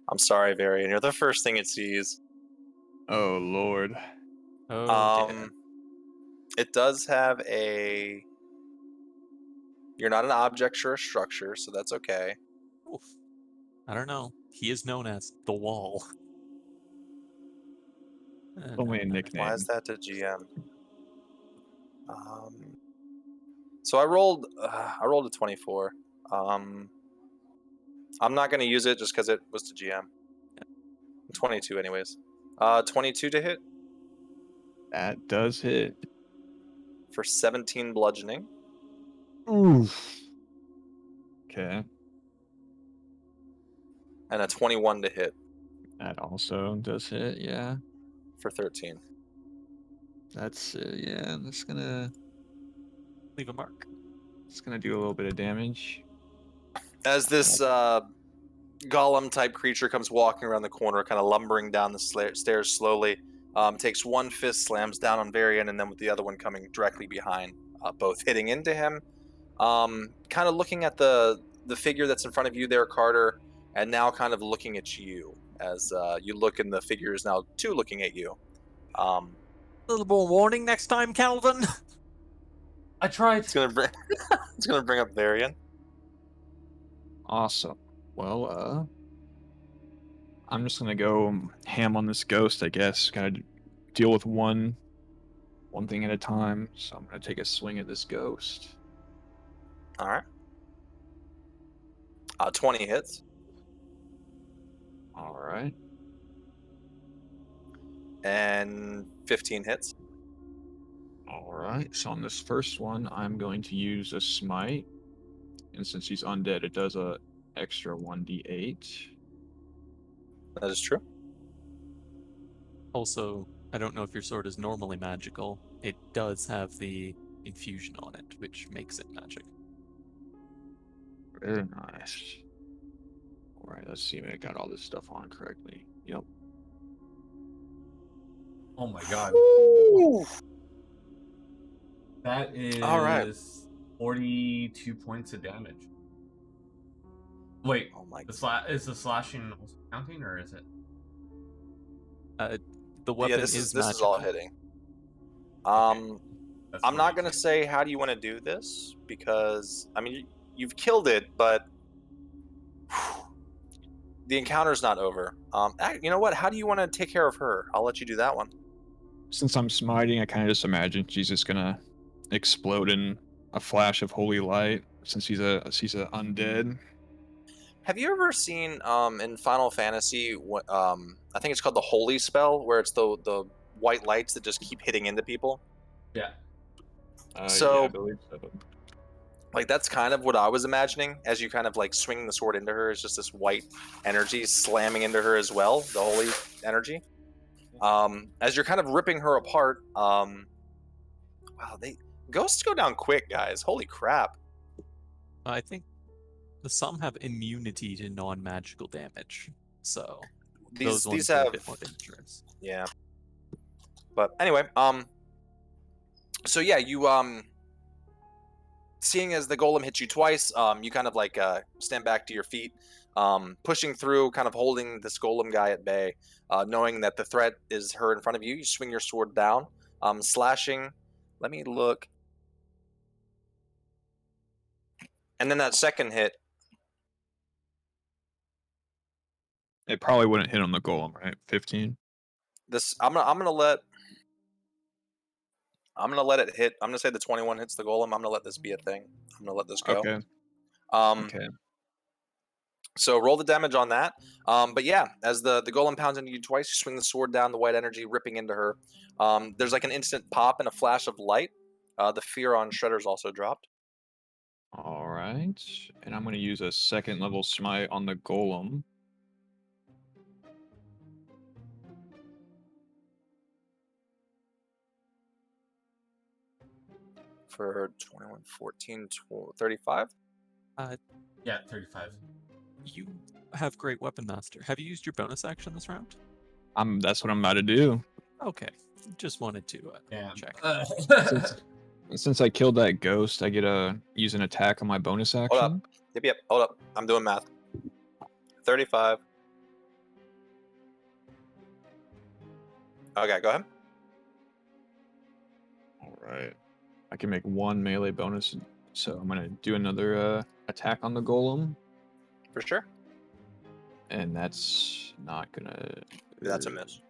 I'm sorry, Varian. You're the first thing it sees. Oh Lord. Oh dear. It does have a... You're not an object or a structure, so that's okay. Oof. I don't know. He is known as the Wall. Only a nickname. Why is that to GM? So I rolled a 24. I'm not going to use it just because it was to GM. 22 anyways. 22 to hit That does hit. for 17 bludgeoning. Oof. Okay. And a 21 to hit That also does hit, yeah. for 13. That's yeah, that's gonna Leave a mark. it's gonna do a little bit of damage. As this golem type creature comes walking around the corner, kind of lumbering down the stairs slowly, takes one fist, slams down on Varian, and then with the other one coming directly behind, both hitting into him. Kind of looking at the figure that's in front of you there, Carter, and now kind of looking at you as you look, and the figure is now too looking at you. A little more warning next time, Calvin. I tried. It's gonna bring up Varian. Awesome. Well, I'm just gonna go ham on this ghost, I guess. Kind of deal with one thing at a time. So I'm gonna take a swing at this ghost. All right. 20 hits. All right. And 15 hits. All right. So on this first one, I'm going to use a smite, and since he's undead, it does a extra 1d8. That is true. Also, I don't know if your sword is normally magical. It does have the infusion on it, which makes it magic. Very nice. All right, let's see if I got all this stuff on correctly. Yep. Oh my god. Ooh. That is All right. 42 points of damage. Wait, Oh my. is the slashing also counting, or is it? The weapon Yeah, this is is all magical. hitting. That's I'm not gonna 42. say how do you want to do this because I mean you've killed it, but the encounter's not over. You know what? How do you want to take care of her? I'll let you do that one. Since I'm smiting, I kind of just imagine she's just gonna explode in a flash of holy light. Since she's a undead. Have you ever seen in Final Fantasy what I think it's called the Holy Spell, where it's the white lights that just keep hitting into people? Yeah. So- yeah, I believe so. Like that's kind of what I was imagining as you kind of like swing the sword into her. It's just this white energy slamming into her as well, the holy energy. As you're kind of ripping her apart. Wow, ghosts go down quick, guys. Holy crap! I think some have immunity to non-magical damage, so those ones These are have a bit more dangerous. yeah. But anyway, so yeah, you seeing as the golem hits you twice, you kind of like stand back to your feet, pushing through, kind of holding this golem guy at bay, knowing that the threat is her in front of you. You swing your sword down, slashing. Let me look. And then that second hit, It probably wouldn't hit on the golem, right? 15. this I'm gonna let it hit. I'm gonna say the 21 hits the golem. I'm gonna let this be a thing. I'm gonna let this go. Okay. Um, Okay. So roll the damage on that. But yeah, as the golem pounds into you twice, you swing the sword down, the white energy ripping into her. There's like an instant pop and a flash of light. The fear on Shredder's also dropped. All right. And I'm gonna use a second level smite on the golem. For 21, 14, 35. Yeah, 35. You have great weapon master. Have you used your bonus action this round? That's what I'm about to do. Okay, just wanted to Yeah. check. Since I killed that ghost, I get to use an attack on my bonus action. Hold up. Yep. Hold up. I'm doing math. 35. Okay, go ahead. All right. I can make one melee bonus, so I'm gonna do another attack on the golem, For sure. and that's not gonna. That's a miss.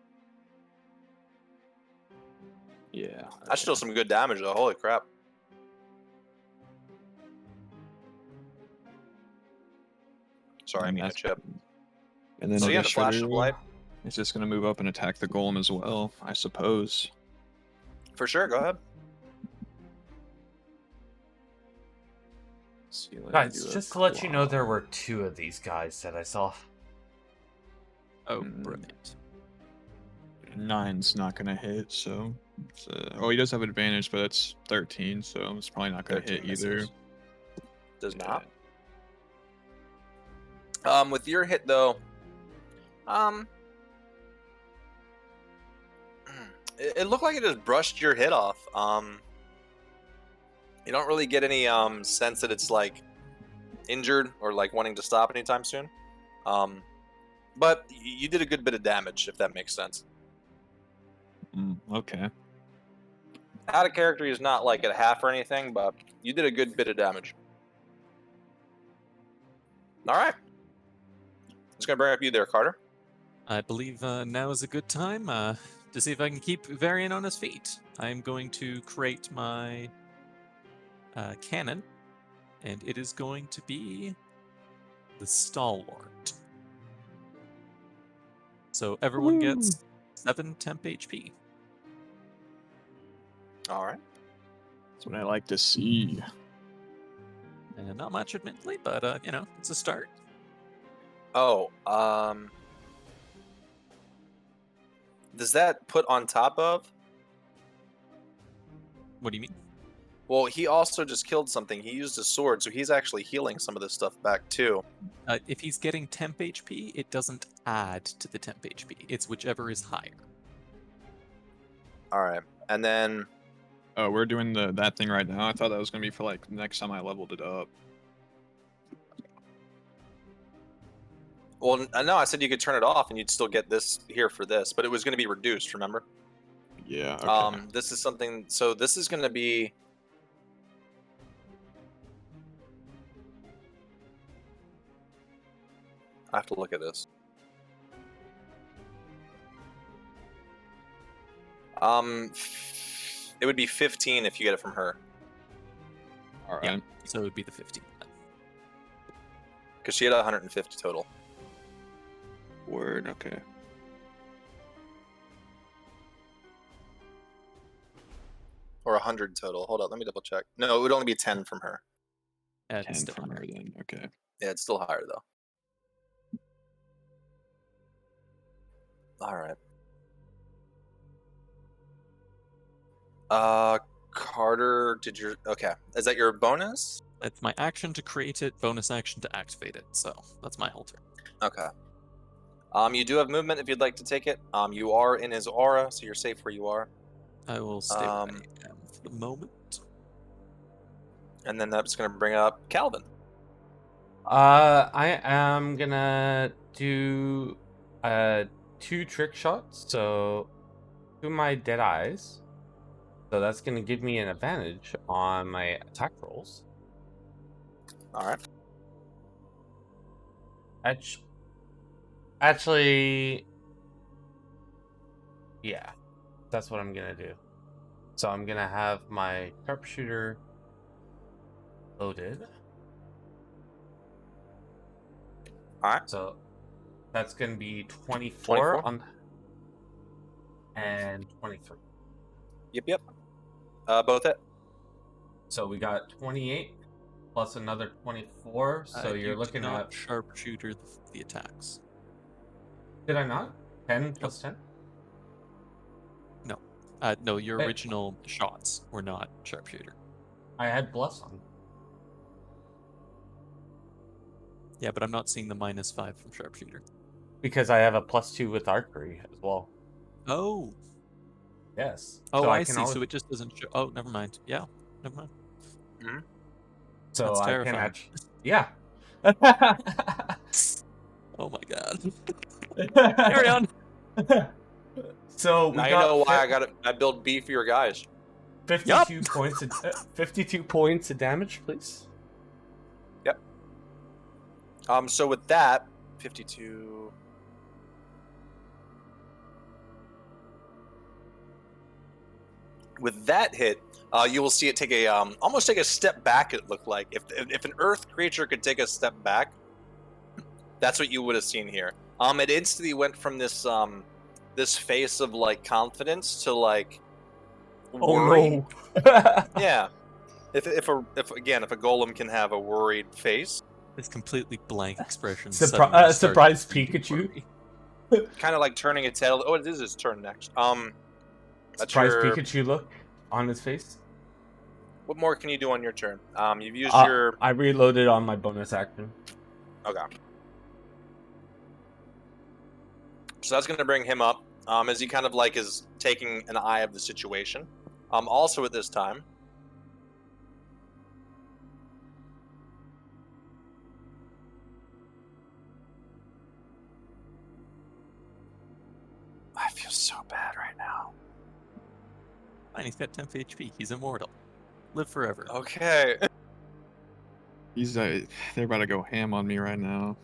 Yeah. That's still some good damage though. Holy crap. Sorry, I And mean a that's- chip. And then So the yeah, the flash of Shredder light. is just gonna move up and attack the golem as well, I suppose. For sure, go ahead. Let's see, let me Guys, do a just to let you know, there claw. were 2 of these guys that I saw. Oh, Mm. brilliant. 9's not gonna hit, so he does have advantage, but it's 13, so it's probably not gonna 13 hit either. misses. Does Yeah. not. With your hit though, it looked like it just brushed your hit off. You don't really get any sense that it's like injured or like wanting to stop anytime soon. But you did a good bit of damage, if that makes sense. Okay. Out of character, he's not like at half or anything, but you did a good bit of damage. All right. Just gonna bring up you there, Carter. I believe now is a good time to see if I can keep Varian on his feet. I'm going to create my cannon, and it is going to be the Stalwart. So everyone gets 7 temp HP. All right. That's what I like to see. And not much, admittedly, but it's a start. Oh, does that put on top of? What do you mean? Well, he also just killed something. He used a sword, so he's actually healing some of this stuff back too. If he's getting temp HP, it doesn't add to the temp HP. It's whichever is higher. All right, and then Oh, we're doing that thing right now. I thought that was gonna be for like next time I leveled it up. well, no, I said you could turn it off and you'd still get this here for this, but it was going to be reduced. Remember? Yeah. Okay. This is something. So this is going to be. I have to look at this. It would be 15 if you get it from her, All right. Yeah. So it would be the 15. because she had 150 total. Word. Okay. Or 100 total. Hold on, let me double check. No, it would only be 10 from her. It's 10 still from higher. her then. Okay. Yeah, it's still higher though. All right. Carter, okay? Is that your bonus? That's my action to create it, bonus action to activate it. So that's my whole turn. Okay. You do have movement if you'd like to take it. You are in his aura, so you're safe where you are. I will stay where I am for the moment. And then that's going to bring up Calvin. I am gonna do 2 trick shots, so 2 of my dead eyes. So that's gonna give me an advantage on my attack rolls. All right. Actually, yeah, that's what I'm gonna do. So I'm gonna have my sharpshooter loaded. All right. So that's gonna be 24? on and 23. Yep. Both it. So we got 28 plus another 24. So you're You looking did not at. sharpshooter the attacks. Did I not? 10 plus 10? No, your Hey. original shots were not sharpshooter. I had plus on. Yeah, but I'm not seeing the -5 from sharpshooter. Because I have a +2 with archery as well. Oh. Yes. Oh, So I can see. always- So it just doesn't show. Oh, never mind. Yeah, never mind. So That's I can terrifying. actually. Yeah. Oh my god. Carry on. So we Now you got know why I build beefier guys. 52 points. 52 points of damage, please. So with that, 52. With that hit, you will see it take a almost take a step back. It looked like if an Earth creature could take a step back, that's what you would have seen here. It instantly went from this this face of like confidence to like worry. Oh no. Yeah. If a golem can have a worried face, This completely blank expression. Surprise suddenly started to Pikachu. worry. kind of like turning its tail. Oh, it is his turn next. That's Surprise your. Pikachu look on his face. What more can you do on your turn? You've used your. I reloaded on my bonus action. Okay. So that's going to bring him up as he kind of like is taking an eye of the situation. Also at this time. I feel so bad right now. Fine, he's got 10 HP. He's immortal. Live forever. Okay. They're about to go ham on me right now.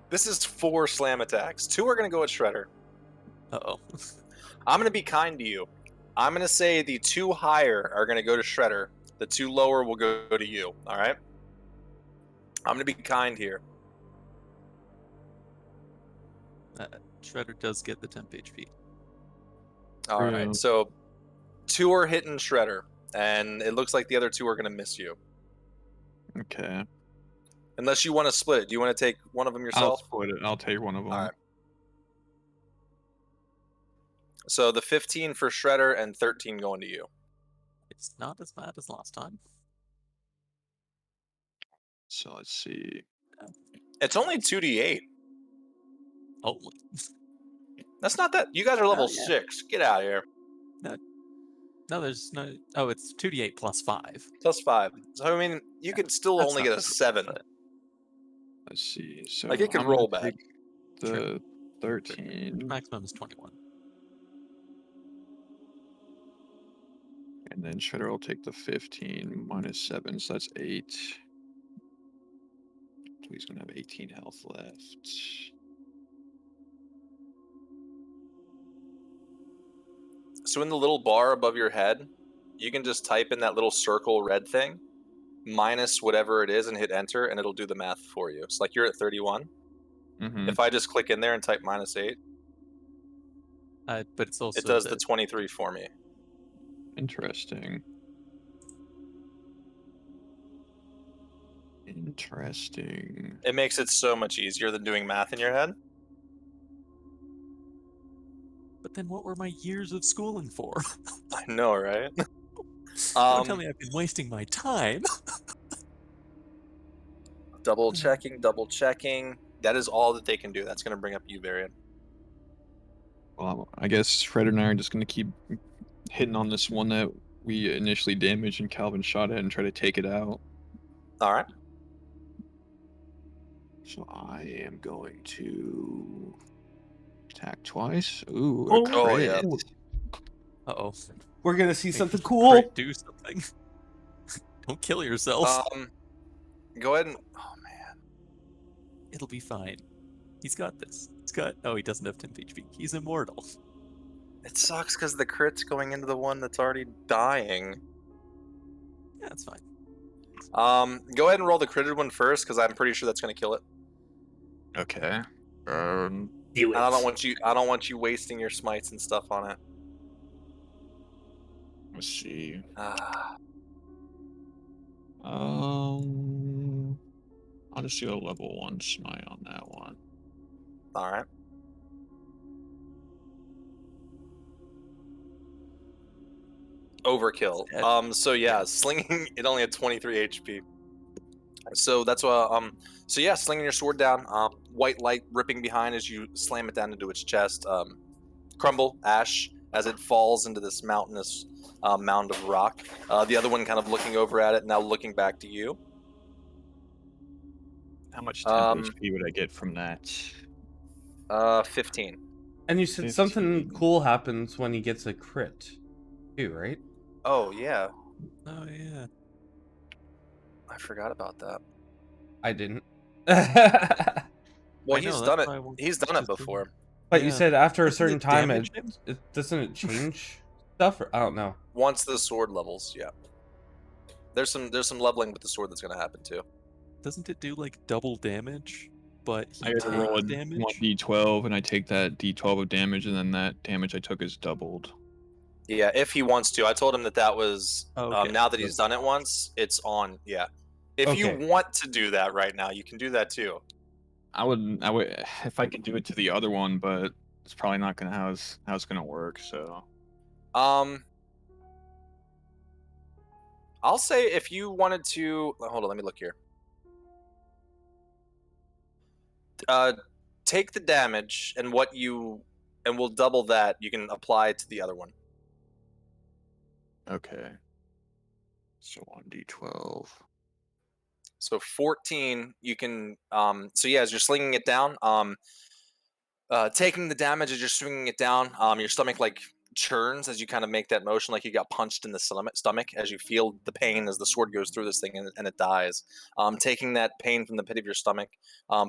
This is 4 slam attacks. 2 are going to go at Shredder. Uh-oh. I'm going to be kind to you. I'm going to say the 2 higher are going to go to Shredder. The 2 lower will go to you. All right? I'm going to be kind here. Shredder does get the temp HP. All True. right. So 2 are hitting Shredder, and it looks like the other 2 are going to miss you. Okay. Unless you want to split it. Do you want to take one of them I'll yourself? split it. I'll take one of them. All right. So the 15 for Shredder and 13 going to you. It's not as bad as last time. So let's see. It's only 2d8. Holy. That's not that. You guys are level yeah. 6. Get out of here. No, there's no. Oh, it's 2d8 plus 5. Plus 5. So, I mean, you could still That's only not get a terrible, 7. but Let's see. So Like, it could I'm gonna roll back. take the 13, maximum is 21. and then Shredder will take the 15 minus 7, so that's 8. So he's gonna have 18 health left. So in the little bar above your head, you can just type in that little circle red thing, minus whatever it is, and hit enter, and it'll do the math for you. So like you're at 31. Mm-hmm. If I just click in there and type -8, But it's also it does the 23 for me. Interesting. Interesting. It makes it so much easier than doing math in your head. But then what were my years of schooling for? I know, right? Don't tell me I've been wasting my time. Double checking. That is all that they can do. That's going to bring up you, Varian. Well, I guess Shredder and I are just gonna keep hitting on this one that we initially damaged and Calvin shot at and try to take it out. All right. So I am going to attack twice. Ooh, a Oh, crit. yeah. Uh-oh. We're gonna see Make something the cool. crit do something. Don't kill yourself. Go ahead and... Oh, man. It'll be fine. He's got this. Oh, he doesn't have 10 HP. He's immortal. It sucks because the crit's going into the one that's already dying. Yeah, that's fine. Go ahead and roll the critted one first, because I'm pretty sure that's going to kill it. Okay. Do And it. I don't want you wasting your smites and stuff on it. Let's see. Ah. I'll just do a level 1 smite on that one. All right. Overkill. So yeah, slinging it only had 23 HP. So that's what. So yeah, slinging your sword down. White light ripping behind as you slam it down into its chest. Crumble, ash as it falls into this mountainous mound of rock. The other one kind of looking over at it, now looking back to you. How much temp HP would I get from that? 15. And you said something cool happens when he gets a crit, too, right? Oh yeah, Oh, yeah. I forgot about that. I didn't. Well, I know, he's that's done it. why I wanted He's to done it just do before. But you Yeah. said after a Doesn't certain it time, damage him? doesn't it change stuff? Or, I don't know. Once the sword levels, yeah. There's some leveling with the sword that's gonna happen too. Doesn't it do like double damage? But he I gotta roll takes a damage? 1d12, and I take that d12 of damage, and then that damage I took is doubled. Yeah, if he wants to. I told him that was Okay. now that he's done it once, it's on. Yeah, if you Okay. want to do that right now, you can do that too. I would, if I could do it to the other one, but it's probably not gonna how it's gonna work. So, I'll say if you wanted to. Hold on, let me look here. Take the damage and we'll double that. You can apply it to the other one. okay. So 1d12. So 14, you can. So yeah, as you're slinging it down, taking the damage as you're swinging it down, your stomach like churns as you kind of make that motion, like you got punched in the stomach as you feel the pain as the sword goes through this thing and it dies. Taking that pain from the pit of your stomach,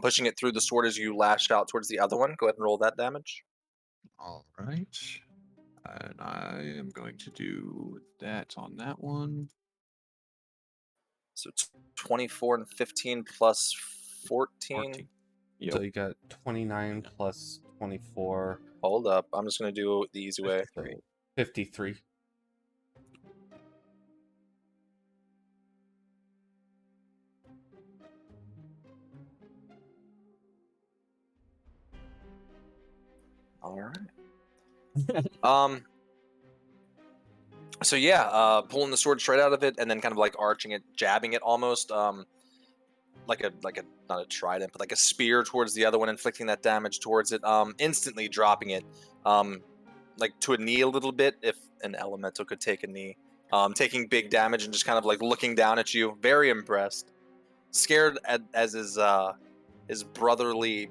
pushing it through the sword as you lash out towards the other one. Go ahead and roll that damage. All right. And I am going to do that on that one. So 24 and 15 plus 14. 14. Yep. So you got 29 plus 24. Hold up. I'm just going to do it the easy way. 53. All right. So yeah, pulling the sword straight out of it, and then kind of like arching it, jabbing it almost, like a not a trident, but like a spear towards the other one, inflicting that damage towards it. Instantly dropping it, like to a knee a little bit, if an elemental could take a knee. Taking big damage and just kind of like looking down at you, very impressed, scared as his brotherly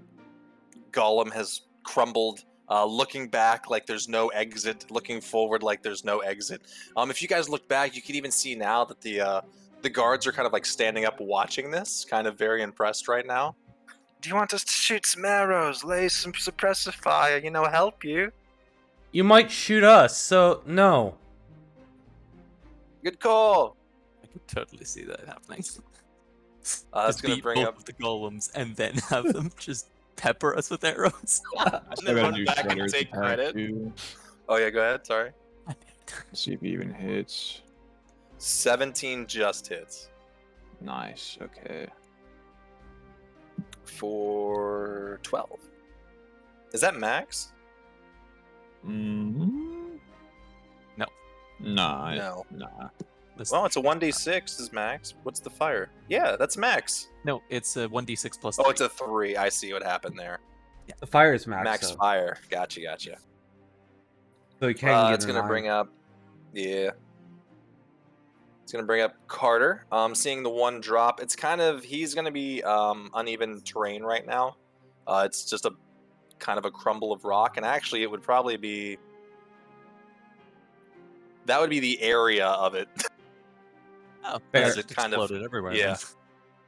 golem has crumbled. Looking back like there's no exit, looking forward like there's no exit. If you guys look back, you can even see now that the guards are kind of like standing up watching this, kind of very impressed right now. Do you want us to shoot some arrows, lay some suppressive fire, help you? You might shoot us, so no. Good call. I could totally see that happening. That's Just gonna beat bring both up. of the golems and then have them just pepper us with arrows. And then run back and Shredder's take attack, credit. too. Oh yeah, go ahead. Sorry. See if he even hits. 17 just hits Nice. Okay. for 12. Is that max? Mm-hmm. No. Nah. No. Nah. Well, it's a 1d6 is max. What's the fire? Yeah, that's max. No, it's a 1d6 plus 3. Oh, it's a 3. I see what happened there. The fire is max. Max so. fire. Gotcha. So you can get It's gonna bring up. Yeah. It's gonna bring up Carter. Seeing the one drop, it's kind of he's gonna be uneven terrain right now. It's just a kind of a crumble of rock, and actually, it would probably be. That would be the area of it. Oh, Fair. as As it it kind of- exploded everywhere. yeah.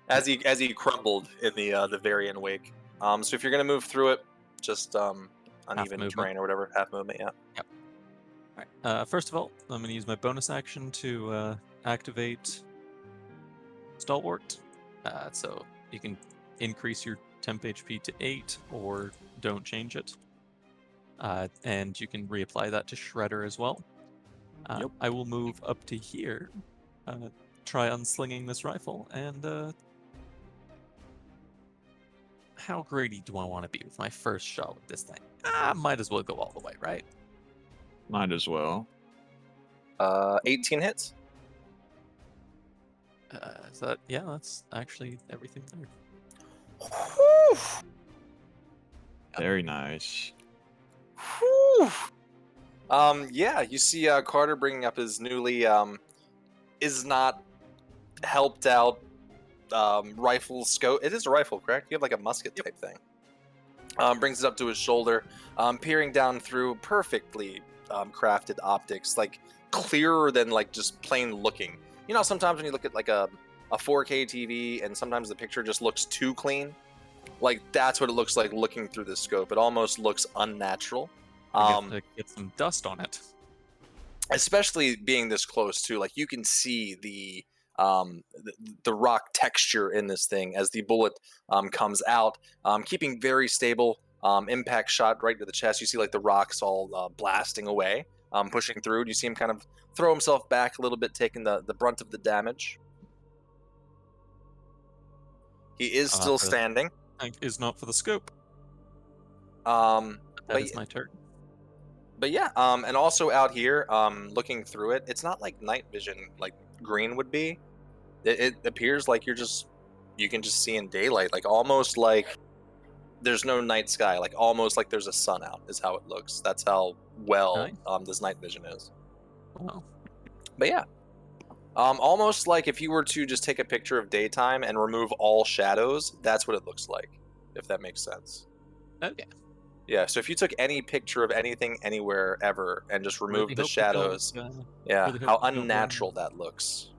then. as he crumbled in the Varian wake. So if you're gonna move through it, just uneven movement. terrain or whatever, half movement, yeah. Alright, first of all, I'm going to use my bonus action to activate Stalwart. So you can increase your temp HP to 8 or don't change it. And you can reapply that to Shredder as well. I will move up to here, try unslinging this rifle, and how greedy do I want to be with my first shot with this thing? Might as well go all the way, right? Might as well. 18 hits. Yeah, that's actually everything there. Whew. Very nice. Whew. Yeah, you see Carter bringing up his newly is not helped out rifle scope. It is a rifle, correct? You have like a musket type thing. Brings it up to his shoulder, peering down through perfectly crafted optics, like clearer than like just plain looking. You know, sometimes when you look at like a 4K TV and sometimes the picture just looks too clean. Like that's what it looks like looking through the scope. It almost looks unnatural. We have to get some dust on it. Especially being this close too, like you can see the rock texture in this thing as the bullet comes out, keeping very stable. Impact shot right to the chest. You see like the rocks all blasting away, pushing through. You see him kind of throw himself back a little bit, taking the brunt of the damage. He is still standing. Is not for the scope. That That is my turn. But yeah, and also out here, looking through it, it's not like night vision like green would be. It appears like you can just see in daylight, like almost like there's no night sky, like almost like there's a sun out is how it looks. That's how well Nice. this night vision is. Wow. But yeah, almost like if you were to just take a picture of daytime and remove all shadows, that's what it looks like, if that makes sense. Okay. Yeah, so if you took any picture of anything anywhere ever and just removed the shadows, yeah, really hope how we don't unnatural that looks.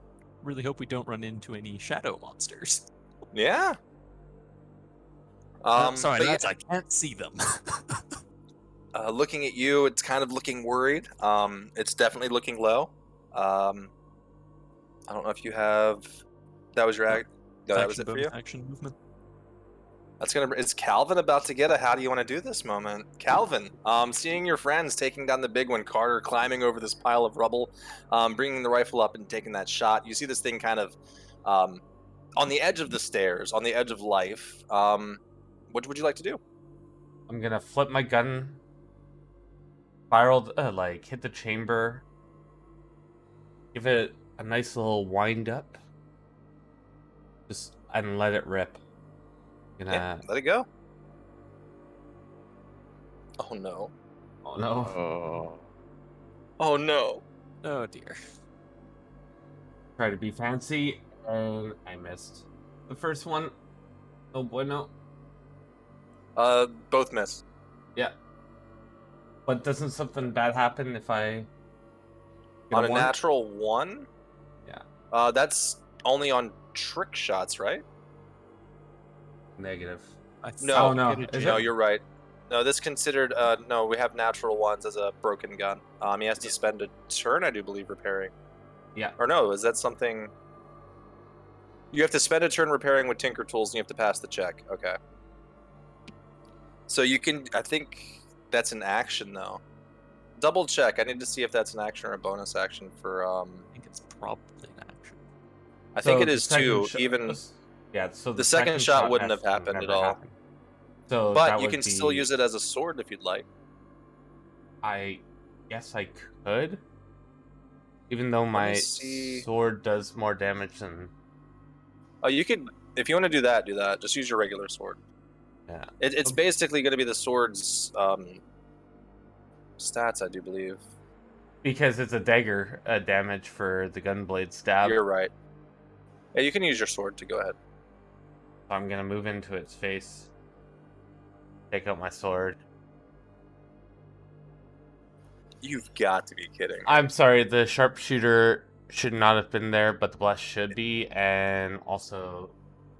Really hope we don't run into any shadow monsters. Yeah. Sorry, but lads, I can't see them. looking at you, it's kind of looking worried. It's definitely looking low. I don't know if you have. That was your act. No, that was it for you. Action movement. That's gonna. Is Calvin about to get a? How do you want to do this moment, Calvin? Seeing your friends taking down the big one, Carter climbing over this pile of rubble, bringing the rifle up and taking that shot. You see this thing kind of on the edge of the stairs, on the edge of life. What would you like to do? I'm gonna flip my gun, spiral, like hit the chamber, give it a nice little wind up. Just and let it rip. Yeah, let it go. Oh no. Oh no. Oh. Oh no. Oh dear. Try to be fancy, and I missed the first one. Oh boy, no. Both miss. Yeah. But doesn't something bad happen if I get On a one? natural 1? Yeah. That's only on trick shots, right? Negative. No. Oh no. Is No, it? you're right. No, this considered. No, we have natural ones as a broken gun. He has to spend a turn, I do believe, repairing. Yeah. Or no, is that something? You have to spend a turn repairing with Tinker Tools, and you have to pass the check. Okay. So you can. I think that's an action, though. Double check. I need to see if that's an action or a bonus action for. I think it's probably an action. I think So it the is second too. shot- Even. Yeah. So The second shot wouldn't has have happened never at all. happened. So But that you would can still be- use it as a sword if you'd like. I guess I could. Even though my see. sword does more damage than. Oh, you could. If you want to do that, do that. Just use your regular sword. Yeah. It's basically going to be the sword's stats, I do believe. Because it's a dagger damage for the gunblade stab. You're right. Yeah, you can use your sword to go ahead. So I'm gonna move into its face. Take out my sword. You've got to be kidding. I'm sorry, the sharpshooter should not have been there, but the blast should be, and also,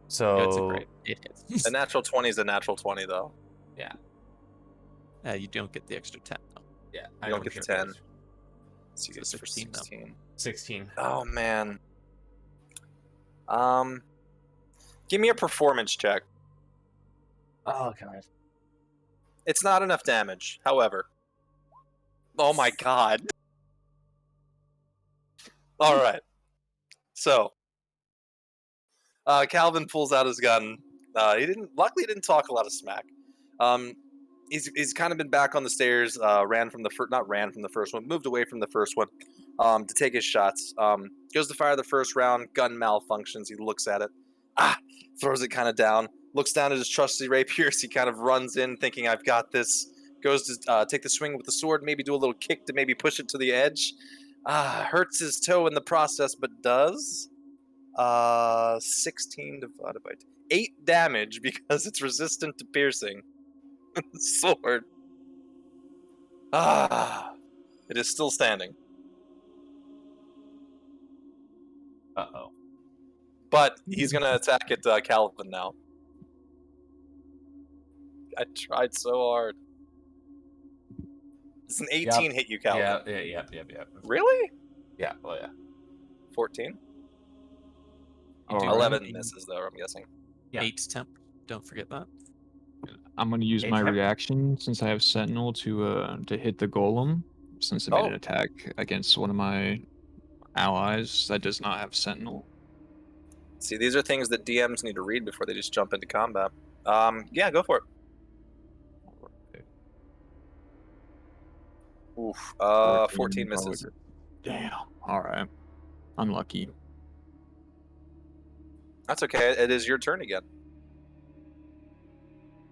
so Yeah, it's a great. It is. A natural 20 is a natural 20, though. You don't get the extra 10 though. yeah, I don't get the 10. See, So it's for 16 though. 16. 16. Oh man. Give me a performance check. Oh god. It's not enough damage, however. Oh my god. All right. So, Calvin pulls out his gun. Luckily, he didn't talk a lot of smack. He's kind of been back on the stairs. Not ran from the first one. Moved away from the first one, to take his shots. Goes to fire the first round. Gun malfunctions. He looks at it. Throws it kind of down. Looks down at his trusty rapier. He kind of runs in, thinking, "I've got this." Goes to take the swing with the sword. Maybe do a little kick to maybe push it to the edge. Hurts his toe in the process, but does. 16 divided by 8 damage because it's resistant to piercing. Sword. It is still standing. Uh-oh. But he's gonna attack at Calvin now. I tried so hard. It's an 18 hit you, Calvin. Yeah. Really? Yeah, oh yeah. 14? All 11 right. misses, though, I'm guessing. Yeah. 8 temp. Don't forget that. I'm going to use my Attack. reaction since I have Sentinel to hit the golem, since it made an attack against one of my allies that does not have Sentinel. See, these are things that DMs need to read before they just jump into combat. Yeah, go for it. Oof. 14 misses. Damn. All right. Unlucky. That's okay. It is your turn again.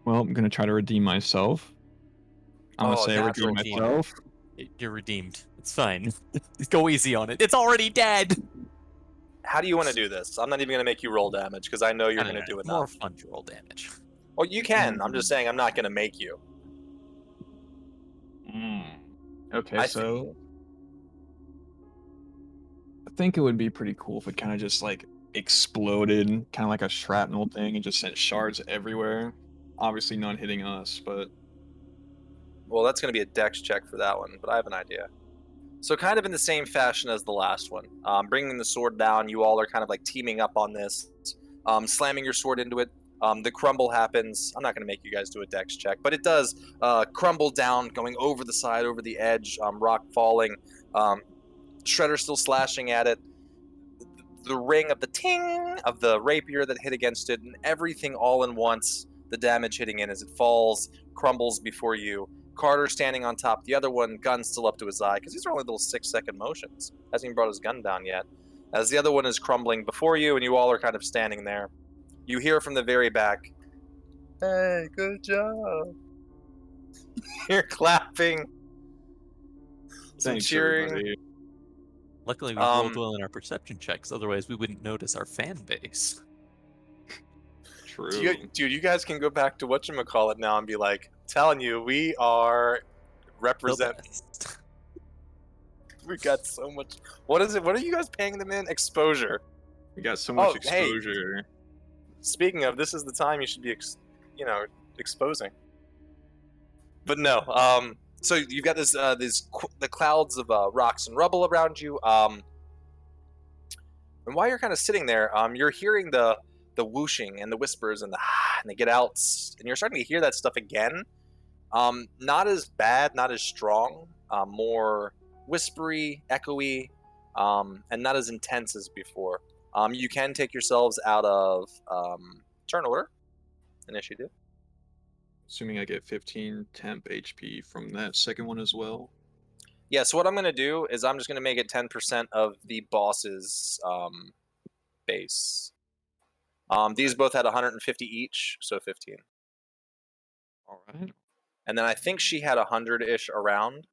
Well, I'm gonna try to redeem myself. I'm gonna say I natural redeem 20. myself. You're redeemed. It's fine. Go easy on it. It's already dead. How do you want to do this? I'm not even going to make you roll damage because I know you're going to do More enough. fun to roll damage. Well, you can. I'm just saying I'm not going to make you. Okay, I so I think it would be pretty cool if it kind of just like exploded, kind of like a shrapnel thing, and just sent shards everywhere. Obviously, not hitting us, but Well, that's going to be a dex check for that one, but I have an idea. So kind of in the same fashion as the last one. Bringing the sword down, you all are kind of like teaming up on this. Slamming your sword into it. The crumble happens. I'm not going to make you guys do a dex check, but it does crumble down, going over the side, over the edge, rock falling. Shredder still slashing at it. The ring of the ting of the rapier that hit against it, and everything all in once. The damage hitting in as it falls, crumbles before you, Carter standing on top. The other one, gun still up to his eye, because these are only little 6-second motions. Hasn't even brought his gun down yet. As the other one is crumbling before you, and you all are kind of standing there, you hear from the very back, "Hey, good job." You're clapping. Some Thanks, cheering. everybody. Luckily, we rolled well in our perception checks. Otherwise, we wouldn't notice our fan base. True. Dude, you guys can go back to whatchamacallit now and be like, telling you, we are The representing. best. We got so much. What is it? What are you guys paying them in? Exposure. We got so much Oh, hey. exposure. Speaking of, this is the time you should be, exposing. But no. So you've got the clouds of rocks and rubble around you. And while you're kind of sitting there, you're hearing the whooshing and the whispers and and the get outs, and you're starting to hear that stuff again. Not as bad, not as strong, more whispery, echoey, and not as intense as before. You can take yourselves out of turn order initiative. Assuming I get 15 temp HP from that second one as well. Yeah, so what I'm going to do is I'm just going to make it 10% of the boss's base. These both had 150 each, so 15. All right. And then I think she had 100-ish around.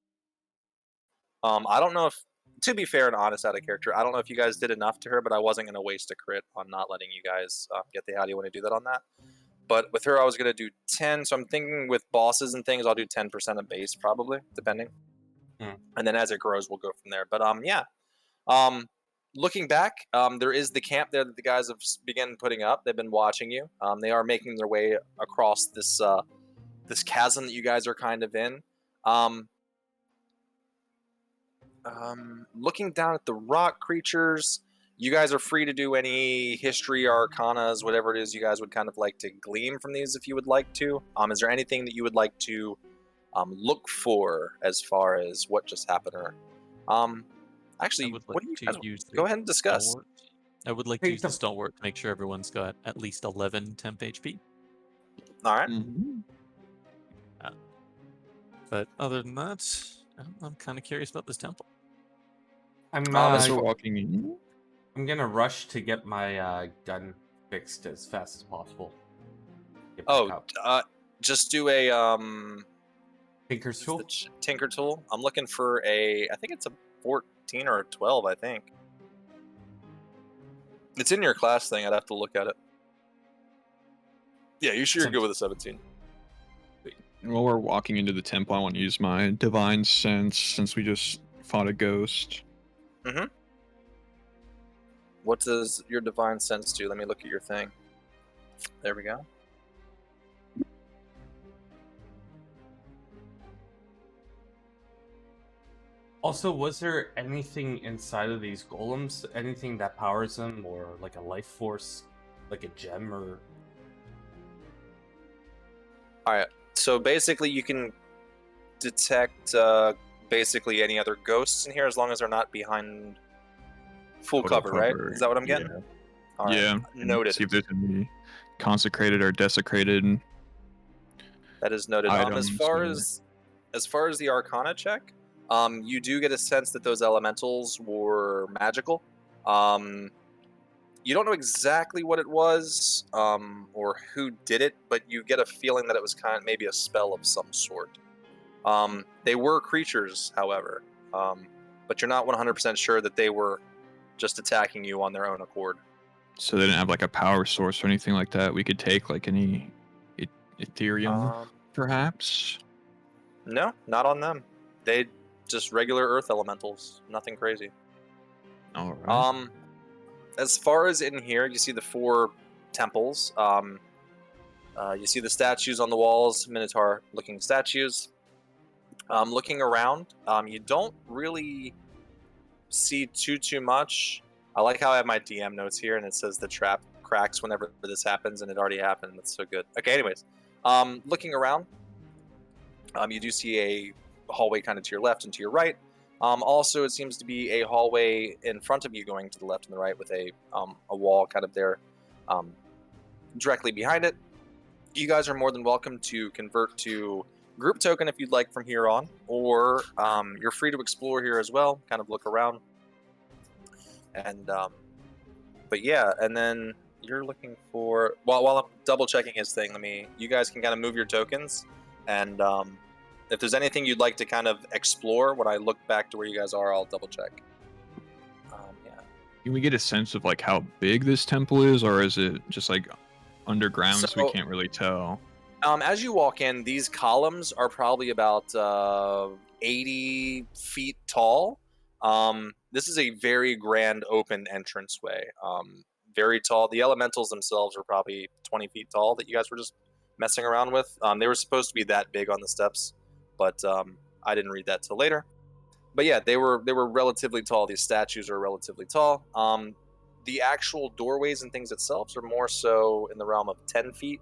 I don't know if, to be fair and honest out of character, I don't know if you guys did enough to her, but I wasn't going to waste a crit on not letting you guys get the how do you want to do that on that. But with her, I was going to do 10, so I'm thinking with bosses and things, I'll do 10% of base, probably, depending. And then as it grows, we'll go from there. But yeah. Looking back, there is the camp there that the guys have begun putting up. They've been watching you. They are making their way across this this chasm that you guys are kind of in. Looking down at the rock creatures, you guys are free to do any history, arcanas, whatever it is you guys would kind of like to glean from these if you would like to. Is there anything that you would like to look for as far as what just happened? Or actually, what do you guys go ahead and discuss? Stalwart. I would like to use the stalwart to make sure everyone's got at least 11 temp HP. All right. Mm-hmm. But other than that, I'm kind of curious about this temple. As we're walking in. I'm gonna rush to get my gun fixed as fast as possible. Just do a Tinker's tool. Tinker tool. I'm looking for I think it's a 14 or a 12. I think it's in your class thing. I'd have to look at it. Yeah, you sure you're good with a 17. While we're walking into the temple, I want to use my divine sense since we just fought a ghost. Mm-hmm. What does your divine sense do? Let me look at your thing. There we go. Also, was there anything inside of these golems? Anything that powers them, or like a life force, like a gem, or? All right. So basically, you can detect basically any other ghosts in here as long as they're not behind full cover, right? Is that what I'm getting? Yeah. All right. Yeah. Noted. See if there's any consecrated or desecrated. That is noted. Items, as far as the Arcana check, you do get a sense that those elementals were magical. You don't know exactly what it was or who did it, but you get a feeling that it was kind of maybe a spell of some sort. They were creatures, however, but you're not 100% sure that they were just attacking you on their own accord. So they didn't have like a power source or anything like that. We could take like any Ethereum, perhaps. No, not on them. They just regular earth elementals. Nothing crazy. All right. As far as in here, you see the 4 temples. You see the statues on the walls, Minotaur-looking statues. Looking around, you don't really see too much. I like how I have my DM notes here, and it says the trap cracks whenever this happens, and it already happened. That's so good. Okay, anyways, looking around, you do see a hallway kind of to your left and to your right. Also, it seems to be a hallway in front of you going to the left and the right with a wall kind of there directly behind it. You guys are more than welcome to convert to group token if you'd like from here on, or you're free to explore here as well, kind of look around. And but yeah, and then you're looking for while I'm double checking his thing, you guys can kind of move your tokens, and if there's anything you'd like to kind of explore, when I look back to where you guys are, I'll double check. Yeah. Can we get a sense of like how big this temple is, or is it just like underground so we can't really tell? As you walk in, these columns are probably about 80 feet tall. This is a very grand open entranceway. Very tall. The elementals themselves are probably 20 feet tall that you guys were just messing around with. They were supposed to be that big on the steps, but I didn't read that till later. But yeah, they were relatively tall. These statues are relatively tall. The actual doorways and things itself are more so in the realm of 10 feet.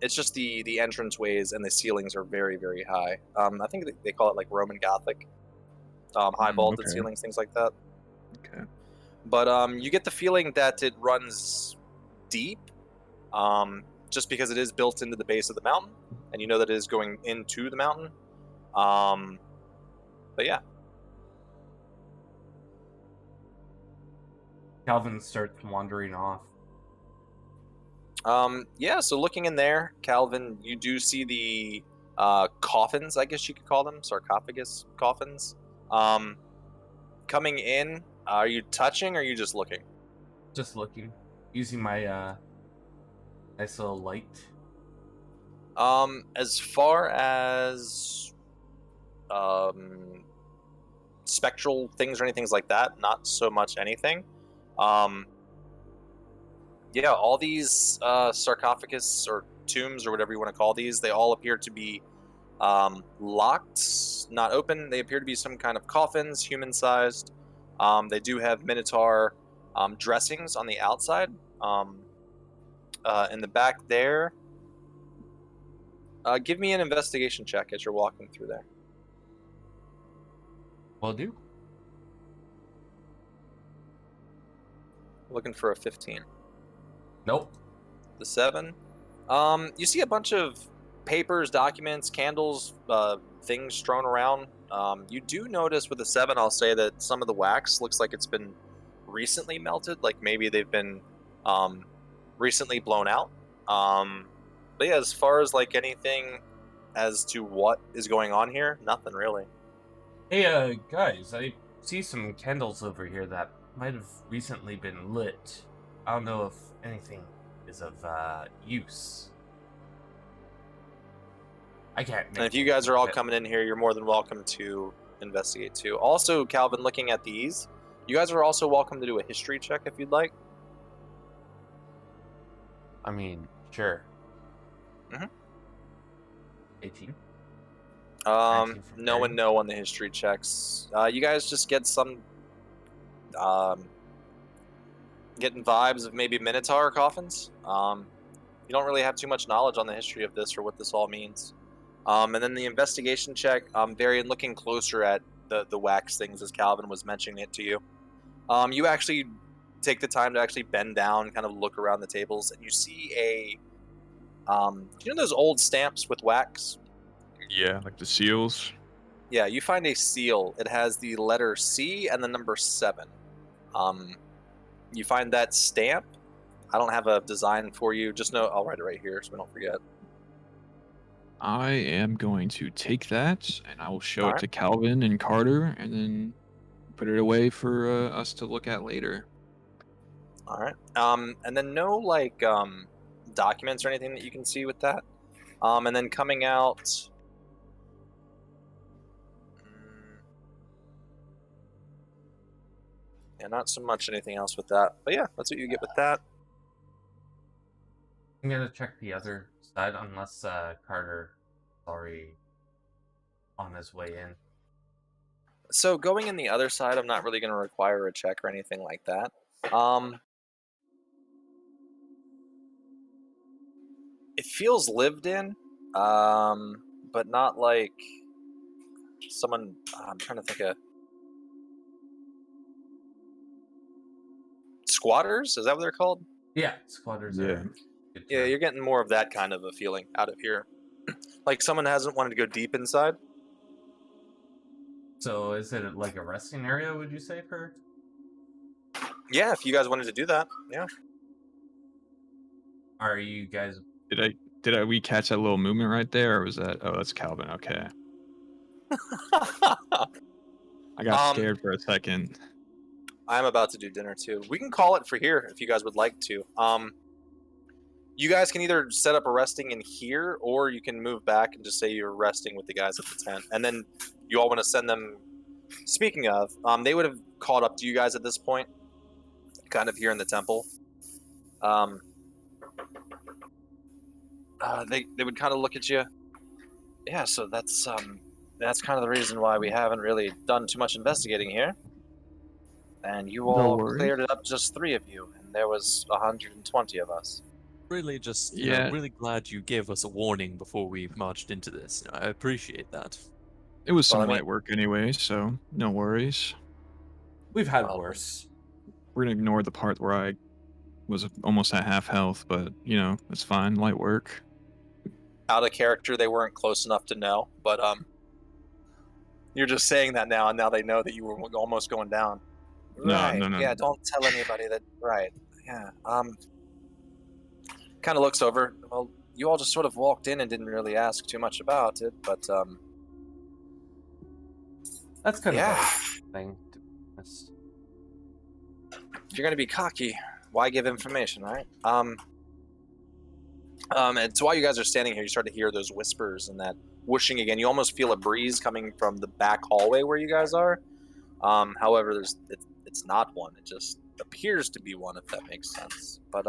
It's just the entranceways and the ceilings are very, very high. I think they call it like Roman Gothic. High vaulted ceilings, things like that. Okay. But you get the feeling that it runs deep, just because it is built into the base of the mountain, and you know that it is going into the mountain. But yeah. Calvin starts wandering off. Yeah, so looking in there, Calvin, you do see the coffins, I guess you could call them, sarcophagus coffins. Coming in, are you touching or are you just looking? Just looking. Using my nice little light. As far as spectral things or anything like that, not so much anything. Yeah, all these sarcophagus or tombs or whatever you want to call these, they all appear to be locked, not open. They appear to be some kind of coffins, human-sized. They do have minotaur dressings on the outside. In the back there, give me an investigation check as you're walking through there. Will do. Looking for a 15. Nope. The 7. You see a bunch of papers, documents, candles, things strewn around. You do notice with the 7, I'll say that some of the wax looks like it's been recently melted, like maybe they've been recently blown out. But yeah, as far as like anything as to what is going on here, nothing really. Hey, guys, I see some candles over here that might have recently been lit. I don't know if anything is of use. I can't. And if you guys are all coming in here, you're more than welcome to investigate too. Also, Calvin, looking at these, you guys are also welcome to do a history check if you'd like. I mean, sure. Mm-hmm. 18. No and no on the history checks. You guys just get some getting vibes of maybe minotaur coffins. You don't really have too much knowledge on the history of this or what this all means. And then the investigation check, Varian, looking closer at the wax things as Calvin was mentioning it to you. You actually take the time to actually bend down, kind of look around the tables, and you see a you know those old stamps with wax? Yeah, like the seals. Yeah, you find a seal. It has the letter C and the number 7. You find that stamp. I don't have a design for you. Just know I'll write it right here so we don't forget. I am going to take that and I will show All it to Calvin and Carter and then put it away for us to look at later. All right. And then no like documents or anything that you can see with that. And then coming out. Yeah, not so much anything else with that. But yeah, that's what you get with that. I'm gonna check the other side unless Carter is already on his way in. So going in the other side, I'm not really going to require a check or anything like that. It feels lived in, but not like someone. I'm trying to think of squatters. Is that what they're called? Yeah, squatters are. Yeah, you're getting more of that kind of a feeling out of here. Like someone hasn't wanted to go deep inside. So is it like a resting area, would you say, for? Yeah, if you guys wanted to do that, yeah. Are you guys? Did we catch that little movement right there, or was that? Oh, that's Calvin. Okay, I got scared for a second. I'm about to do dinner too. We can call it for here if you guys would like to. You guys can either set up a resting in here, or you can move back and just say you're resting with the guys at the tent, and then you all want to send them. Speaking of, they would have caught up to you guys at this point, kind of here in the temple. They would kind of look at you. Yeah, so that's kind of the reason why we haven't really done too much investigating here. And you all cleared it up, just 3 of you, and there was 120 of us. Really, just Yeah. really glad you gave us a warning before we marched into this. I appreciate that. It was some Well, I mean- light work anyway, so no worries. We've had Well, worse. We're gonna ignore the part where I was almost at half health, but it's fine. Light work. Out of character, they weren't close enough to know, but you're just saying that now, and now they know that you were almost going down. No, Right. no. Yeah, don't tell anybody that. Right. Yeah. Kind of looks over. Well, you all just sort of walked in and didn't really ask too much about it, but That's kind yeah. of a thing, to be honest. If you're gonna be cocky, why give information, right? And so while you guys are standing here, you start to hear those whispers and that whooshing again. You almost feel a breeze coming from the back hallway where you guys are. However, it's not one. It just appears to be one, if that makes sense. But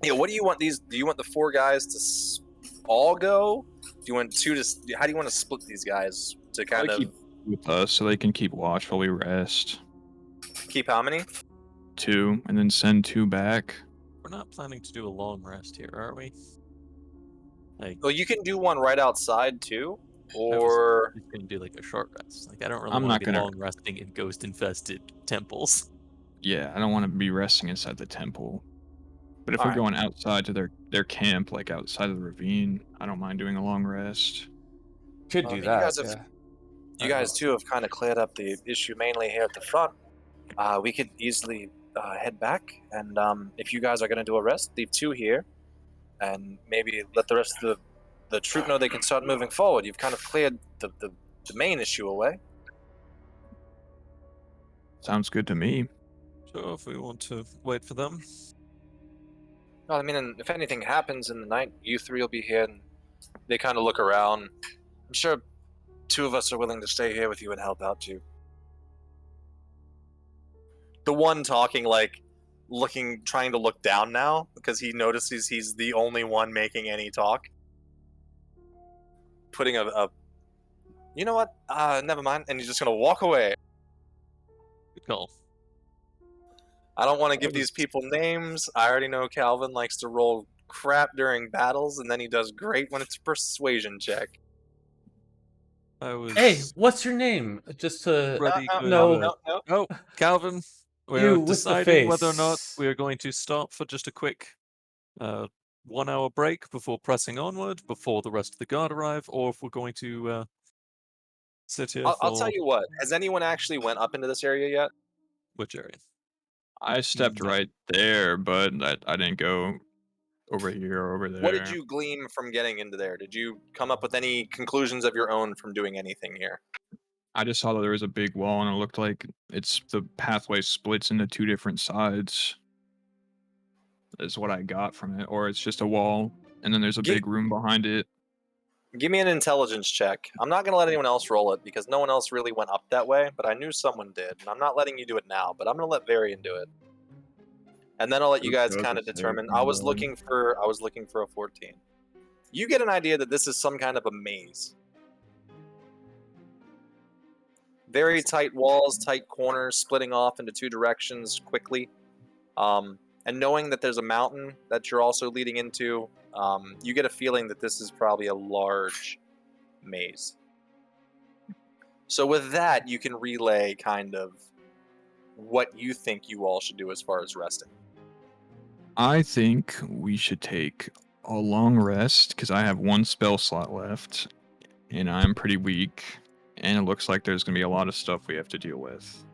yeah, what do you want these? Do you want the 4 guys to all go? Do you want 2 to? How do you want to split these guys to kind of keep with us so they can keep watch while we rest. keep how many? 2, and then send 2 back. We're not planning to do a long rest here, are we? Like, Well, you can do one right outside too, I was or just gonna do like a short rest. Like, I don't really I'm want not to be gonna- long resting in ghost-infested temples. Yeah, I don't want to be resting inside the temple. But if we're Alright. going outside to their camp, like outside of the ravine, I don't mind doing a long rest. Could I do mean, that. you guys have- yeah. you guys too have kind of cleared up the issue mainly here at the front. We could easily head back, and if you guys are going to do a rest, leave 2 here, and maybe let the rest of the troop know they can start moving forward. You've kind of cleared the main issue away. Sounds good to me. So if we want to wait for them, Well, I mean, and if anything happens in the night, you 3 will be here, and they kind of look around. I'm sure 2 of us are willing to stay here with you and help out too. The one talking, like, trying to look down now because he notices he's the only one making any talk. Putting you know what? Never mind. And he's just gonna walk away. good call. I don't want to give these people names. I already know Calvin likes to roll crap during battles, and then he does great when it's a persuasion check. I was Hey, what's your name? Just to ready to. no. Oh, Calvin, You we're with the deciding whether or not face. we are going to stop for just a quick 1-hour break before pressing onward, before the rest of the guard arrive, or if we're going to sit here for I'll tell you what. Has anyone actually went up into this area yet? which area? I stepped No. right there, but I didn't go over here or over there. What did you glean from getting into there? Did you come up with any conclusions of your own from doing anything here? I just saw that there was a big wall, and it looked like the pathway splits into 2 different sides. Is what I got from it, or it's just a wall, and then there's a big room behind it. Give me an intelligence check. I'm not going to let anyone else roll it because no one else really went up that way, but I knew someone did, and I'm not letting you do it now, but I'm going to let Varian do it. And then I'll let you guys kind of determine. I was looking for a 14. You get an idea that this is some kind of a maze. Very tight walls, tight corners, splitting off into 2 directions quickly. And knowing that there's a mountain that you're also leading into, you get a feeling that this is probably a large maze. So with that, you can relay kind of what you think you all should do as far as resting. I think we should take a long rest because I have one spell slot left, and I'm pretty weak. And it looks like there's gonna be a lot of stuff we have to deal with.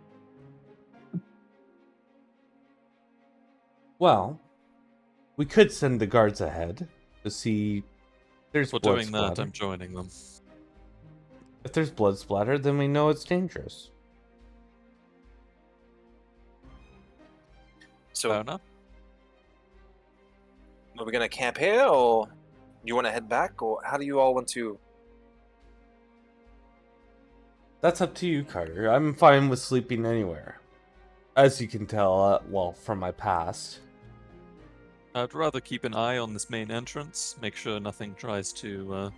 Well, we could send the guards ahead to see. There's For blood doing that, splatter. I'm joining them. If there's blood splatter, then we know it's dangerous. So, Fair enough. are we gonna camp here, or you want to head back, or how do you all want to? That's up to you, Carter. I'm fine with sleeping anywhere. As you can tell, well, from my past. I'd rather keep an eye on this main entrance, make sure nothing tries to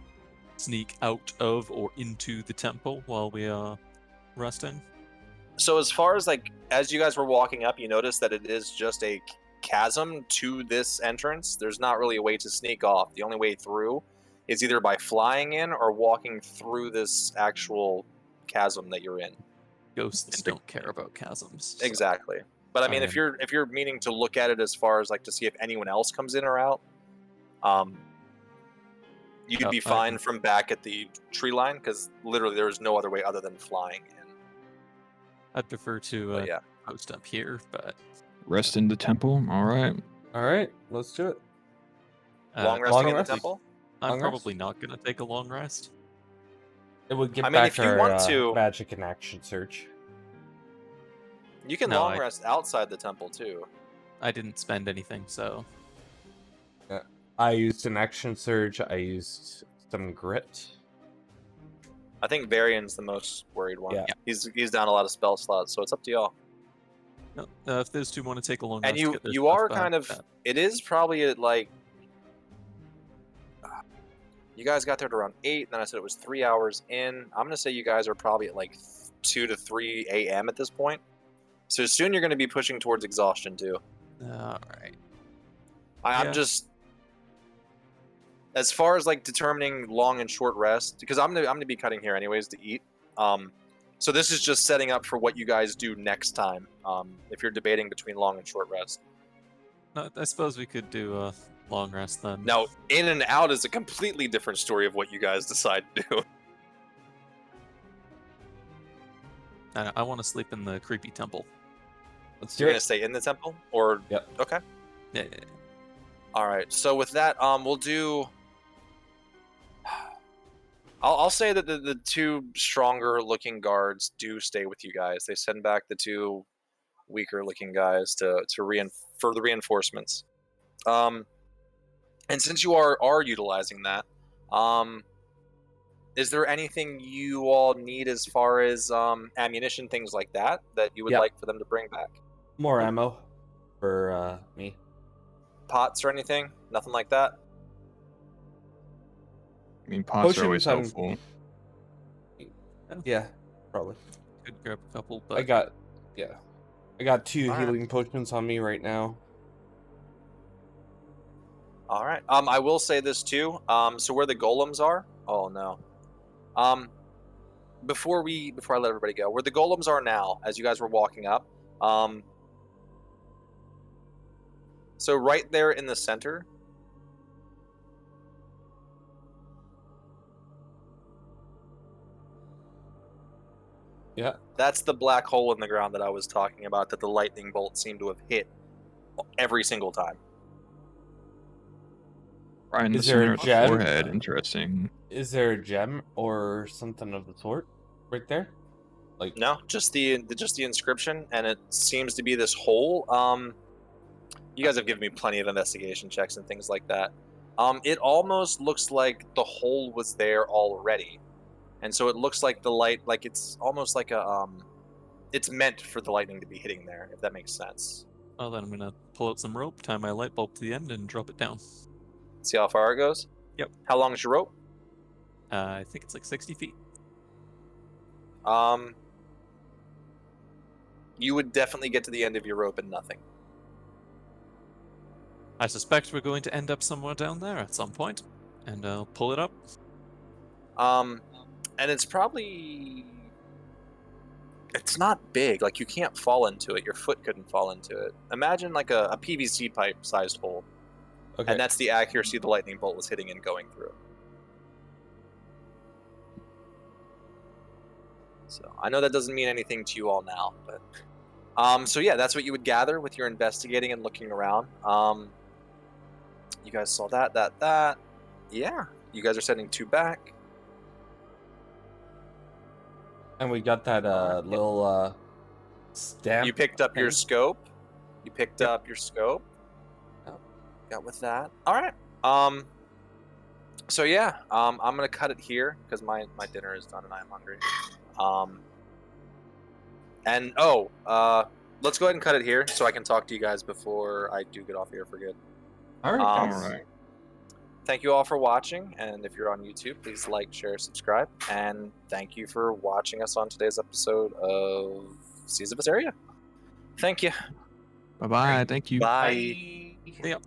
sneak out of or into the temple while we are resting. So as far as as you guys were walking up, you noticed that it is just a chasm to this entrance. There's not really a way to sneak off. The only way through is either by flying in or walking through this actual chasm that you're in. Ghosts don't care about chasms. So. Exactly. But I mean, I if you're meaning to look at it as far as to see if anyone else comes in or out, you'd be fine from back at the tree line because literally there is no other way other than flying in. I'd prefer to yeah. post up here, but Rest in the temple. All right. All right, let's do it. Long resting in the rest? temple. I'm Long rest? probably not going to take a long rest. It would get I mean, back if you our want to- magic and action search. You can No, long rest outside the temple too. I didn't spend anything, so I used an action surge. I used some grit. I think Varian's the most worried one. Yeah. He's down a lot of spell slots, so it's up to y'all. no, if those two want to take a long And rest, get their you stuff are back, kind of. that- It is probably at you guys got there at around 8, and then I said it was 3 hours in. I'm gonna say you guys are probably at 2 to 3 a.m. at this point. So soon you're gonna be pushing towards exhaustion too. all right. I'm Yeah. just as far as determining long and short rest, because I'm gonna be cutting here anyways to eat. So this is just setting up for what you guys do next time. If you're debating between long and short rest. No, I suppose we could do a long rest then. Now, in and out is a completely different story of what you guys decide to do. I want to sleep in the creepy temple. Let's You're do gonna it. stay in the temple, or Yep. Okay. Yeah. All right. So with that, we'll do. I'll say that the two stronger looking guards do stay with you guys. They send back the two weaker looking guys for the reinforcements. And since you are utilizing that, is there anything you all need as far as ammunition, things like that you would Yep. like for them to bring back? More ammo for me. Pots or anything? Nothing like that? I mean, pots are always Potions, helpful. Yeah, probably. Could grab a couple, but I got 2 Alright. healing potions on me right now. All right. I will say this too. So where the golems are? Oh no. Before I let everybody go, where the golems are now, as you guys were walking up. So right there in the center. Yeah. That's the black hole in the ground that I was talking about, that the lightning bolt seemed to have hit every single time. Right in the Is there a center of the gem? forehead. Interesting. Is there a gem or something of the sort right there? No, just the inscription, and it seems to be this hole. You guys have given me plenty of investigation checks and things like that. It almost looks like the hole was there already, and so it looks like the light, it's almost like it's meant for the lightning to be hitting there, if that makes sense. well, then I'm gonna pull out some rope, tie my light bulb to the end, and drop it down. See how far it goes? Yep. How long is your rope? I think it's 60 feet. You would definitely get to the end of your rope and nothing. I suspect we're going to end up somewhere down there at some point, and I'll pull it up. And it's probably... It's not big. You can't fall into it. Your foot couldn't fall into it. Imagine a PVC pipe-sized hole. Okay. And that's the accuracy the lightning bolt was hitting and going through. So I know that doesn't mean anything to you all now, but so yeah, that's what you would gather with your investigating and looking around. You guys saw that. Yeah, you guys are sending 2 back. And we got that little stamp. You picked up your thing. scope. You picked Yep. up your scope. Yep. Got with that. All right. So yeah, I'm gonna cut it here because my dinner is done and I'm hungry. Let's go ahead and cut it here so I can talk to you guys before I do get off here for good. All right, All guys. right. Thank you all for watching, and if you're on YouTube, please like, share, subscribe, and thank you for watching us on today's episode of Seas of Hysteria. Thank you. Bye bye. Thank you. Bye. Bye. Yep.